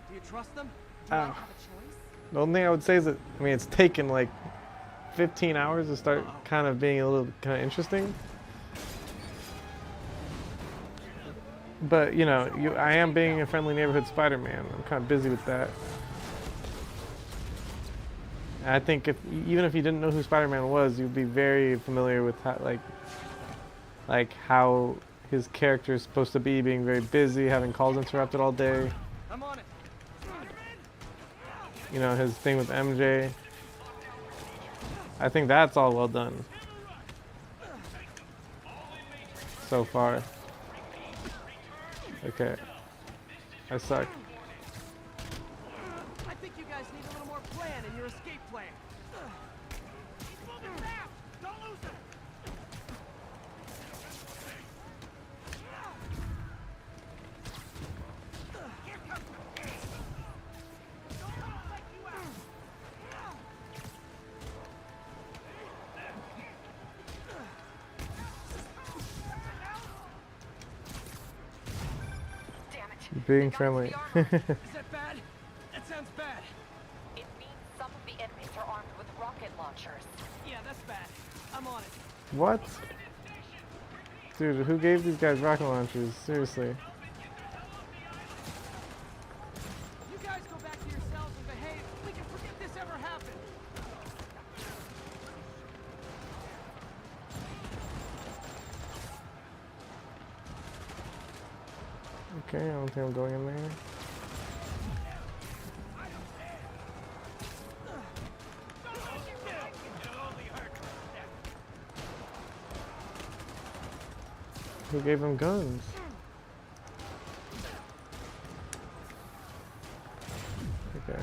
Do you trust them? Do I Ow. have a choice? The only thing I would say is that, I mean, it's taken like 15 hours to start kind of being a little kind of interesting. But, you know, I am being a friendly neighborhood Spider-Man. I'm kind of busy with that. And I think even if you didn't know who Spider-Man was, you'd be very familiar with how, like how his character is supposed to be, being very busy, having calls interrupted all day. I'm on it. You know, his thing with MJ. I think that's all well done so far. Okay. I suck. I think you guys need a little more plan in your escape plan. He's moving fast. Don't lose him. Here comes the pain. Don't let him let you out. Damn it. Being friendly. Is that bad? That sounds bad. It means some of the enemies are armed with rocket launchers. Yeah, that's bad. I'm on it. What? Dude, who gave these guys rocket launchers? Seriously. You guys go back to your cells and behave. We can forget this ever happened. Okay, I don't think I'm going in there. Who gave them guns? Okay.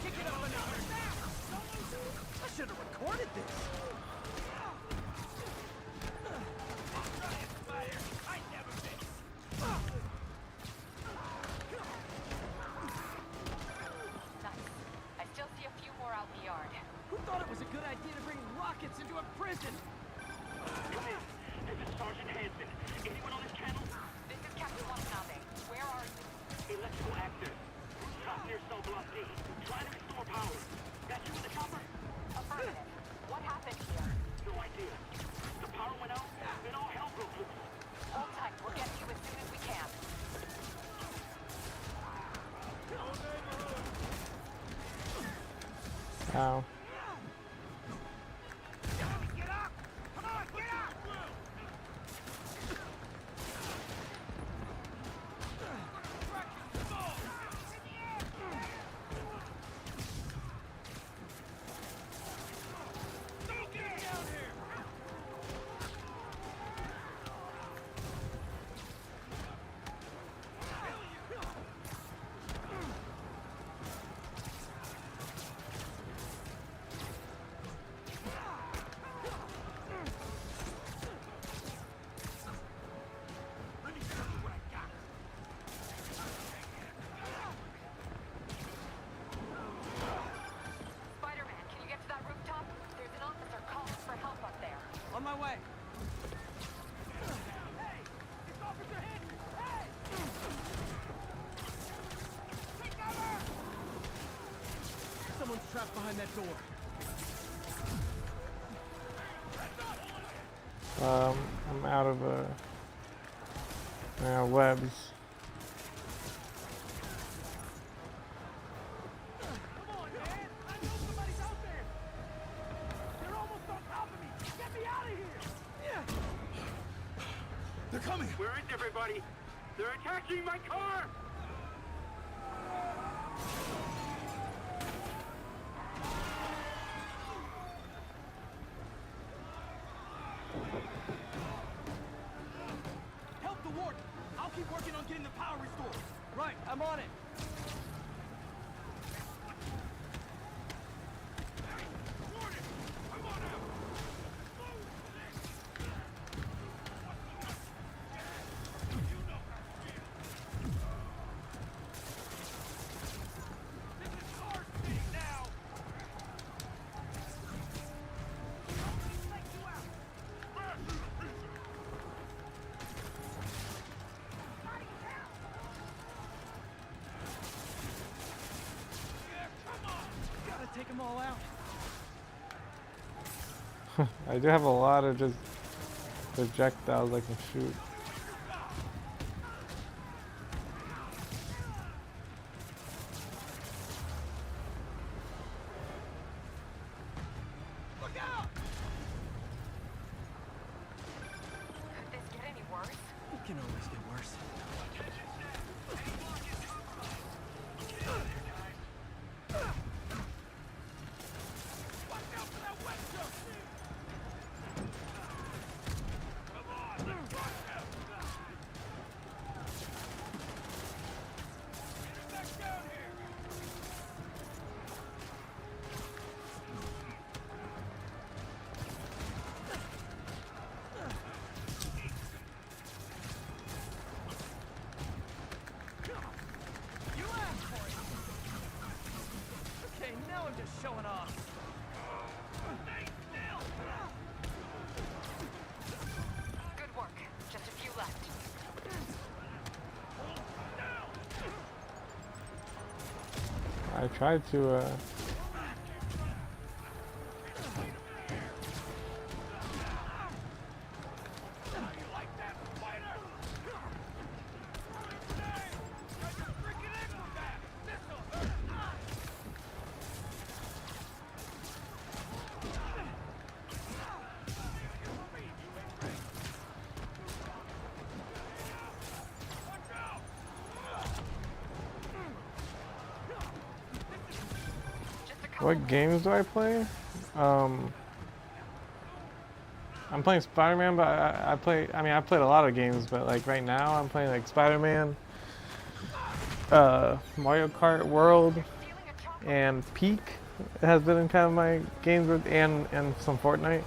Kick it up another. I should have recorded this. Nice. I still see a few more out in the yard. Who thought it was a good idea to bring rockets into a prison? This is Sergeant Hanson. Anyone on this channel? This is Captain Watanabe. Where are you? Electrical actor. Rooftop near cell block D. Trying to restore power. Got you in the chopper? Affirmative. What happened here? No idea. The power went out, then all hell broke loose. Hold tight. We'll get to you as soon as we can. Ow. Get up! Come on, get up! Spider-Man, can you get to that rooftop? There's an officer calling for help up there. On my way. Hey! It's Officer Hanson! Hey! Take cover! Someone's trapped behind that door. I'm out of webs. coming! Where is everybody? They're attacking my car! Help the warden! I'll keep working on getting the power restored. Right, I'm on it. Take them all out. I do have a lot of just projectiles I can shoot. Look out! Could this get any worse? It can always get worse. Now I'm just showing off. Good work. Just a few left. I tried to what games do I play? I'm playing Spider-Man, but I played a lot of games, but like right now I'm playing like Spider-Man, Mario Kart World, and Peak. It has been in kind of my games with, and some Fortnite.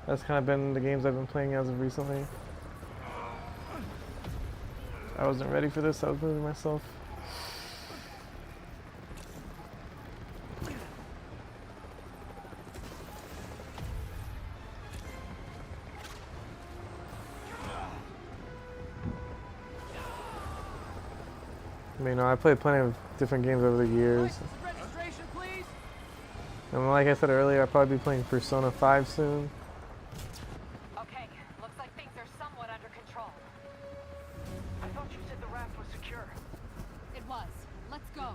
That's kind of been the games I've been playing as of recently. I wasn't ready for this, I was moving myself. I mean, I played plenty of different games over the years. Registration, please. And like I said earlier, I'll probably be playing Persona 5 soon. Okay, looks like things are somewhat under control. I thought you said the raft was secure. It was. Let's go.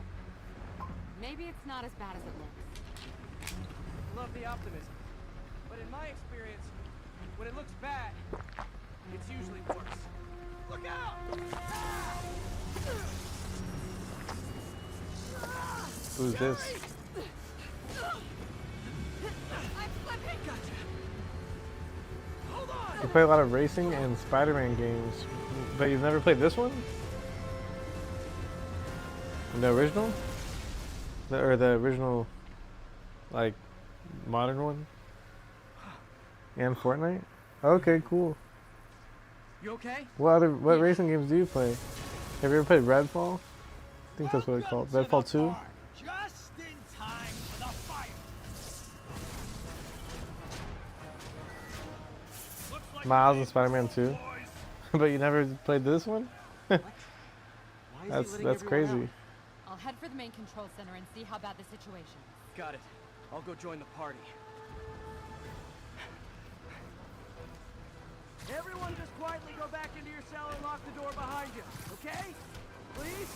Maybe it's not as bad as it looks. Love the optimism. But in my experience, when it looks bad, it's usually worse. Look out! Who's this? You play a lot of racing and Spider-Man games, but you've never played this one? The original? Or the original, like, modern one? And Fortnite? Okay, cool. You okay? What racing games do you play? Have you ever played Redfall? I think that's what it's called. Redfall 2? Just in time for the fire. Miles and Spider-Man 2. But you never played this one? That's crazy. I'll head for the main control center and see how bad the situation is. Got it. I'll go join the party. Everyone just quietly go back into your cell and lock the door behind you, okay? Please?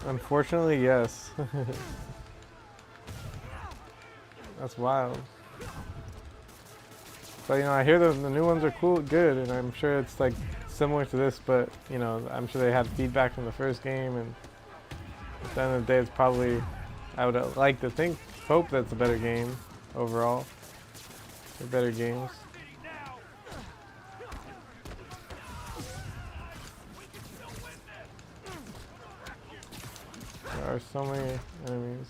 Unfortunately, yes. That's wild. But you know, I hear the new ones are cool, good, and I'm sure it's like similar to this. But you know, I'm sure they had feedback from the first game, and at the end of the day, it's probably, I would like to think, hope that's a better game overall. They're better games. There are so many enemies.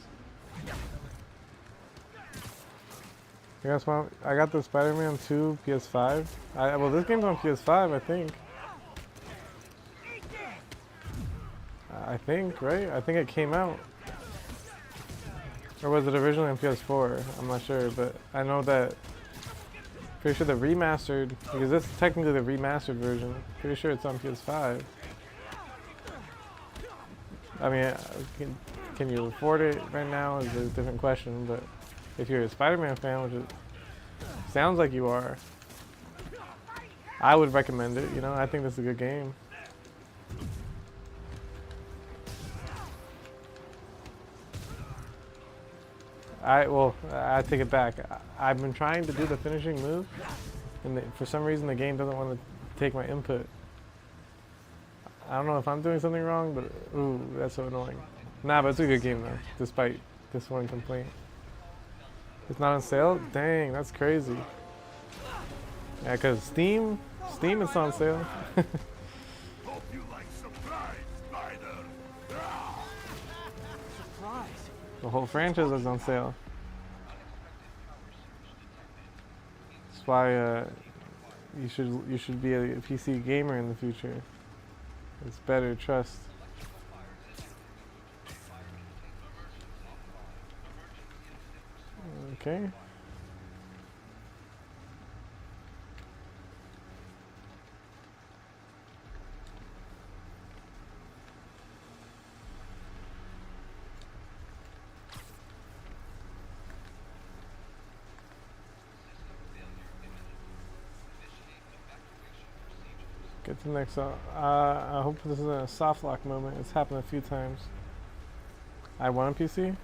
You guys want? I got the Spider-Man 2 PS5. Well, this game's on PS5, I think. I think, right? I think it came out. Or was it originally on PS4? I'm not sure, but I know that. Pretty sure the remastered, because this is technically the remastered version. Pretty sure it's on PS5. I mean, can you afford it right now is a different question, but if you're a Spider-Man fan, which it sounds like you are, I would recommend it. You know, I think this is a good game. I take it back. I've been trying to do the finishing move, and for some reason the game doesn't want to take my input. I don't know if I'm doing something wrong, but ooh, that's so annoying. Nah, but it's a good game though, despite this one complaint. It's not on sale? Dang, that's crazy. Yeah, cause Steam is on sale. Hope you like surprise, Spider. Surprise. The whole franchise is on sale. That's why you should be a PC gamer in the future. It's better, trust. Okay. Get to the next one. I hope this isn't a soft lock moment. It's happened a few times. I want a PC.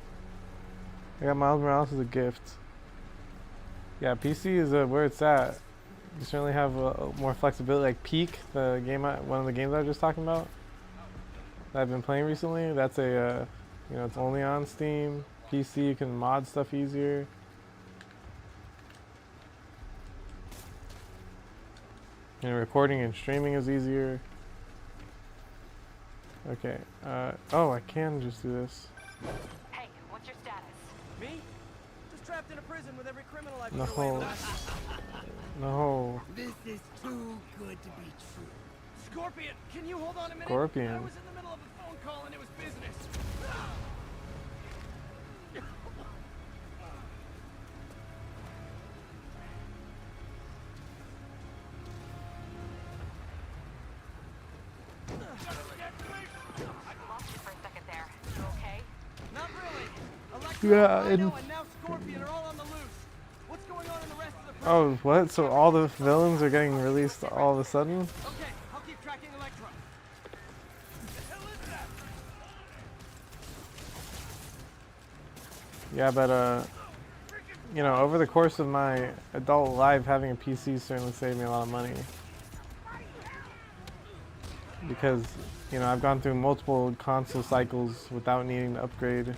I got Miles Morales as a gift. Yeah, PC is where it's at. You certainly have more flexibility. Like Peak, the game, one of the games I was just talking about, that I've been playing recently. That's a, you know, it's only on Steam. PC, you can mod stuff easier. And recording and streaming is easier. Okay. Oh, I can just do this. Hey, what's your status? Me? Just trapped in a prison with every criminal I've No. put away. No. This is too good to be true. Scorpion, can you hold on a minute? Scorpion. I was in the middle of a phone call and it was business. Yeah, and now Scorpion are all on the loose. What's going on in the rest of the prison? Oh, what? So all the villains are getting released all of a sudden? Okay, I'll keep tracking Electro. Yeah, but you know, over the course of my adult life, having a PC certainly saved me a lot of money. Because, you know, I've gone through multiple console cycles without needing to upgrade.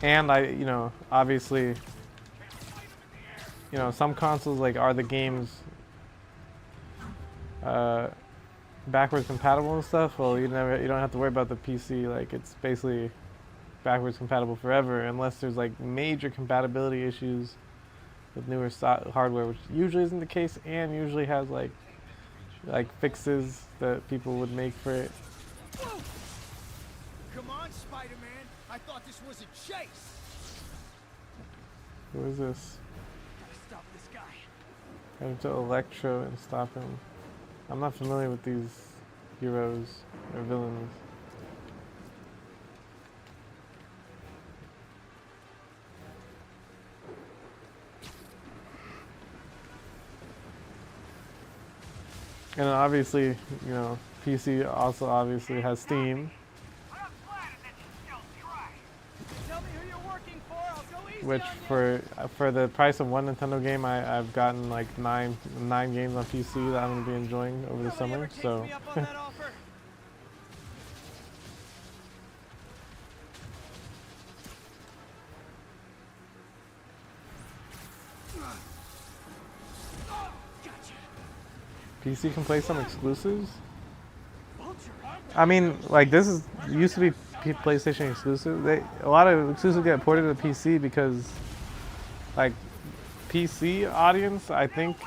And you know, obviously, you know, some consoles like are the games backwards compatible and stuff. Well, you don't have to worry about the PC. Like it's basically backwards compatible forever, unless there's like major compatibility issues with newer hardware, which usually isn't the case, and usually has like fixes that people would make for it. Whoa. Come on, Spider-Man. I thought this was a chase. Who is this? Gotta stop this guy. I have to Electro and stop him. I'm not familiar with these heroes or villains. And obviously, you know, PC also obviously has Steam. Tell me who you're working for? I'll go easy which on you. for the price of one Nintendo game, I've gotten like nine games on PC that I'm gonna be enjoying over the Nobody summer. ever takes So me up on that offer. PC can play some exclusives. I mean, like this is used to be PlayStation exclusive. A lot of exclusives get ported to PC because, like, PC audience, I think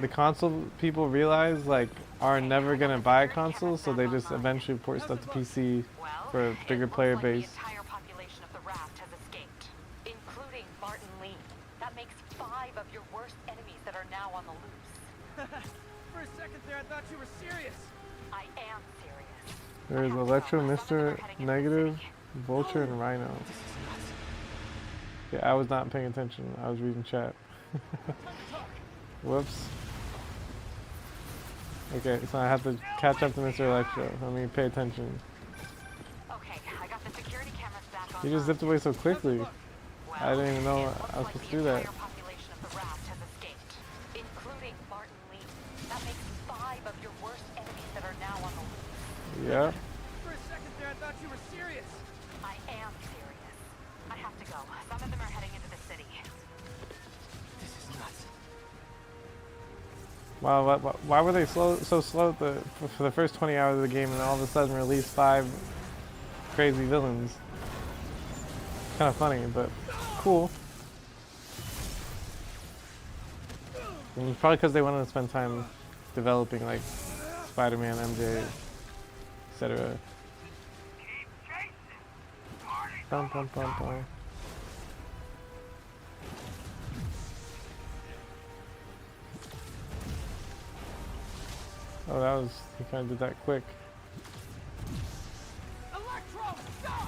the console people realize like are never gonna buy a console, so they just eventually port stuff to PC for a bigger player base. The entire population of the raft has escaped, including Martin Lee. That makes 5 of your worst enemies that are now on the loose. For a second there, I thought you were serious. I am serious. There's Electro, Mr. Negative, Vulture, and Rhino. Yeah, I was not paying attention. I was reading chat. Whoops. Okay, so I have to catch up to Mr. Electro. Let me pay attention. Okay, I got the security cameras back on. He just zipped away so quickly. I didn't even know I was supposed to do that. Population of the raft has escaped, including Martin Lee. That makes 5 of your worst enemies that are now on the loose. Yeah. For a second there, I thought you were serious. I am serious. I have to go. Some of them are heading into the city. This is nuts. Wow, why were they so slow for the first 20 hours of the game and all of a sudden release 5 crazy villains? Kind of funny, but cool. And it's probably because they wanted to spend time developing like Spider-Man, MJ, etc. Bum, bum, bum, bum. Oh, that was, he kind of did that quick. Electro, stop!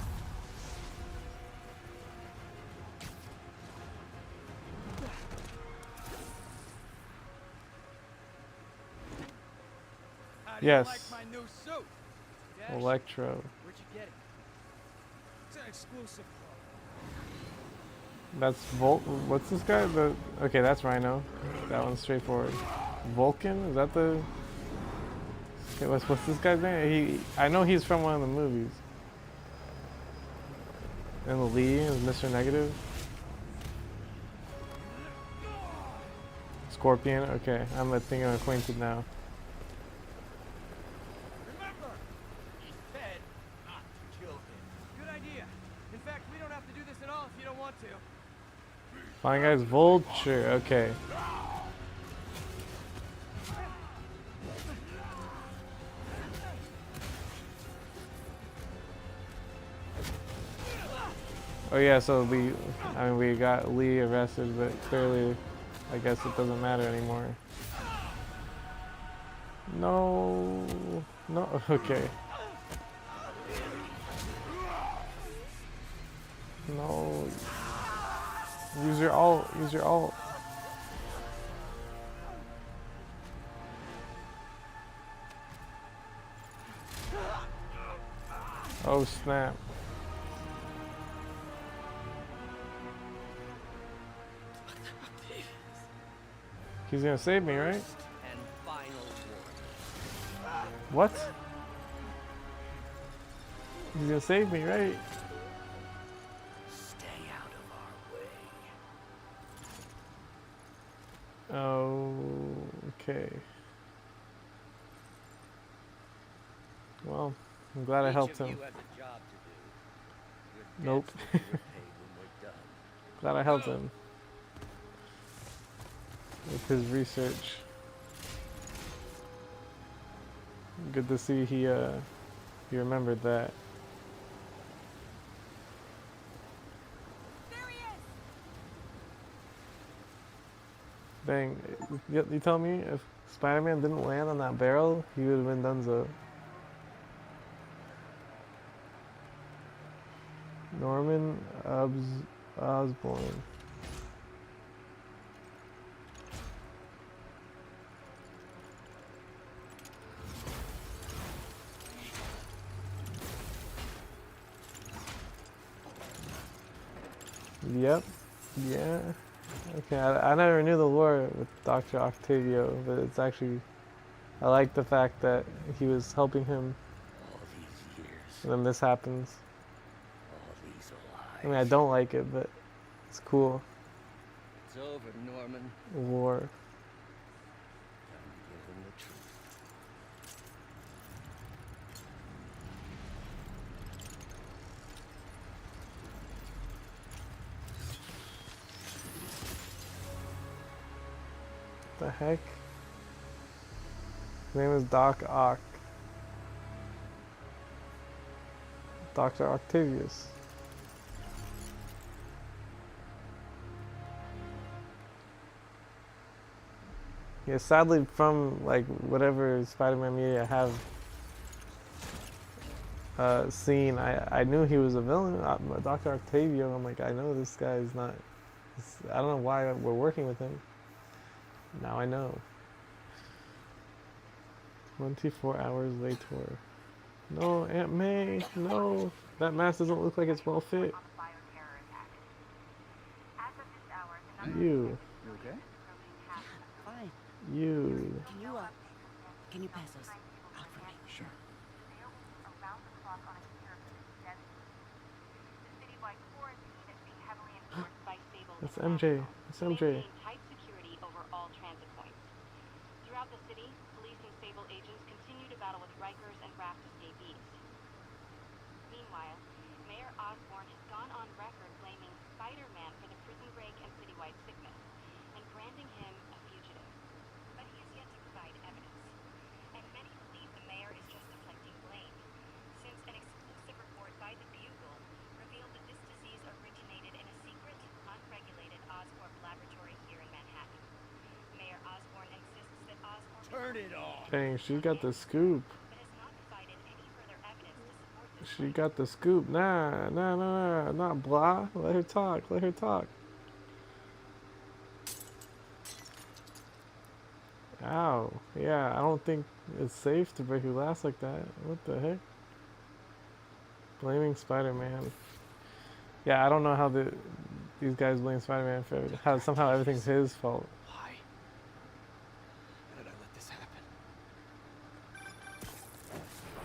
How do Yes. you like my new suit? Dash? Electro. Where'd you get it? It's an exclusive. That's what's this guy? Okay, that's Rhino. That one's straightforward. Vulcan? Is that the? Okay, what's this guy's name? I know he's from one of the movies. And Lee is Mr. Negative. Scorpion. Okay, I'm acquainted now. Remember, he said not to kill him. Good idea. In fact, we don't have to do this at all if you don't want to. Fine guys, Vulture. Okay. Oh yeah, so we got Lee arrested, but clearly, I guess it doesn't matter anymore. No, okay. No. Use your ult, Oh snap. He's gonna save me, right? And final warning. What? He's gonna save me, right? Stay out of our way. Oh, okay. Well, I'm glad I helped him. Nope. Glad I helped him with his research. Good to see he remembered that. Dang, you tell me if Spider-Man didn't land on that barrel, he would have been donezo. Norman Osborn. Yep. Yeah. Okay, I never knew the lore with Dr. Octavio, but it's actually, I like the fact that he was helping him, All these years, and then this happens. all these lives. I mean, I don't like it, but it's cool. It's over, Norman. War. Time to give him the truth. The heck? His name is Doc Ock. Dr. Octavius. Yeah, sadly from like whatever Spider-Man media I have seen, I knew he was a villain. Dr. Octavio, I'm like, I know this guy is not, I don't know why we're working with him. Now I know. 24 hours later. No, Aunt May, no. That mask doesn't look like it's well fit. You. You okay? Fine. You. Can you pass us out for me? Sure. That's MJ. That's MJ. Tight security over all transit points. Throughout the city, police and Sable agents continue to battle with Rikers and Raft escapees. Meanwhile, Mayor Osborn has gone on record blaming Spider-Man for the prison break and citywide sickness, and branding him a fugitive. But he has yet to provide evidence. And many believe the mayor is just deflecting blame, since an exclusive report by the Bugle revealed that this disease originated in a secret, unregulated Oscorp laboratory here in Manhattan. Mayor Osborn insists that Oscorp Turn it off. Dang, she got the scoop. but has not provided any further evidence to support this. She got the scoop. Nah, not blah. Let her talk. Let her talk. Ow. Yeah, I don't think it's safe to break your glass like that. What the heck? Blaming Spider-Man. Yeah, I don't know how these guys blame Spider-Man for how somehow everything's his fault. Why? How did I let this happen?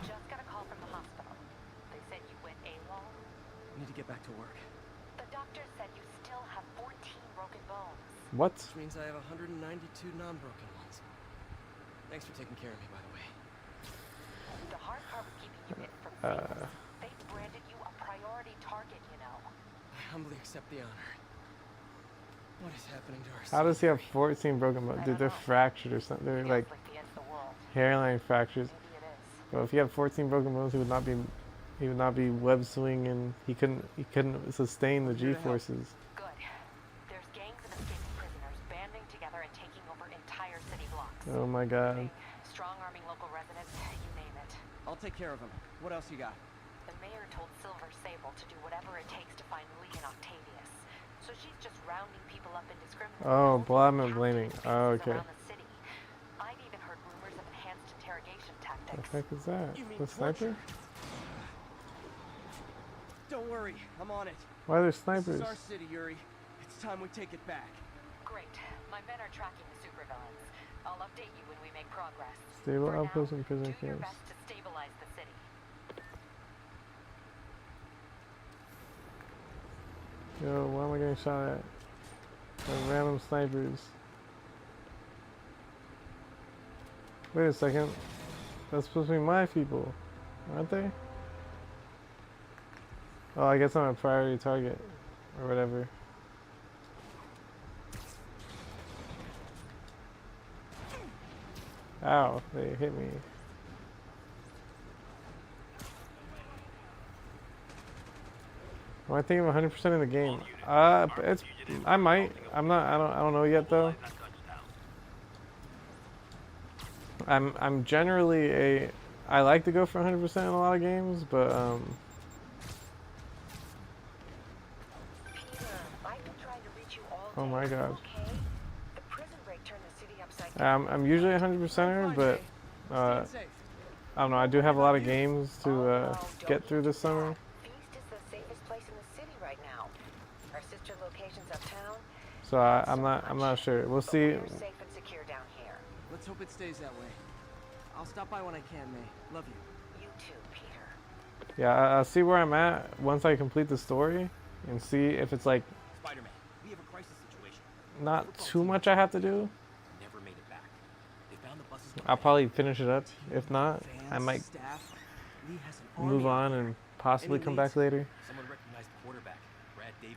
Just got a call from the hospital. They said you went AWOL. I need to get back to work. The doctor said you still have 14 broken bones. What? Which means I have 192 non-broken ones. Thanks for taking care of me, by the way. The hard part with keeping you in from things, they branded you a priority target, you know. I humbly accept the honor. What is happening to our How does he city? have 14 broken bones? Dude, they're fractured or something. They're like Feels like the end of the world. hairline fractures. Maybe it is. Bro, if he had 14 broken bones, he would not be web swinging. He couldn't sustain the G forces. Good. There's gangs of escaping prisoners banding together and taking over entire city blocks. Oh my god. Strong-arming local residents, you name it. I'll take care of him. What else you got? The mayor told Silver Sable to do whatever it takes to find Lee and Octavius. So she's just rounding people up indiscriminately. Oh, blame and blaming. Oh, okay. Around the city. I've even heard rumors of enhanced interrogation The tactics. heck is that? You mean The sniper? Don't worry, I'm on it. Why are there This snipers? is our city, Yuri. It's time we take it back. Great. My men are tracking the supervillains. I'll update you when we make progress. Stable For now, outposts and prison do your camps. best to stabilize the city. Yo, why am I getting shot at? By random snipers. Wait a second. That's supposed to be my people, aren't they? Oh, I guess I'm a priority target. Or whatever. Ow, they hit me. Am I thinking of 100% in the game? I might. I don't know yet though. I'm generally I like to go for 100% in a lot of games, but Peter, I've been trying to reach you all oh day. my god. Okay? The prison break turned the city upside down. I'm usually 100%er, but I don't know. I do have a lot of games to get through this summer. Feast is the safest place in the city right now. Our sister locations uptown. So I'm not sure. We'll see. We're safe and secure down here. Let's hope it stays that way. I'll stop by when I can, May. Love you. You too, Peter. Yeah, I'll see where I'm at once I complete the story and see if it's like Spider-Man, we have a crisis situation. not too much I have to do. Never made it back. They found the buses. I'll probably finish it up. If not, I might move on and possibly come back later. Someone recognized the quarterback, Brad Davis.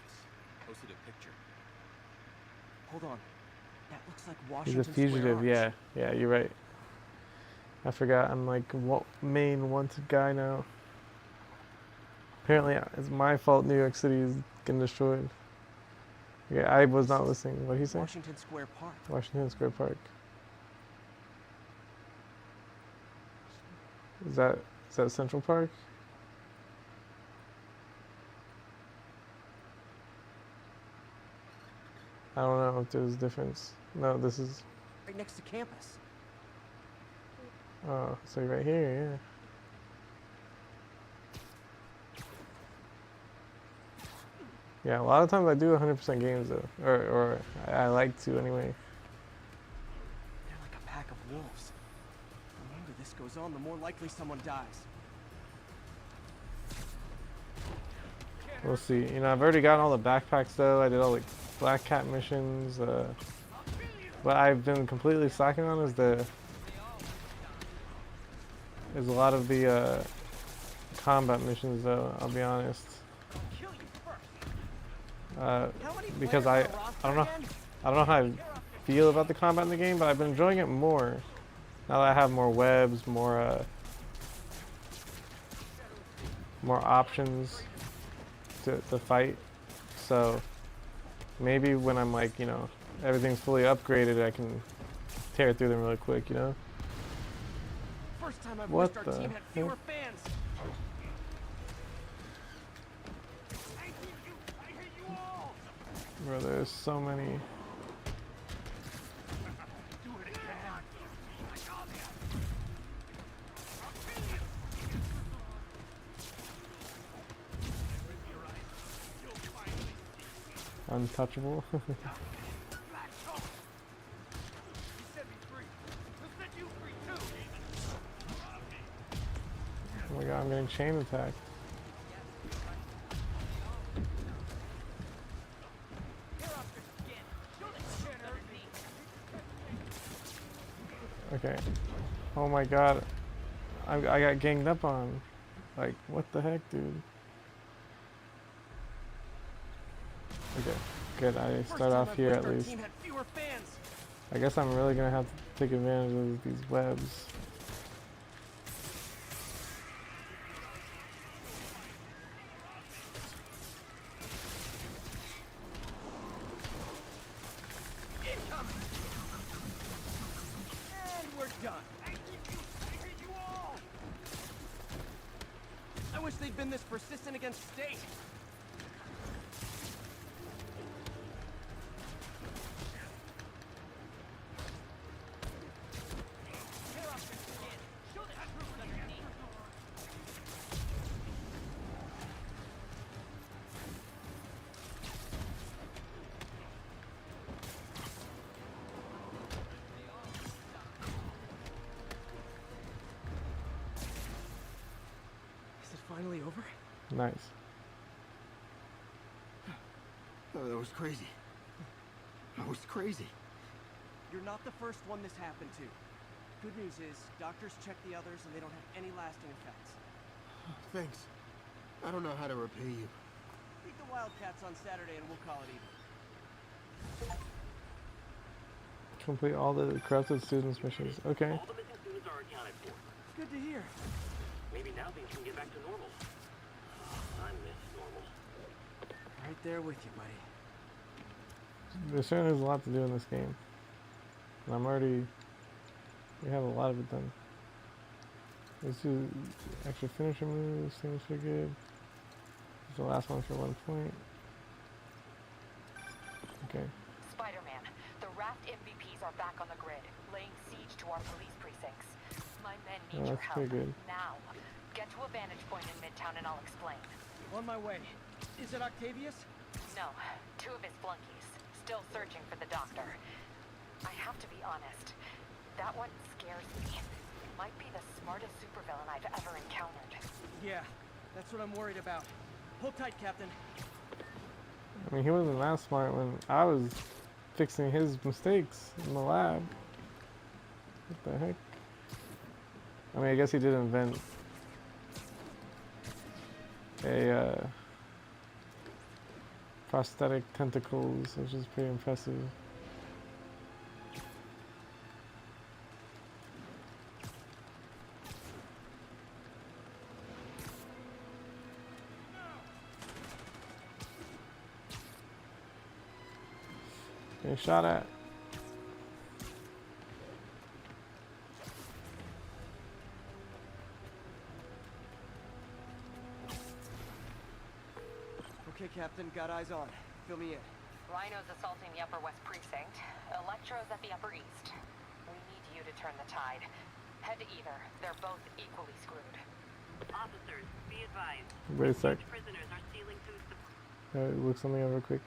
Posted a picture. Hold on. That looks like He's Washington a fugitive. Square Yeah, you're right. I forgot. I'm like main wanted guy now. Apparently, it's my fault. New York City is getting destroyed. Yeah, I was not listening. What did he say? Washington Square Park. Washington Square Park. Is that Central Park? I don't know if there's a difference. No, this is. Right next to campus. Oh, so right here, yeah. Yeah, a lot of times I do 100% games though, or I like to anyway. They're like a pack of wolves. The longer this goes on, the more likely someone dies. We'll see. You know, I've already gotten all the backpacks though. I did all the Black Cat missions. What I've been completely slacking on is a lot of the combat missions though. I'll be honest. Because I don't know how I feel about the combat in the game, but I've been enjoying it more now that I have more webs, more options to fight. So maybe when I'm like, you know, everything's fully upgraded, I can tear through them really quick, you know. First time I've What wished our the team had fewer fans. Bro, there's so many. Untouchable. Oh my god, I'm getting chain attacked. Okay. Oh my god. I got ganged up on. Like, what the heck, dude? Okay, good. I start off here at least. I guess I'm really gonna have to take advantage of these webs. And we're done. I wish they'd been this persistent against State. Finally over? Nice. Oh, that was crazy. That was crazy. You're not the first one this happened to. Good news is, doctors check the others and they don't have any lasting effects. Thanks. I don't know how to repay you. Beat the Wildcats on Saturday and we'll call it even. Complete all the corrupted students missions. Okay. All the missing students are accounted for. Good to hear. Maybe now things can get back to normal. I miss normal. Right there with you, buddy. There certainly is a lot to do in this game. And we have a lot of it done. Let's do extra finisher moves, seems pretty good. This is the last one for 1 point. Okay. Spider-Man, the Raft MVPs are back on the grid, laying siege to our police precincts. My men need your That's help. pretty good. Now. Get to a vantage point in Midtown and I'll explain. On my way. Is it Octavius? No, 2 of his flunkies. Still searching for the doctor. I have to be honest. That one scares me. Might be the smartest supervillain I've ever encountered. Yeah, that's what I'm worried about. Hold tight, Captain. I mean, he wasn't that smart when I was fixing his mistakes in the lab. What the heck? I mean, I guess he did invent a prosthetic tentacles, which is pretty impressive. Getting shot at. Okay, Captain, got eyes on. Fill me in. Rhino's assaulting the Upper West Precinct. Electro's at the Upper East. We need you to turn the tide. Head to either. They're both equally screwed. Officers, be advised. Wait a sec. Prisoners are stealing food supplies. Look something over quick.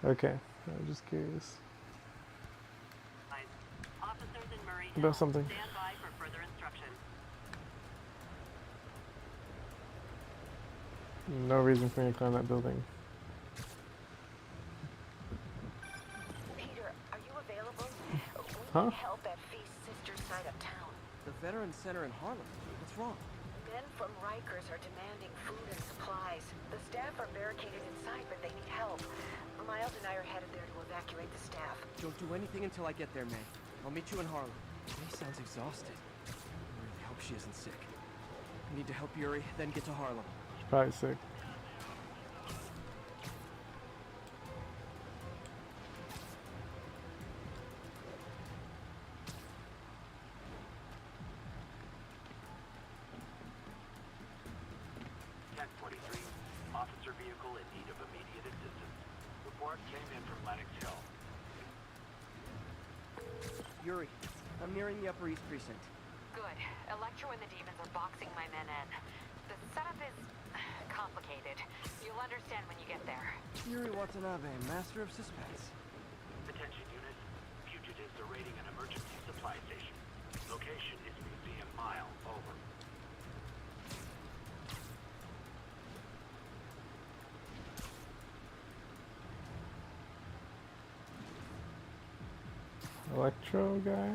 Okay, I'm just curious Officers in Murray about something. stand by for further instruction. No reason for me to climb that building. Peter, are you available? We Huh? need help at Feast's sister side of town. The Veterans Center in Harlem. What's wrong? Men from Rikers are demanding food and supplies. The staff are barricaded inside, but they need help. Miles and I are headed there to evacuate the staff. Don't do anything until I get there, May. I'll meet you in Harlem. May sounds exhausted. I really hope she isn't sick. I need to help Yuri, then get to Harlem. She's probably sick. Officer vehicle in need of immediate assistance. Report came in from Lenox Hill. Yuri, I'm nearing the Upper East Precinct. Good. Electro and the demons are boxing my men in. The setup is complicated. You'll understand when you get there. Yuri Watanabe, master of suspense. Attention units. Fugitives are raiding an emergency supply station. Location is Museum Mile. Over. Electro guy?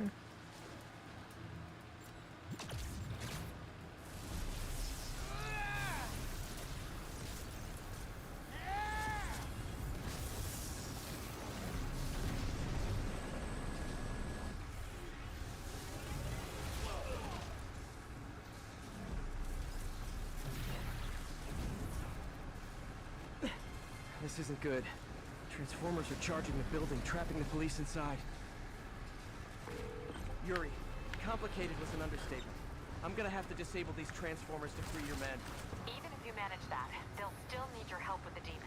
This isn't good. Transformers are charging the building, trapping the police inside. Yuri, complicated was an understatement. I'm gonna have to disable these transformers to free your men. Even if you manage that, they'll still need your help with the demons.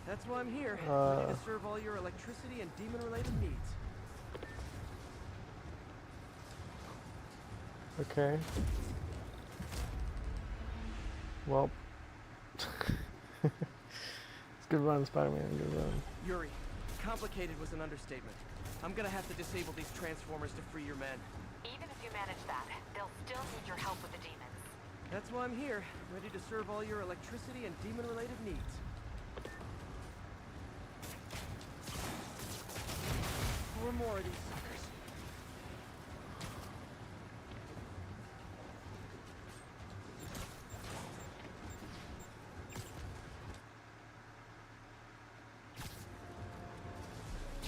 That's why I'm here, ready to serve all your electricity and demon-related needs. Okay. Well. It's good run, Spider-Man. Good run. Yuri, complicated was an understatement. I'm gonna have to disable these transformers to free your men. Even if you manage that, they'll still need your help with the demons. That's why I'm here, ready to serve all your electricity and demon-related needs. Four more of these suckers.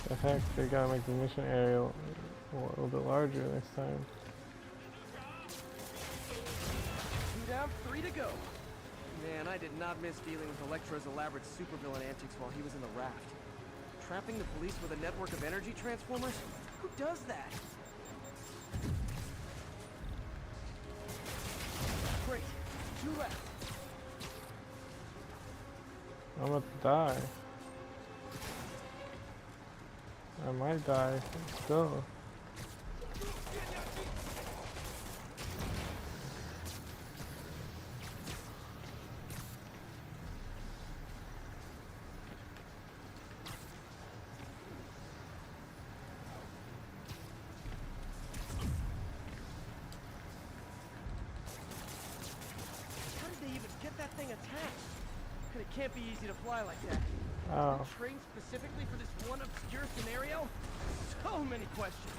The heck, they gotta make the mission area a little bit larger next time. 2 down, 3 to go. Man, I did not miss dealing with Electro's elaborate supervillain antics while he was in the raft. Trapping the police with a network of energy transformers? Who does that? Great. 2 left. I'm about to die. I might die still. How did they even get that thing attached? And it can't be easy to fly like that. Oh. Was it trained specifically for this one obscure scenario? So many questions.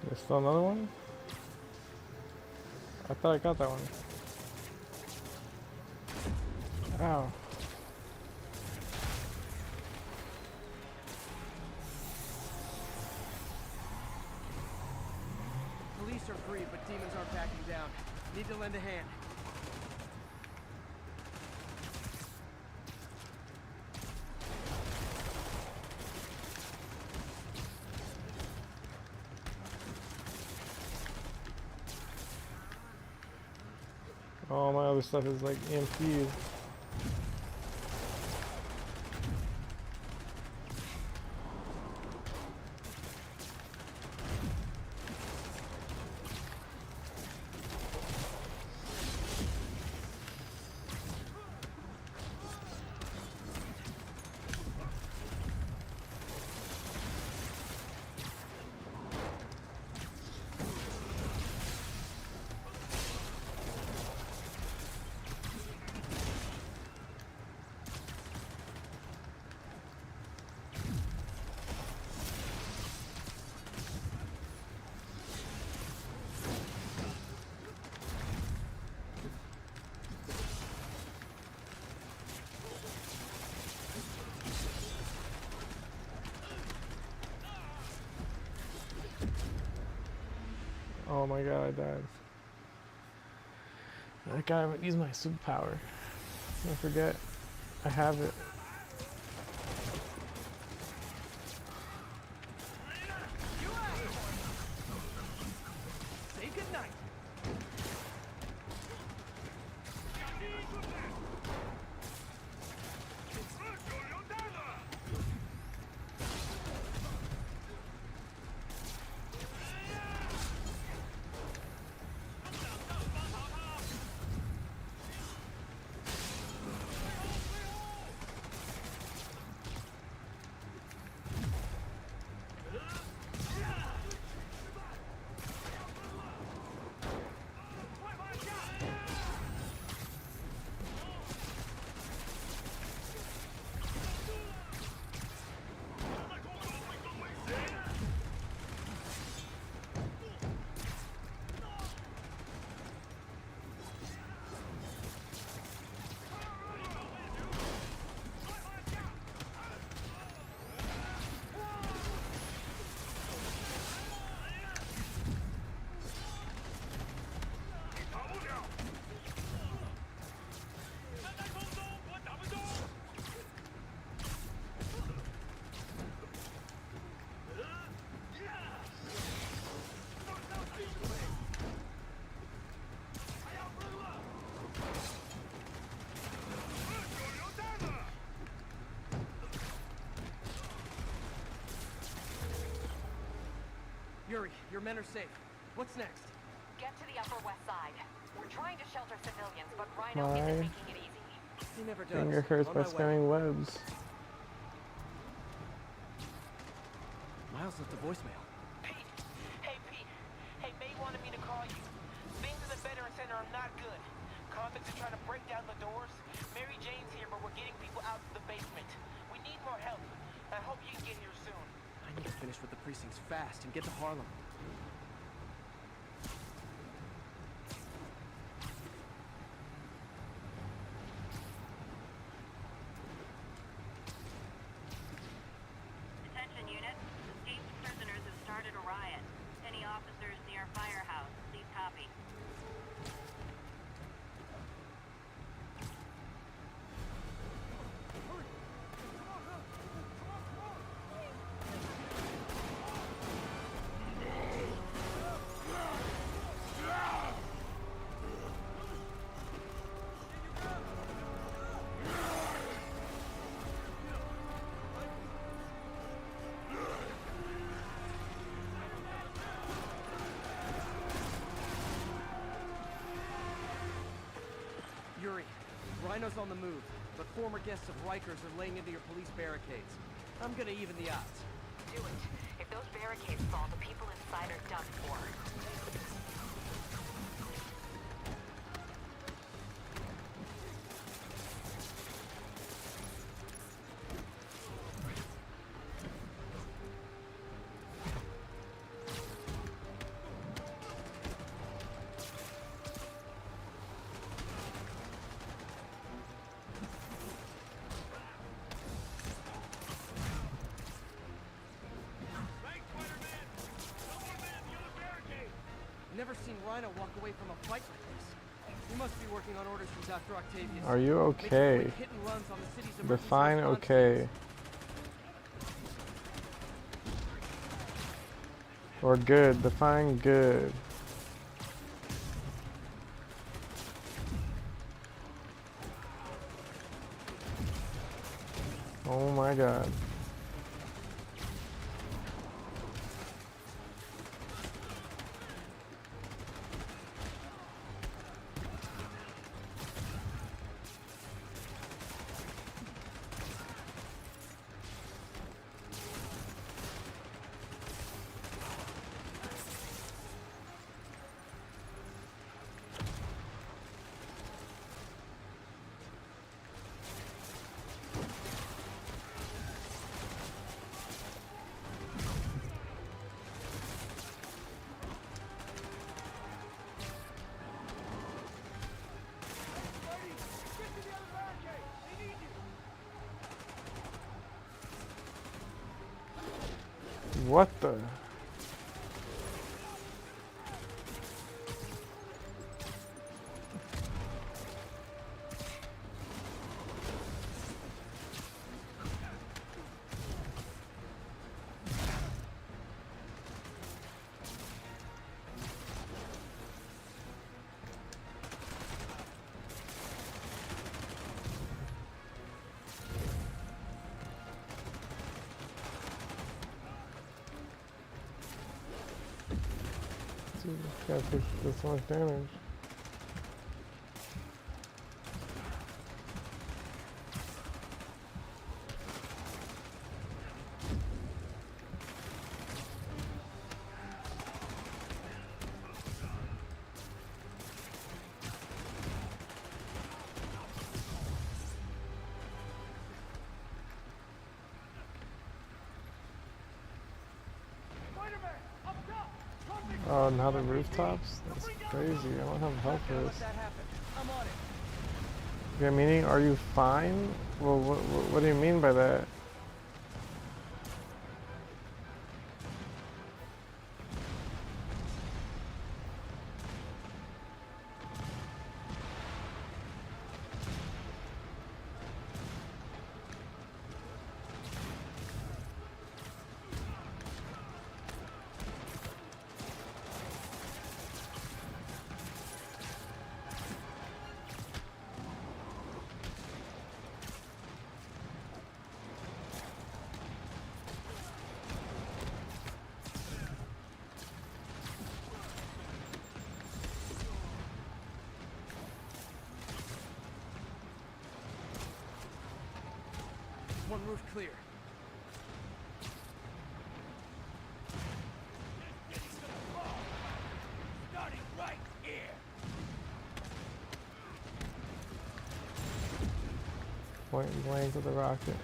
There's still another one? I thought I got that one. Ow. Police are free, but demons aren't backing down. Need to lend a hand. All my other stuff is like EMP'd. Oh my god, I died. That guy would use my superpower. I forget. I have it. Say goodnight. Yuri, your men are safe. What's next? Get to the Upper West Side. We're trying to shelter civilians, but Rhino isn't making it easy. He never does. Finger hurts On by my way. spamming webs. Miles left a voicemail. Pete! Hey, Pete! Hey, May wanted me to call you. Things in the Veteran Center are not good. Convicts are trying to break down the doors. Mary Jane's here, but we're getting people out to the basement. We need more help. I hope you can get here soon. I need to finish with the precincts fast and get to Harlem. officers near Firehouse. Please copy. Yuri, Rhino's on the move, but former guests of Rikers are laying into your police barricades. I'm gonna even the odds. Do it. If those barricades fall, the people inside are done for. Never seen Rhino walk away from a fight like this. He must be working on orders from Dr. Octavius. Are you okay? Making quick hit and runs on the city's emergency Define response okay. teams. Or good. Define good. Oh my god. What the? Dude, this guy takes so much damage. Oh, now the rooftops? That's crazy. I don't have help for this. Yeah, meaning, are you fine? Well, what do you mean by that? One roof clear. Starting right here. Point blank with the rocket.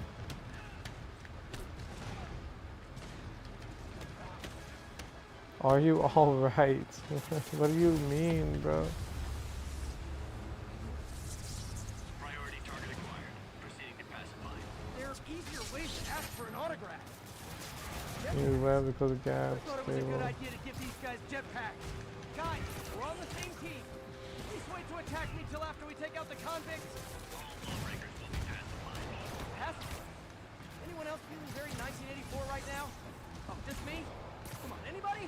Are you alright? What do you mean, bro? Priority target acquired. Proceeding to pacify. There are easier ways to ask for an autograph. Use web to close the gap. I thought it was a good Stable. idea to give these guys jetpacks. Guys, we're on the same team. Please wait to attack me till after we take out the convicts. Pacified? Anyone else feeling very 1984 right now? Oh, just me? Come on, anybody?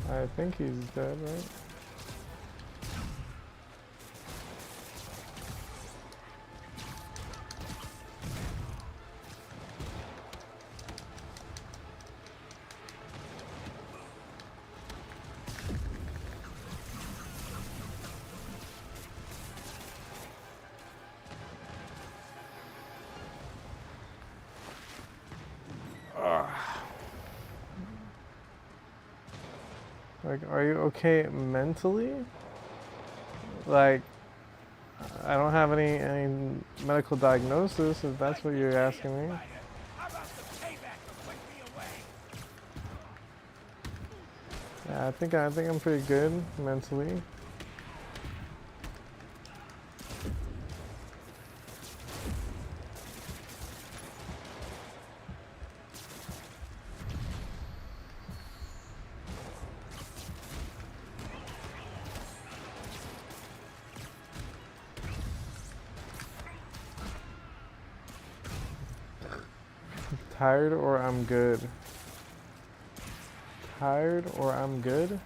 I think he's dead, right? Like, are you okay mentally? Like, I don't have any medical diagnosis, if that's what you're asking me. Yeah, I think I'm pretty good mentally. Tired or I'm good? Tired or I'm good?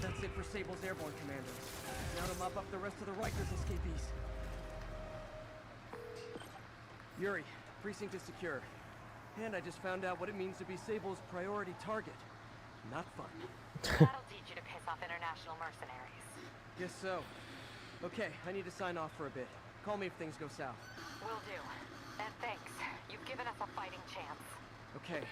That's it for Sable's airborne commanders. Now to mop up the rest of the Rikers escapees. Yuri, precinct is secure. And I just found out what it means to be Sable's priority target. Not fun. That'll teach you to piss off international mercenaries. Guess so. Okay, I need to sign off for a bit. Call me if things go south. Will do. And thanks. You've given us a fighting chance. Okay.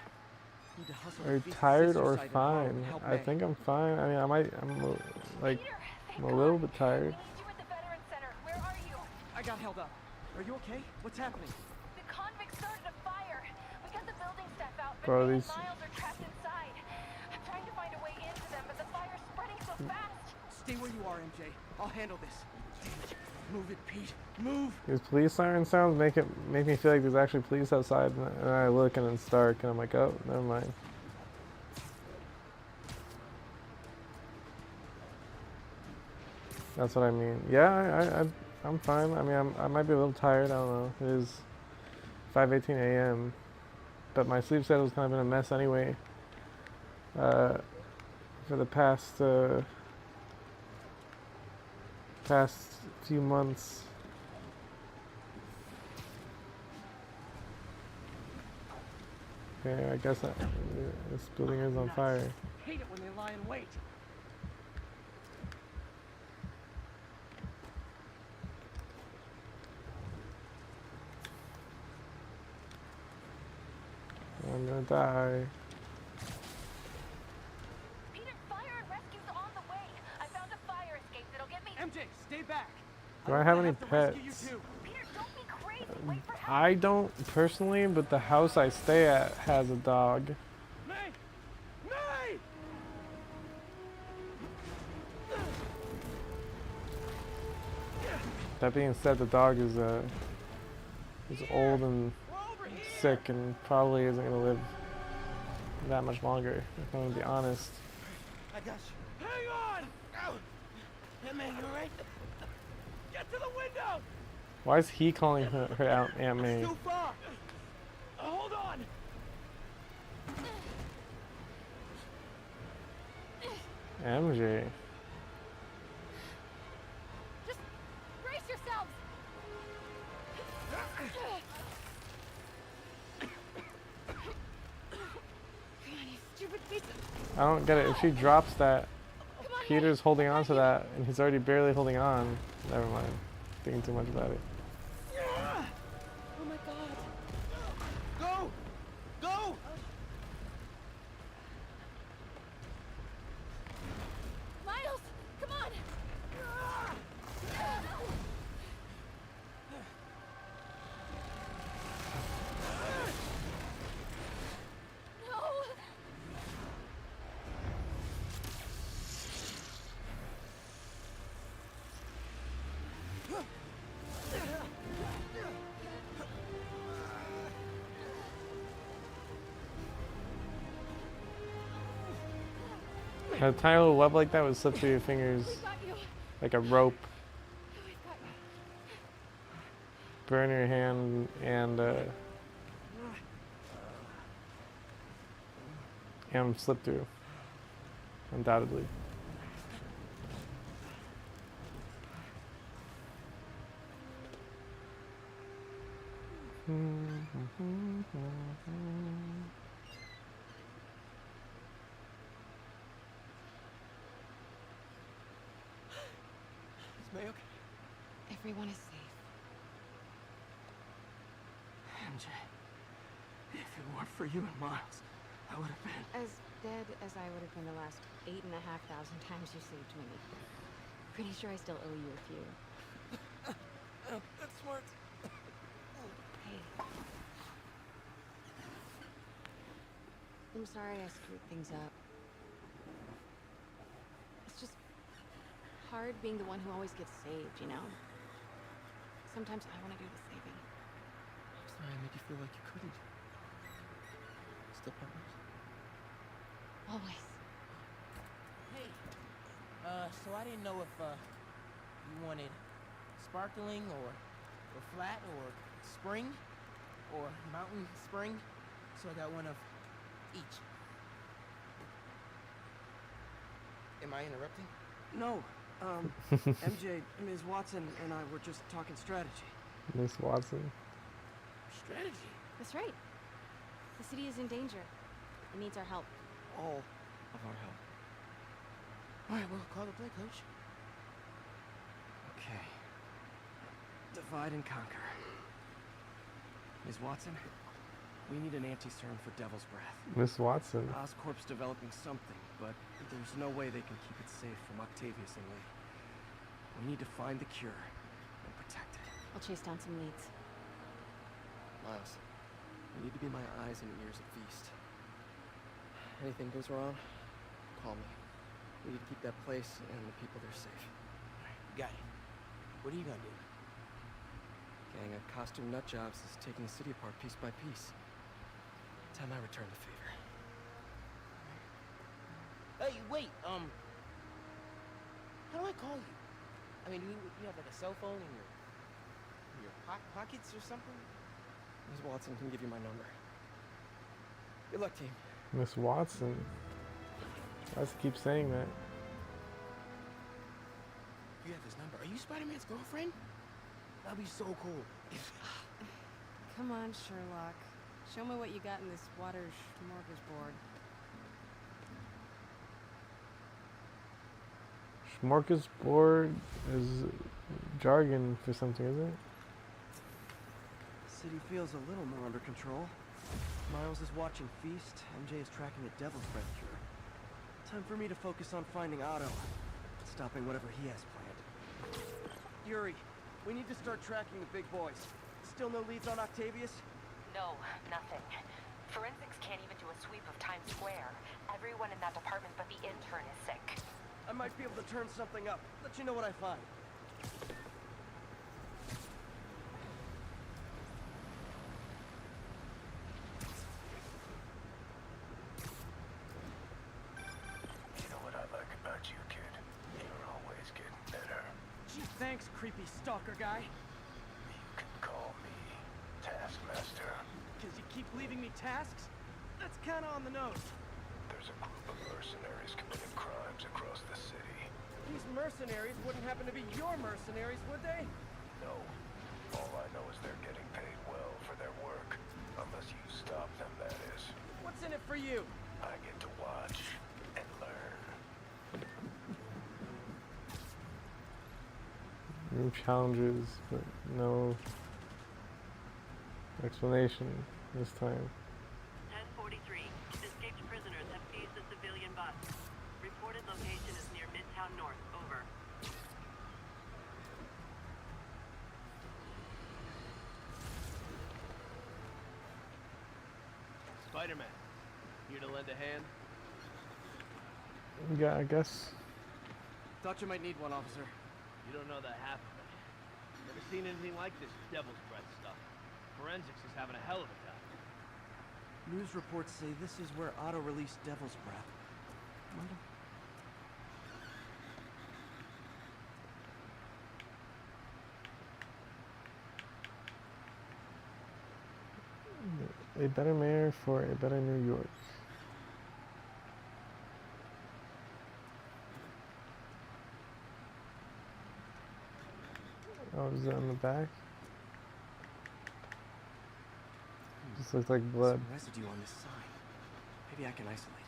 Need to hustle Are you to beat the tired sister or site and borrow fine? and help I May. think I'm fine. I mean, I'm like, I'm a little bit tired. You at the Veteran Center. Where are you? I got held up. Are you okay? What's happening? The convicts started a fire. We got the building staff out, but Bro, me and these- Miles are trapped inside. I'm trying to find a way into them, but the fire's spreading so fast. Stay where you are, MJ. I'll handle this. Damn it. Move it, Pete. Move! These police siren sounds make me feel like there's actually police outside, and I look and it's dark, and I'm like, oh, never mind. That's what I mean. Yeah, I'm fine. I mean, I might be a little tired. I don't know. It is 5:18 a.m. But my sleep schedule's kind of been a mess anyway. For the past few months. Okay, I guess this building is on fire. Hate it when they lie in wait. I'm gonna die. Peter, fire and rescue's on the way. I found a fire escape that'll get me. MJ, stay back. Do I have any to rescue you pets? too. Peter, don't be crazy. Wait for help. I don't personally, but the house I stay at has a dog. May! May! That being said, the dog is old and sick and probably isn't gonna live that much longer, if I'm gonna be honest. I got you. Hang on! Ow! Hey, man, you alright? Get to the window! Why is he calling her out Aunt May? Too far! Hold on! MJ. Just brace yourselves. Come on, you stupid piece of... I don't get it. If she drops that, Peter's holding on to that, and he's already barely holding on. Never mind. Thinking too much about it. Oh my god. A tiny little web like that would slip through your fingers like a rope, burn your hand, and slip through, undoubtedly. Is May okay? Everyone is safe. MJ, if it weren't for you and Miles, I would have been... As dead as I would have been the last 8,500 times you saved me. Pretty sure I still owe you a few. That's smart. Hey. I'm sorry I screwed things up. It's just hard being the one who always gets saved, you know? Sometimes I want to do the saving. Sorry I made you feel like you couldn't. Still partners? Always. Hey, so I didn't know if, you wanted sparkling or flat or spring or mountain spring. So I got one of each. Am I interrupting? No. MJ, Ms. Watson, and I were just talking strategy. Miss Watson. Strategy? That's right. The city is in danger. It needs our help. All of our help. Alright, well, call the play, coach. Okay. Divide and conquer. Ms. Watson, we need an anti-serum for Devil's Breath. Miss Watson. Oscorp's developing something, but there's no way they can keep it safe from Octavius and Lee. We need to find the cure and protect it. I'll chase down some leads. Miles, you need to be my eyes and ears at Feast. Anything goes wrong, call me. We need to keep that place and the people there safe. Got it. What are you gonna do? Gang of costume nut jobs is taking the city apart piece by piece. Time I return the favor. Hey, wait, how do I call you? I mean, you have like a cell phone in your pockets or something? Ms. Watson can give you my number. Good luck, team. Miss Watson. I just keep saying that. You have his number. Are you Spider-Man's girlfriend? That'd be so cool. Come on, Sherlock. Show me what you got in this water smorgasbord. Smorgasbord is jargon for something, isn't it? The city feels a little more under control. Miles is watching Feast. MJ is tracking a Devil's Breath cure. Time for me to focus on finding Otto. Stopping whatever he has planned. Yuri, we need to start tracking the big boys. Still no leads on Octavius? No, nothing. Forensics can't even do a sweep of Times Square. Everyone in that department but the intern is sick. I might be able to turn something up. Let you know what I find. You know what I like about you, kid? You're always getting better. Gee, thanks, creepy stalker guy. You can call me Taskmaster. Because you keep leaving me tasks? That's kinda on the nose. There's a group of mercenaries committing crimes across the city. These mercenaries wouldn't happen to be your mercenaries, would they? No. All I know is they're getting paid well for their work. Unless you stop them, that is. What's in it for you? I get to watch and learn. New challenges, but no explanation this time. 1043. Escaped prisoners have seized a civilian bus. Reported location is near Midtown North. Over. Spiderman, here to lend a hand? Yeah, I guess. Thought you might need one, officer. You don't know the half of it. Never seen anything like this Devil's Breath stuff. Forensics is having a hell of a time. News reports say this is where Otto released Devil's Breath. A better mayor for a better New York. Oh, is it on the back? Just looks like blood. Some residue on this sign. Maybe I can isolate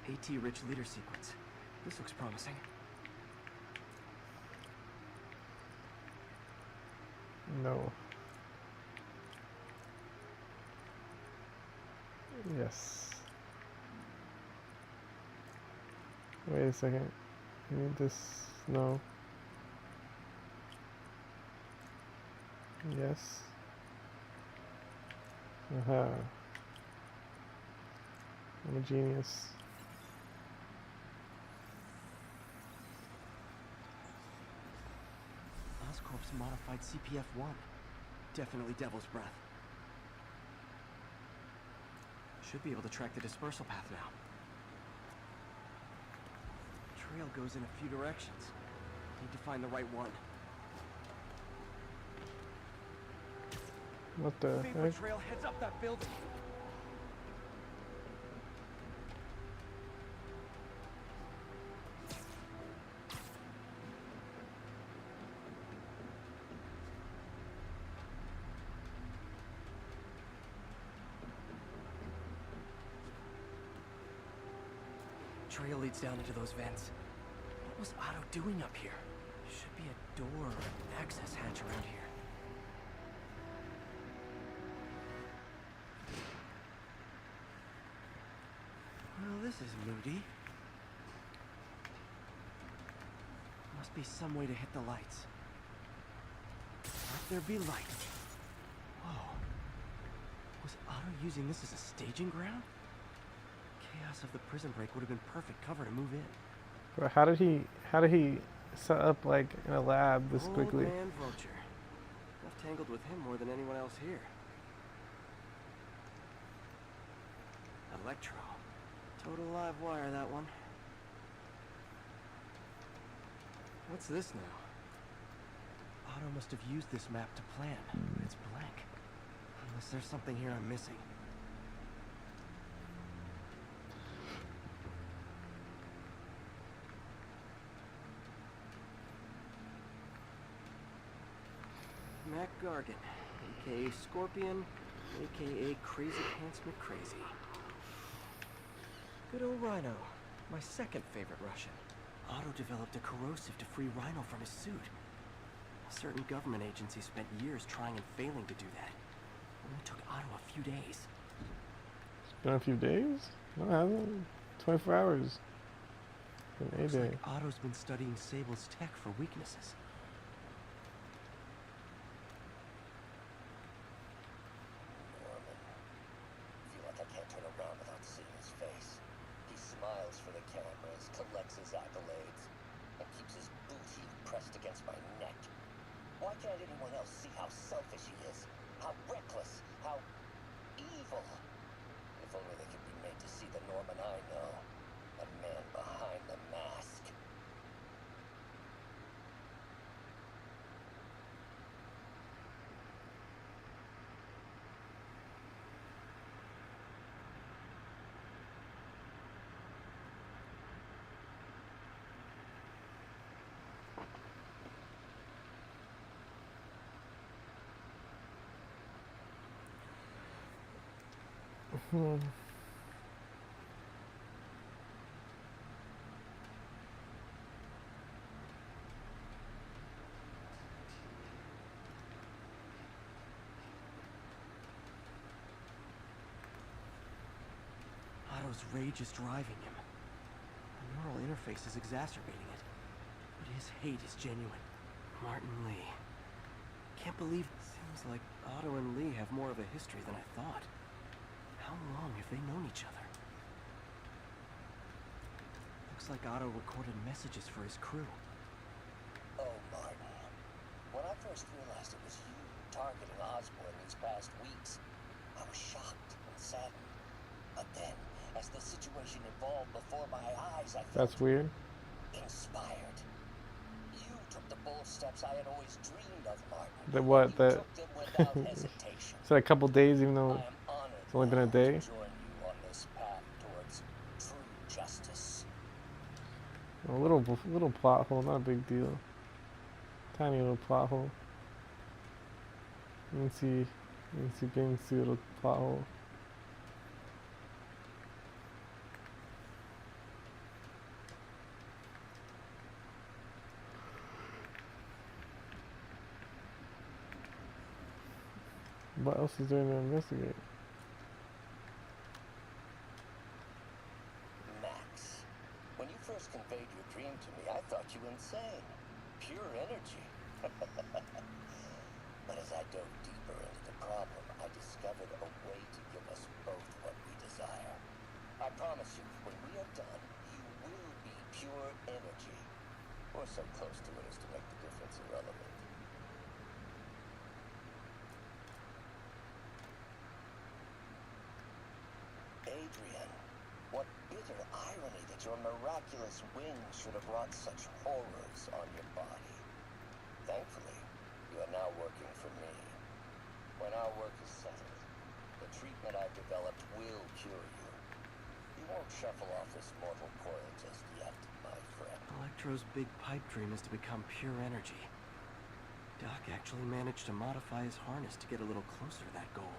it. AT rich leader sequence. This looks promising. No. Yes. Wait a second. I need this. No. Yes. Aha. I'm a genius. Oscorp's modified CPF-1. Definitely Devil's Breath. Should be able to track the dispersal path now. Trail goes in a few directions. Need to find the right one. What the Vapor heck? trail heads up that building. Trail leads down into those vents. What was Otto doing up here? There should be a door or an access hatch around here. Well, this is moody. Must be some way to hit the lights. Let there be light. Whoa. Was Otto using this as a staging ground? Chaos of the prison break would have been perfect cover to move in. Bro, how did he set up like in a lab this quickly? Old man Vulture. I've tangled with him more than anyone else here. Electro. Total live wire, that one. What's this now? Otto must have used this map to plan, but it's blank. Unless there's something here I'm missing. Mac Gargan, aka Scorpion, aka Crazy Pants McCrazy. Good old Rhino, my second favorite Russian. Otto developed a corrosive to free Rhino from his suit. A certain government agency spent years trying and failing to do that. Only took Otto a few days. It's been a few days? No, it hasn't. 24 hours. Been a Looks day. like Otto's been studying Sable's tech for weaknesses. Feel like I can't turn around without seeing his face. He smiles for the cameras, collects his accolades, and keeps his boot heel pressed against my neck. Why can't anyone else see how selfish he is? How reckless? How evil? If only they could be made to see the Norman I know. The man behind the mask. Otto's rage is driving him. The neural interface is exacerbating it. But his hate is genuine. Martin Lee. Can't believe it. Seems like Otto and Lee have more of a history than I thought. How long have they known each other? Looks like Otto recorded messages for his crew. Oh, Martin. When I first realized it was you targeting Osborn these past weeks, I was shocked and saddened. But then, as the situation evolved before my eyes, I felt That's weird. inspired. You took the bold steps I had always dreamed of, Martin. That what? That Took them without hesitation. it's like a couple days, even though I am honored it's only been a now day. to join you on this path towards true justice. A little plot hole, not a big deal. Tiny little plot hole. You can see Bing's little plot hole. What else is there to investigate? Max, when you first conveyed your dream to me, I thought you insane. Pure energy. But as I dove deeper into the problem, I discovered a way to give us both what we desire. I promise you, when we are done, you will be pure energy. Or so close to it as to make the difference irrelevant. Adrian, what bitter irony that your miraculous wings should have wrought such horrors on your body. Thankfully, you are now working for me. When our work is settled, the treatment I've developed will cure you. You won't shuffle off this mortal coil just yet, my friend. Electro's big pipe dream is to become pure energy. Doc actually managed to modify his harness to get a little closer to that goal.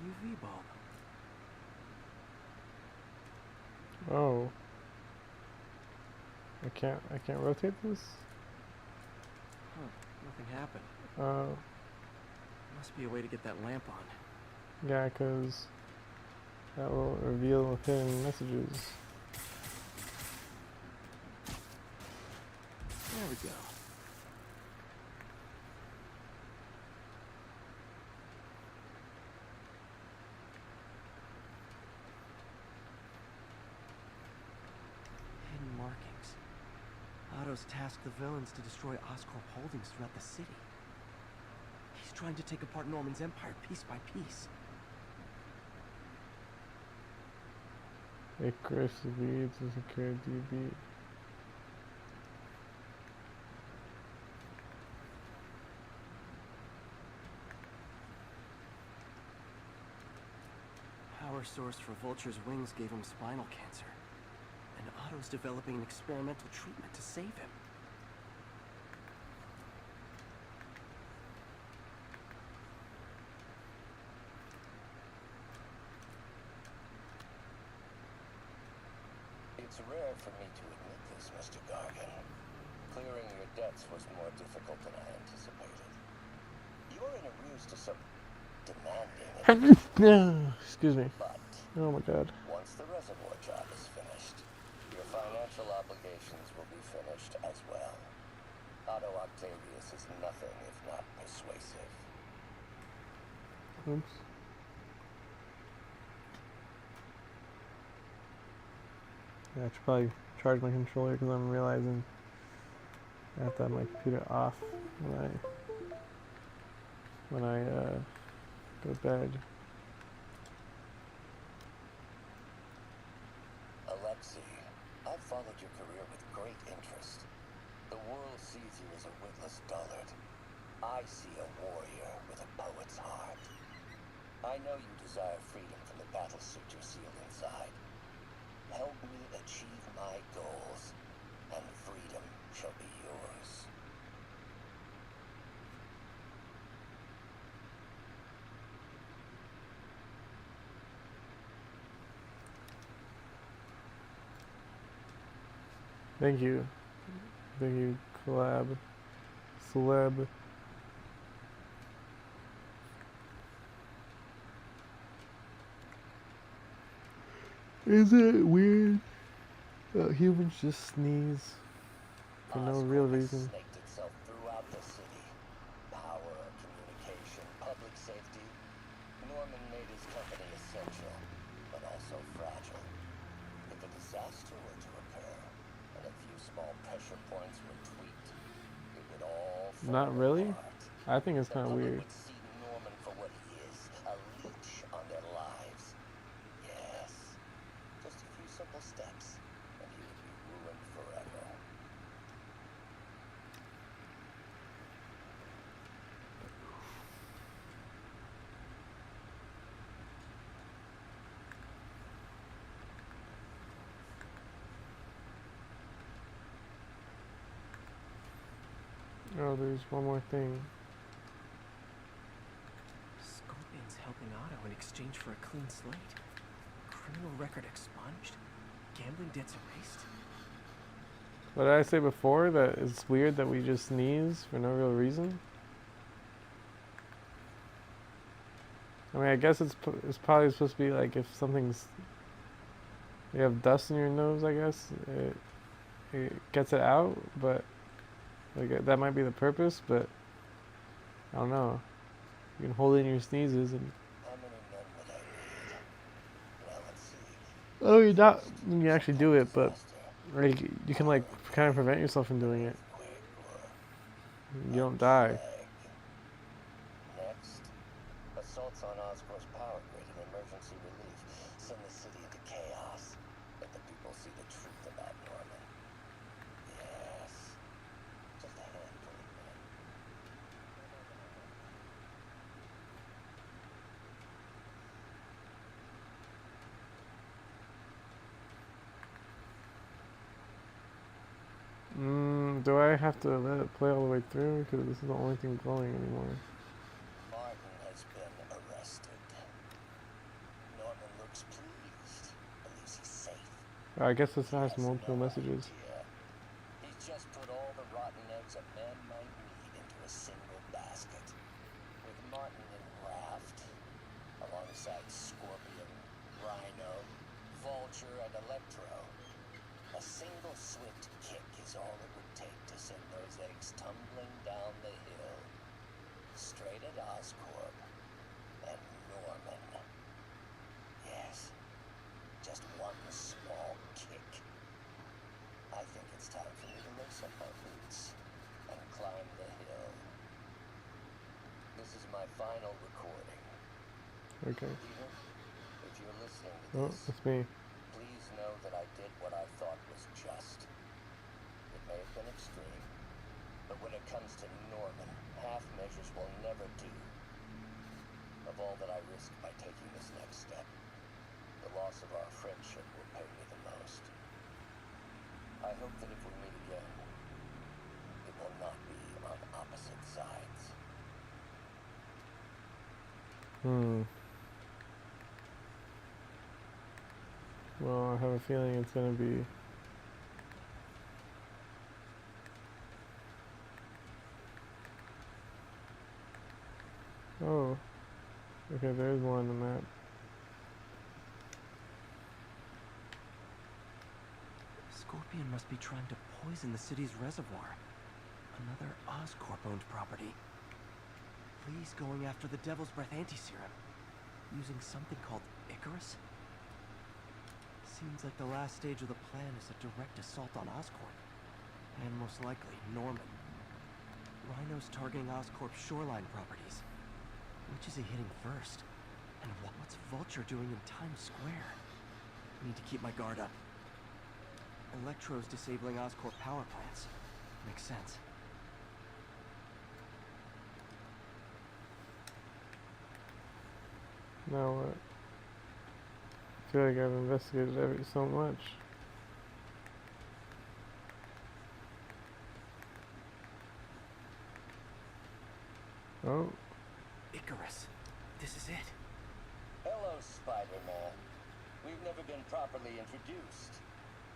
UV bulb. Oh. I can't rotate this? Huh, nothing happened. Oh. Must be a way to get that lamp on. Yeah, because that will reveal hidden messages. There we go. Hidden markings. Otto's tasked the villains to destroy Oscorp holdings throughout the city. He's trying to take apart Norman's empire piece by piece. Icarus leads to secure DB. Power source for Vulture's wings gave him spinal cancer. And Otto's developing an experimental treatment to save him. It's rare for me to admit this, Mr. Gargan. Clearing your debts was more difficult than I anticipated. You're in arrears to some demanding Excuse me. But Oh my god. once the reservoir job is finished, your financial obligations will be finished as well. Otto Octavius is nothing if not persuasive. Oops. Yeah, I should probably charge my controller because I'm realizing I have to have my computer off when I go to bed. Alexei, I've followed your career with great interest. The world sees you as a witless dullard. I see a warrior with a poet's heart. I know you desire freedom from the battle suit you're sealed inside. Help me achieve my goals, and freedom shall be yours. Thank you. Thank you, Celeb. Is it weird that humans just sneeze for no real reason? Snaked itself throughout the city. Power, communication, public safety. Norman made his company essential, but also fragile. If a disaster were to occur, and a few small pressure points were tweaked, it would all fall Not really. apart. I think it's kind of weird. Would see Norman for what he is, a Oh, there's one more thing. Scorpion's helping Otto in exchange for a clean slate. Criminal record expunged. Gambling debts erased. What did I say before? That it's weird that we just sneeze for no real reason? I mean, I guess it's probably supposed to be like if something's... You have dust in your nose, I guess. It gets it out, but... Like, that might be the purpose, but... I don't know. You can hold in your sneezes and... Oh, you're not when you actually do it, but... Like, you can, like, kind of prevent yourself from doing it. You don't die. Next, assaults on Oscorp's power grid and emergency relief send the city into chaos. Let the people see the truth about Norman. Yes, just a handful of men. Do I have to let it play all the way through? Because this is the only thing glowing anymore. Martin has been arrested. Norman looks pleased. Believes he's safe. I guess this has multiple messages. He's just put all the rotten eggs a man might need into a single basket. With Martin in raft, alongside Scorpion, Rhino, Vulture, and Electro, a single swift kick is all it would take to send those eggs tumbling down the hill. Straight at Oscorp and Norman. Yes, just one small kick. I think it's time for me to lace up my boots and climb the hill. This is my final recording. Okay. Peter, if you're listening to Oh, this, that's me. please know that I did what I thought was just. It may have been extreme, but when it comes to Norman, half measures will never do. Of all that I risk by taking this next step, the loss of our friendship will pay me the most. I hope that if we meet again, it will not be on opposite sides. Well, I have a feeling it's gonna be... Oh. Okay, there's more on the map. Scorpion must be trying to poison the city's reservoir. Another Oscorp-owned property. Lee's going after the Devil's Breath anti-serum. Using something called Icarus? Seems like the last stage of the plan is a direct assault on Oscorp. And most likely, Norman. Rhino's targeting Oscorp's shoreline properties. Which is he hitting first? And what's Vulture doing in Times Square? I need to keep my guard up. Electro's disabling Oscorp power plants. Makes sense. Now what? I feel like I've investigated so much. Oh. Icarus. This is it. Hello, Spider-Man. We've never been properly introduced.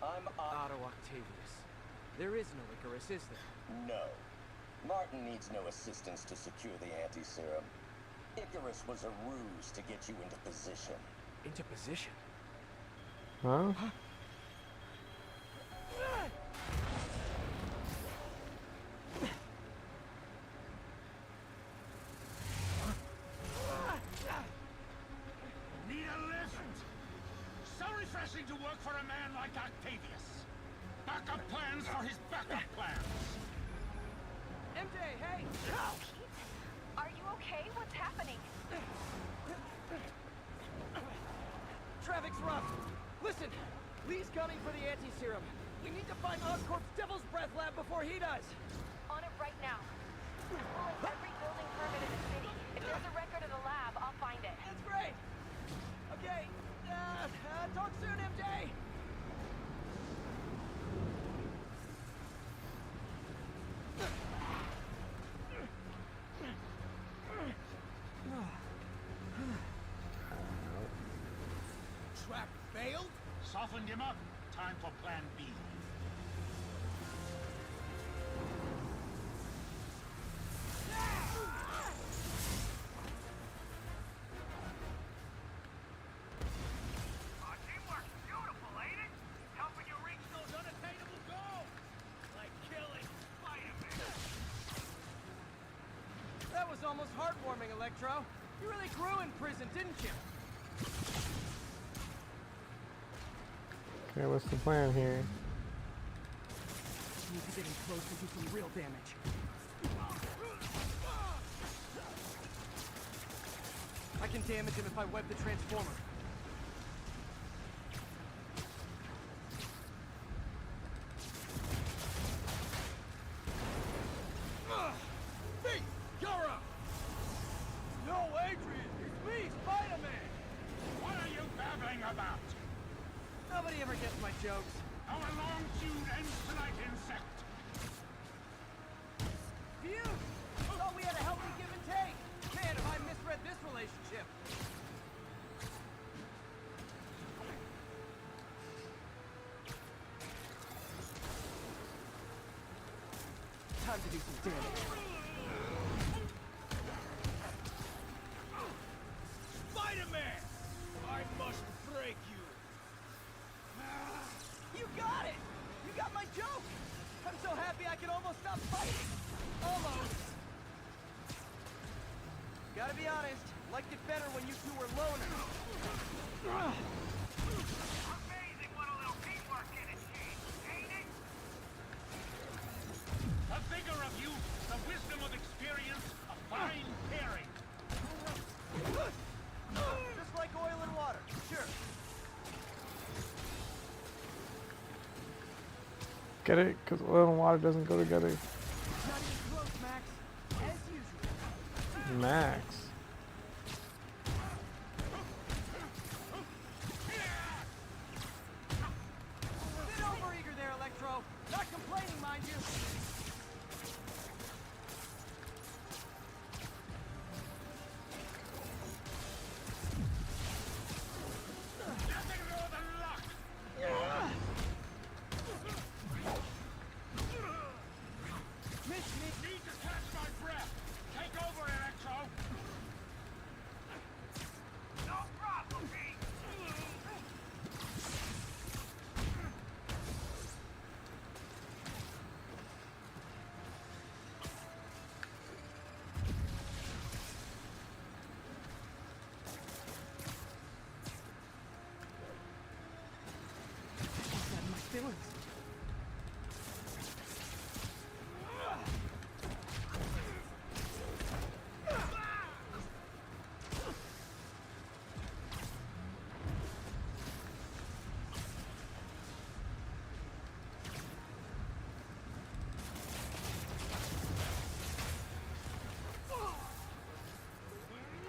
I'm Otto Octavius. There is no Icarus, is there? No. Martin needs no assistance to secure the anti-serum. Icarus was a ruse to get you into position. Into position? Huh? Need a lift? So refreshing to work for a man like Octavius. Backup plans for his backup plans. MJ, hey! Are you okay? What's happening? Traffic's rough. Listen, Lee's coming for the anti-serum. We need to find Oscorp's Devil's Breath lab before he does. On it right now. I'm pulling every building permit in the city. If there's a record of the lab, I'll find it. That's great. Okay. Talk soon, MJ. failed? Softened him up. Time for plan B. Our teamwork's beautiful, ain't it? Helping you reach those unattainable goals. Like killing Spider-Man. That was almost heartwarming, Electro. You really grew in prison, didn't you? Okay, what's the plan here? You need to get in close and do some real damage. I can damage him if I web the transformer. Me! You're up! No, Adrian! It's me, Spider-Man! What are you babbling about? Nobody ever gets my jokes. Our long feud ends tonight, insect. Phew! Thought we had a healthy give and take. Man, have I misread this relationship. Time to do some damage. Spider-Man! I must break you! You got it! You got my joke! I'm so happy I can almost stop fighting! Almost! Gotta be honest, liked it better when you two were loners. Amazing what a little teamwork can achieve, ain't it? The vigor of youth, the wisdom of experience, a fine pairing. Just like oil and water, sure. Get it? Because oil and water doesn't go together. Not even close, Max. As usual. Max. Bit overeager there, Electro. Not complaining, mind you. Nothing more than luck. Miss me. Need to catch my breath. Take over, Electro. No problem, Pete! Got my feelings.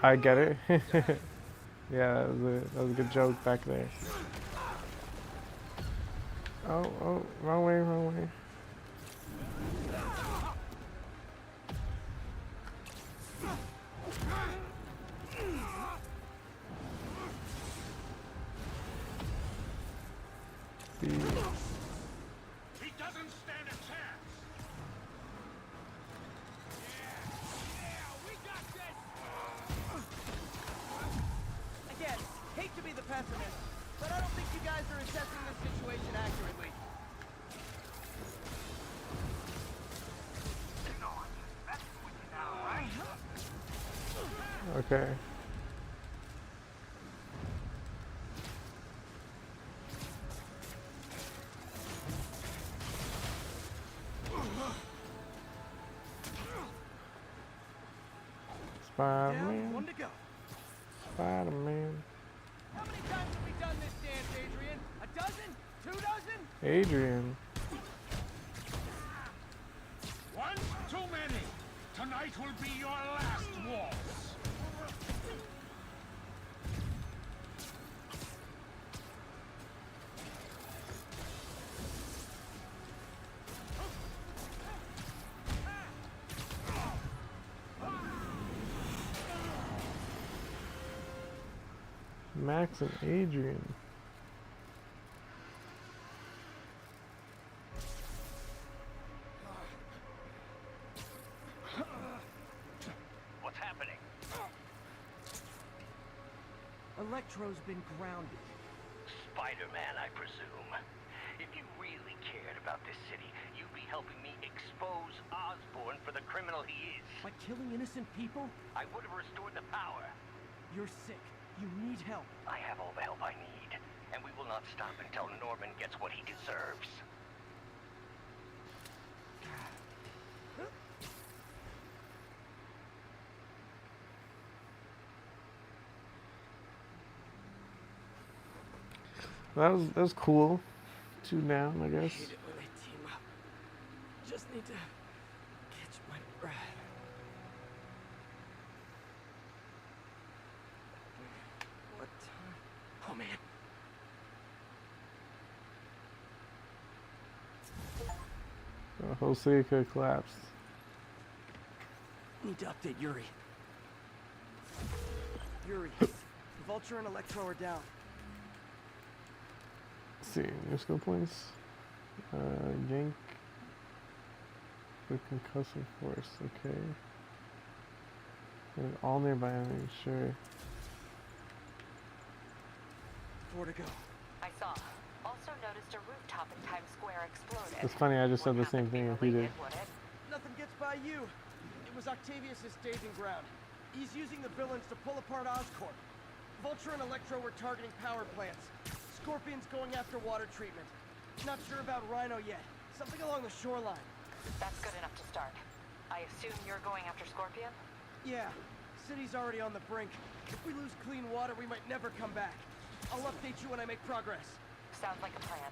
I get it. Yeah, that was a good joke back there. Oh, wrong way, wrong way. See. He doesn't stand a chance. Again, hate to be the pessimist, but I don't think you guys are assessing this situation accurately. Okay. Spiderman. One to go. Spiderman. How many times have we done this dance, Adrian? A dozen? 2 dozen? Adrian. One too many. Tonight will be your last waltz. Max and Adrian. Electro's been grounded. Spider-Man, I presume. If you really cared about this city, you'd be helping me expose Osborn for the criminal he is. By killing innocent people? I would have restored the power. You're sick. You need help. I have all the help I need, and we will not stop until Norman gets what he deserves. That was cool. 2 down, I guess. I hate it when they team up. Just need to catch my breath. What time? Oh man. The whole city could have collapsed. Need to update Yuri. Yuri, Vulture and Electro are down. Let's see, new skill points. Yank with concussive force, okay. And all nearby enemies, sure. 4 to go. I saw. Also noticed a rooftop in Times Square exploded. It's funny, I just said the same thing as he did. Nothing gets by you. It was Octavius' staging ground. He's using the villains to pull apart Oscorp. Vulture and Electro were targeting power plants. Scorpion's going after water treatment. Not sure about Rhino yet. Something along the shoreline. That's good enough to start. I assume you're going after Scorpion? Yeah. City's already on the brink. If we lose clean water, we might never come back. I'll update you when I make progress. Sounds like a plan.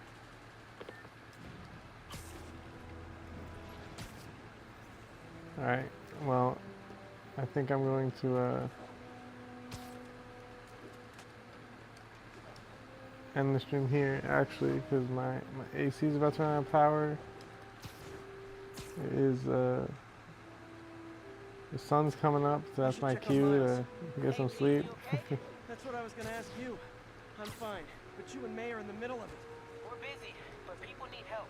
Alright, well, I think I'm going to end the stream here, actually, because my AC is about to run out of power. It is, the sun's coming up, so that's my cue to get some sleep. That's what I was gonna ask you. I'm fine, but you and May are in the middle of it. We're busy, but people need help.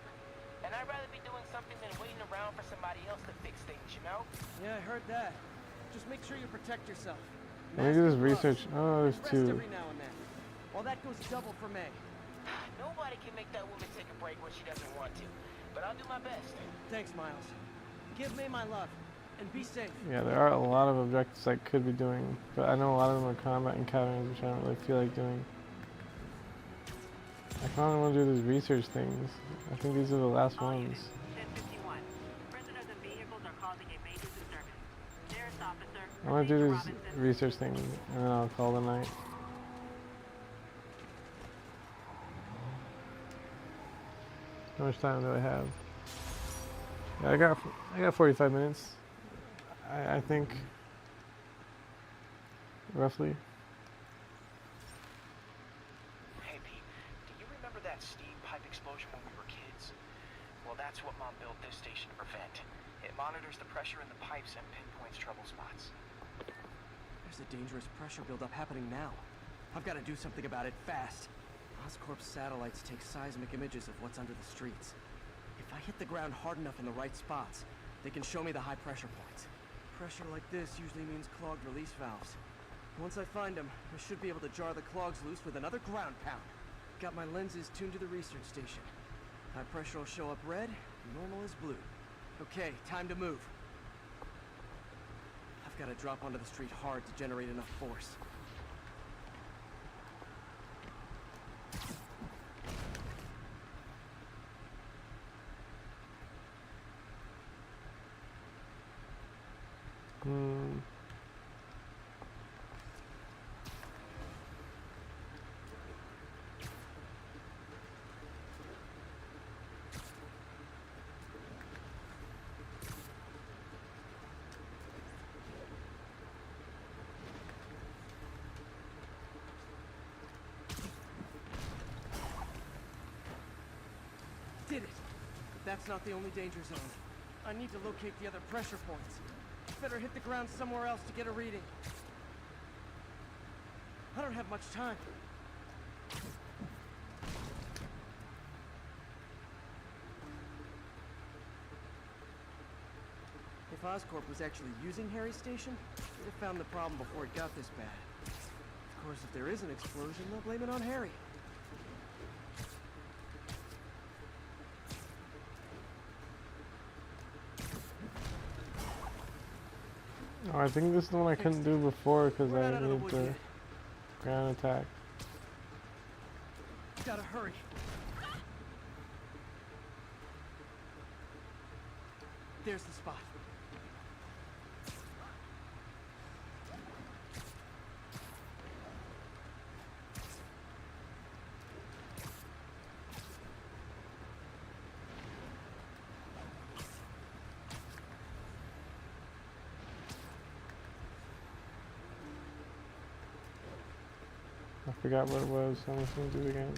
And I'd rather be doing something than waiting around for somebody else to fix things, you know? Yeah, I heard that. Just make sure you protect yourself. Let me do this research. Oh, there's 2. Every now and then. Well, that goes double for May. Nobody can make that woman take a break when she doesn't want to. But I'll do my best. Thanks, Miles. Give May my love. And be safe. Yeah, there are a lot of objectives I could be doing, but I know a lot of them are combat encounters, which I don't really feel like doing. I kind of want to do these research things. I think these are the last ones. 1051. Prisoners and vehicles are causing a major disturbance. Sheriff's officer. I want to do these research things, and then I'll call the night. How much time do I have? Yeah, I got 45 minutes. I think, roughly. Hey, Pete, do you remember that steam pipe explosion when we were kids? Well, that's what Mom built this station to prevent. It monitors the pressure in the pipes and pinpoints trouble spots. There's a dangerous pressure buildup happening now. I've got to do something about it fast. Oscorp's satellites take seismic images of what's under the streets. If I hit the ground hard enough in the right spots, they can show me the high pressure points. Pressure like this usually means clogged release valves. Once I find them, I should be able to jar the clogs loose with another ground pound. Got my lenses tuned to the research station. High pressure will show up red, normal is blue. Okay, time to move. I've got to drop onto the street hard to generate enough force. Did it! That's not the only danger zone. I need to locate the other pressure points. Better hit the ground somewhere else to get a reading. I don't have much time. If Oscorp was actually using Harry's station, they'd have found the problem before it got this bad. Of course, if there is an explosion, they'll blame it on Harry. Oh, I think this is the one I couldn't do before because We're I not out of the need woods the yet. ground attack. Gotta hurry. There's the spot. I forgot what it was, so I'm just gonna do it again.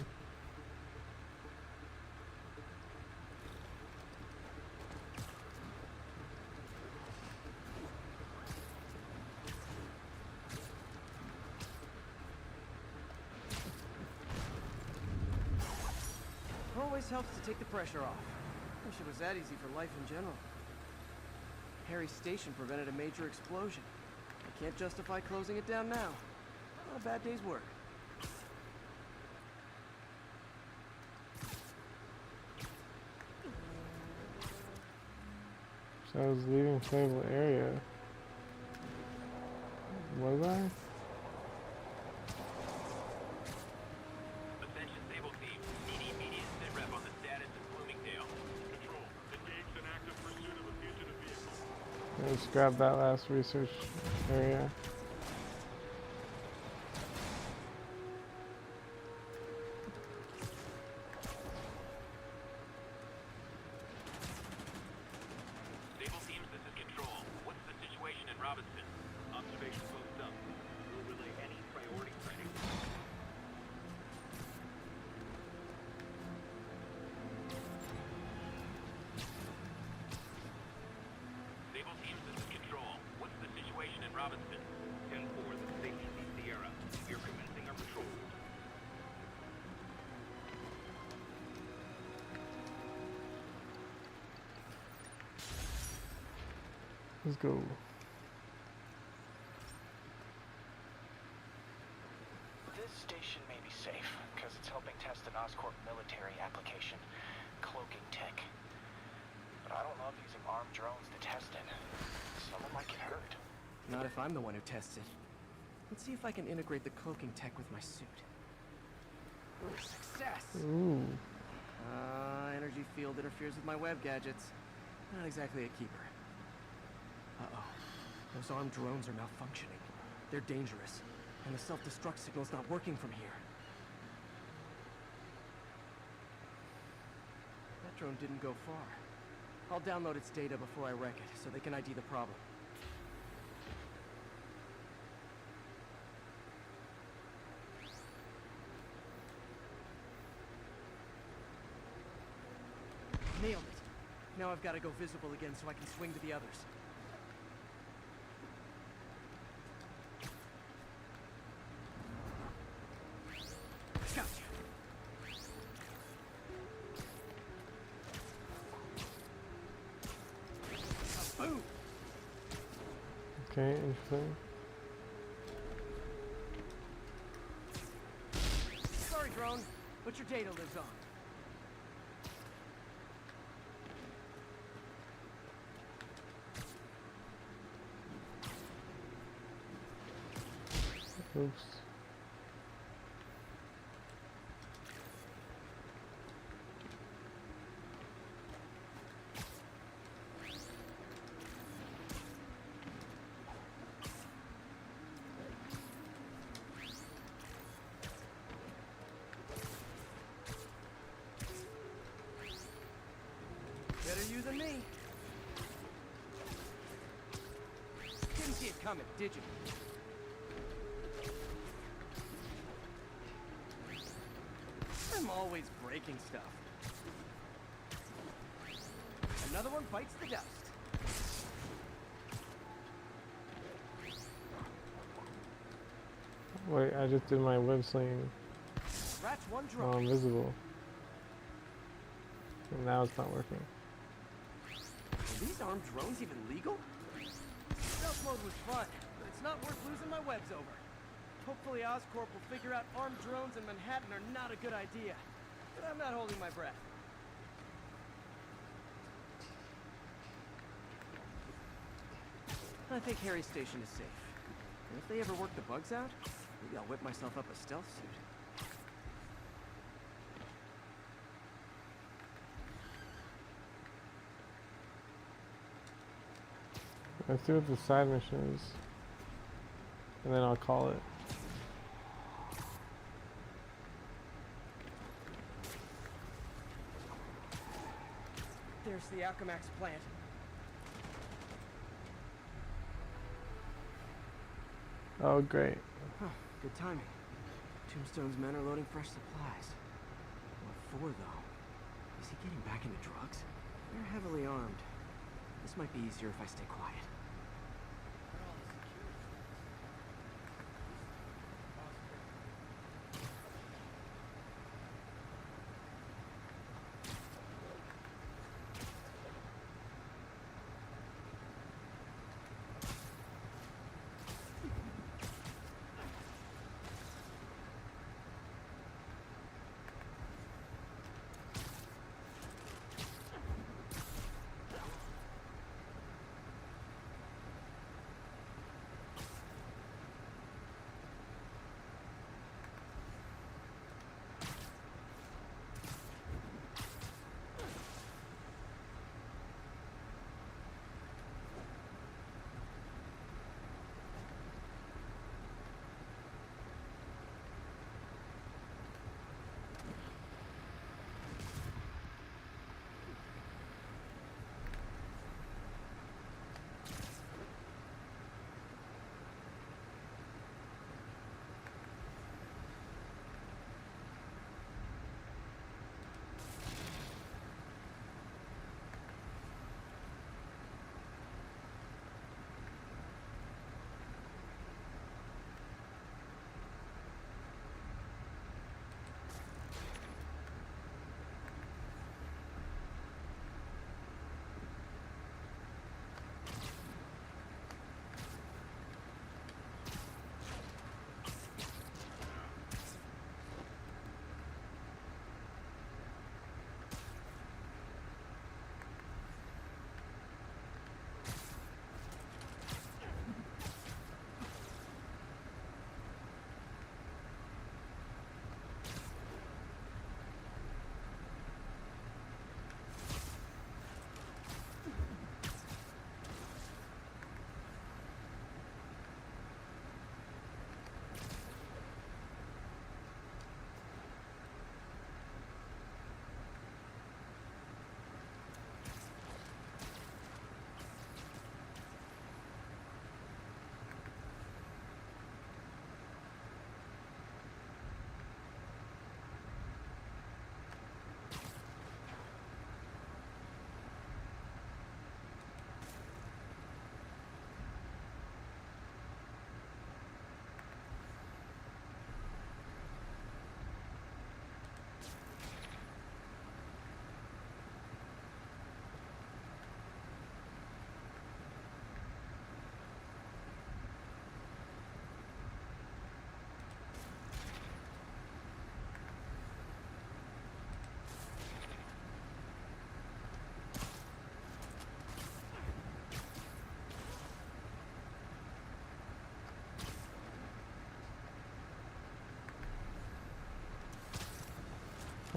Always helps to take the pressure off. Wish it was that easy for life in general. Harry's station prevented a major explosion. I can't justify closing it down now. Not a bad day's work. So I was leaving playable area. Was I? Attention, Sable Team. Immediate sit rep on the status of Bloomingdale. Control, engaged in active pursuit of a fugitive vehicle. Let's grab that last research area. Sable Team, this is Control. What's the situation in Robinson? Observation post up. We'll relay any priority training. Sable Team, this is Control. What's the situation in Robinson? 10-4, this is ATC Sierra. We are commencing our patrol. Let's go. This station may be safe, because it's helping test an Oscorp military application, cloaking tech. But I don't love using armed drones to test it. Someone might get hurt. Not if I'm the one who tests it. Let's see if I can integrate the cloaking tech with my suit. Ooh, success! Ooh. Energy field interferes with my web gadgets. Not exactly a keeper. Uh-oh. Those armed drones are malfunctioning. They're dangerous, and the self-destruct signal's not working from here. That drone didn't go far. I'll download its data before I wreck it, so they can ID the problem. Nailed it. Now I've got to go visible again so I can swing to the others. Gotcha. Boom. Okay, interesting. Sorry, drone, but your data lives on. Oops. Better you than me. Didn't see it coming, did you? I'm always breaking stuff. Another one bites the dust. Wait, I just did my web sling Scratch one while drone. I'm visible. And now it's not working. Are these armed drones even legal? Stealth mode was fun, but it's not worth losing my webs over. Hopefully Oscorp will figure out armed drones in Manhattan are not a good idea. But I'm not holding my breath. I think Harry's station is safe. And if they ever work the bugs out, maybe I'll whip myself up a stealth suit. Let's see what the side mission is. And then I'll call it. There's the Alchemax plant. Oh, great. Huh, good timing. Tombstone's men are loading fresh supplies. What for, though? Is he getting back into drugs? They're heavily armed. This might be easier if I stay quiet.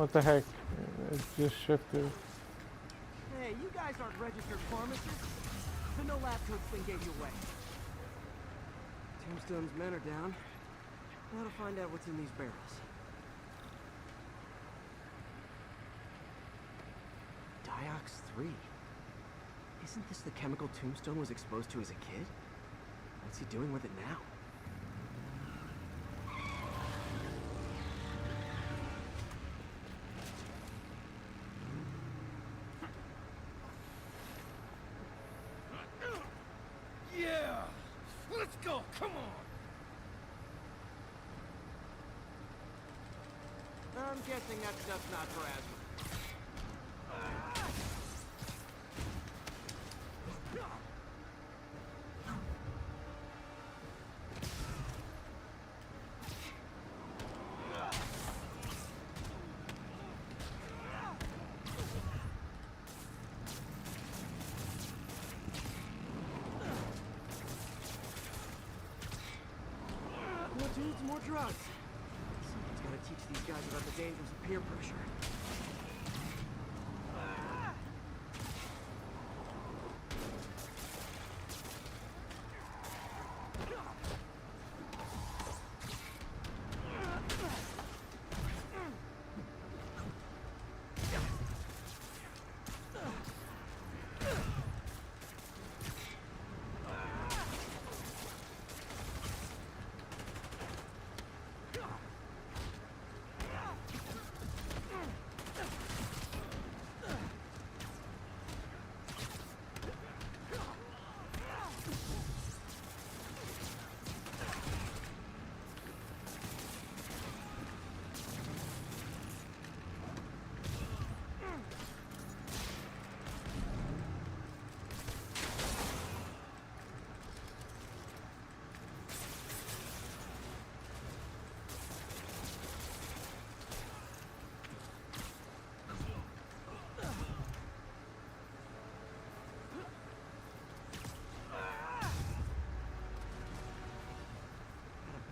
What the heck? It just shifted. Hey, you guys aren't registered pharmacists. The no lab coats thing gave you away. Tombstone's men are down. Now to find out what's in these barrels. Diox 3. Isn't this the chemical Tombstone was exposed to as a kid? What's he doing with it now? Yeah! Let's go! Come on! I'm guessing that stuff's not for asthma. Some more drugs. Someone's gotta teach these guys about the dangers of peer pressure.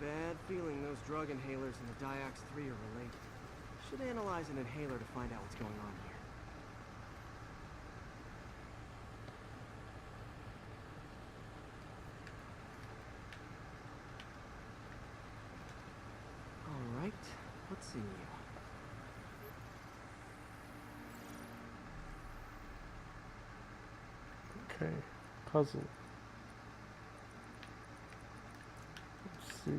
Bad feeling those drug inhalers and the Diox 3 are related. Should analyze an inhaler to find out what's going on here. All right, let's see you. Okay, puzzle. Let's see.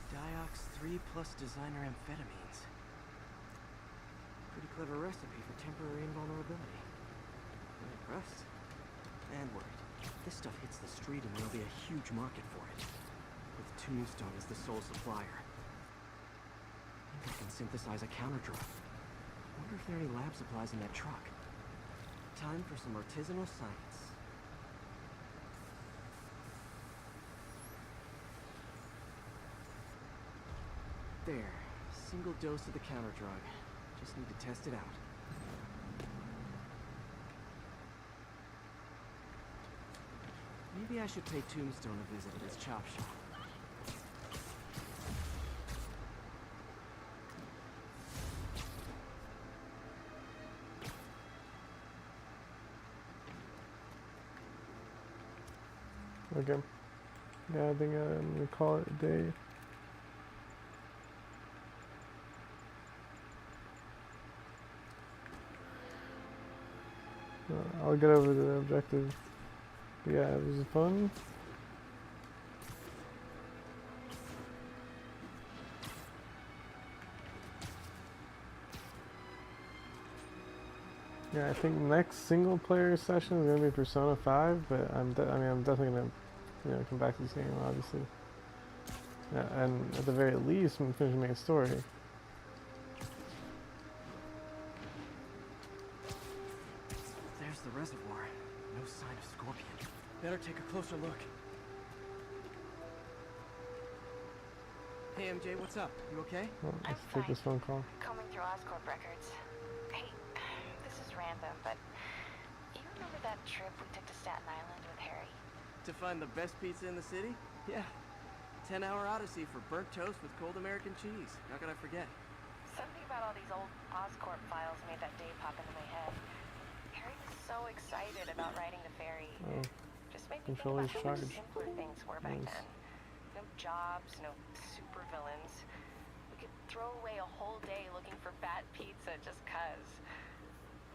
Diox 3 plus designer amphetamines. Pretty clever recipe for temporary invulnerability. I'm impressed. And worried. This stuff hits the street and there'll be a huge market for it. With Tombstone as the sole supplier. I think I can synthesize a counter-drug. Wonder if there are any lab supplies in that truck. Time for some artisanal science. There. Single dose of the counter-drug. Just need to test it out. Maybe I should pay Tombstone a visit at his chop shop. Okay. Yeah, I think I'm gonna call it a day. I'll get over the objective. But yeah, it was fun. Yeah, I think next single player session is gonna be Persona 5, but I'm definitely gonna, come back to this game, obviously. Yeah, and at the very least, I'm finishing main story. There's the reservoir. No sign of Scorpion. Better take a closer look. Hey MJ, what's up? You okay? Well, let's take this phone call. Combing through Oscorp records. Hey, this is random, but you remember that trip we took to Staten Island with Harry? To find the best pizza in the city? Yeah. 10-hour odyssey for burnt toast with cold American cheese. How could I forget? Something about all these old Oscorp files made that day pop into my head. Harry was so excited about riding the ferry. Oh. Just made me think about how much simpler things were back Nice. then. No jobs, no supervillains. We could throw away a whole day looking for bad pizza just 'cause.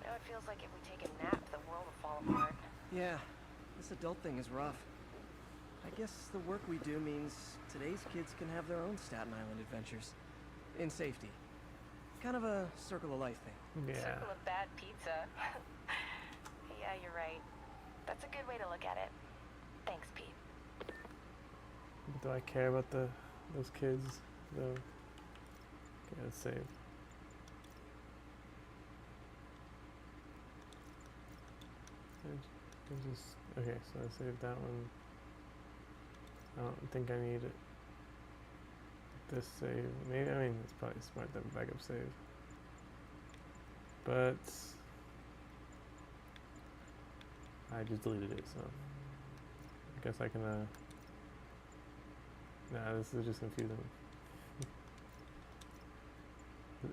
Now it feels like if we take a nap, the world will fall apart. Yeah, this adult thing is rough. I guess the work we do means today's kids can have their own Staten Island adventures. In safety. Kind of a circle of life thing. Yeah. Circle of bad pizza. Yeah, you're right. That's a good way to look at it. Thanks, Pete. Do I care about those kids though? Okay, let's save. Okay, so I saved that one. I don't think I need it. This save. Maybe, I mean, it's probably smart to have a backup save. But I just deleted it, so I guess I can, nah, this is just confusing.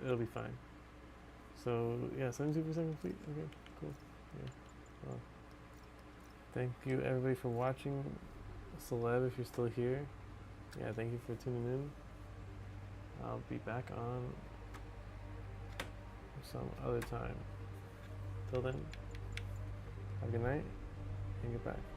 It'll be fine. So, yeah, 72% complete. Okay, cool. Yeah. Well, thank you, everybody, for watching. Celeb, if you're still here. Yeah, thank you for tuning in. I'll be back on some other time. Till then, have a good night and goodbye.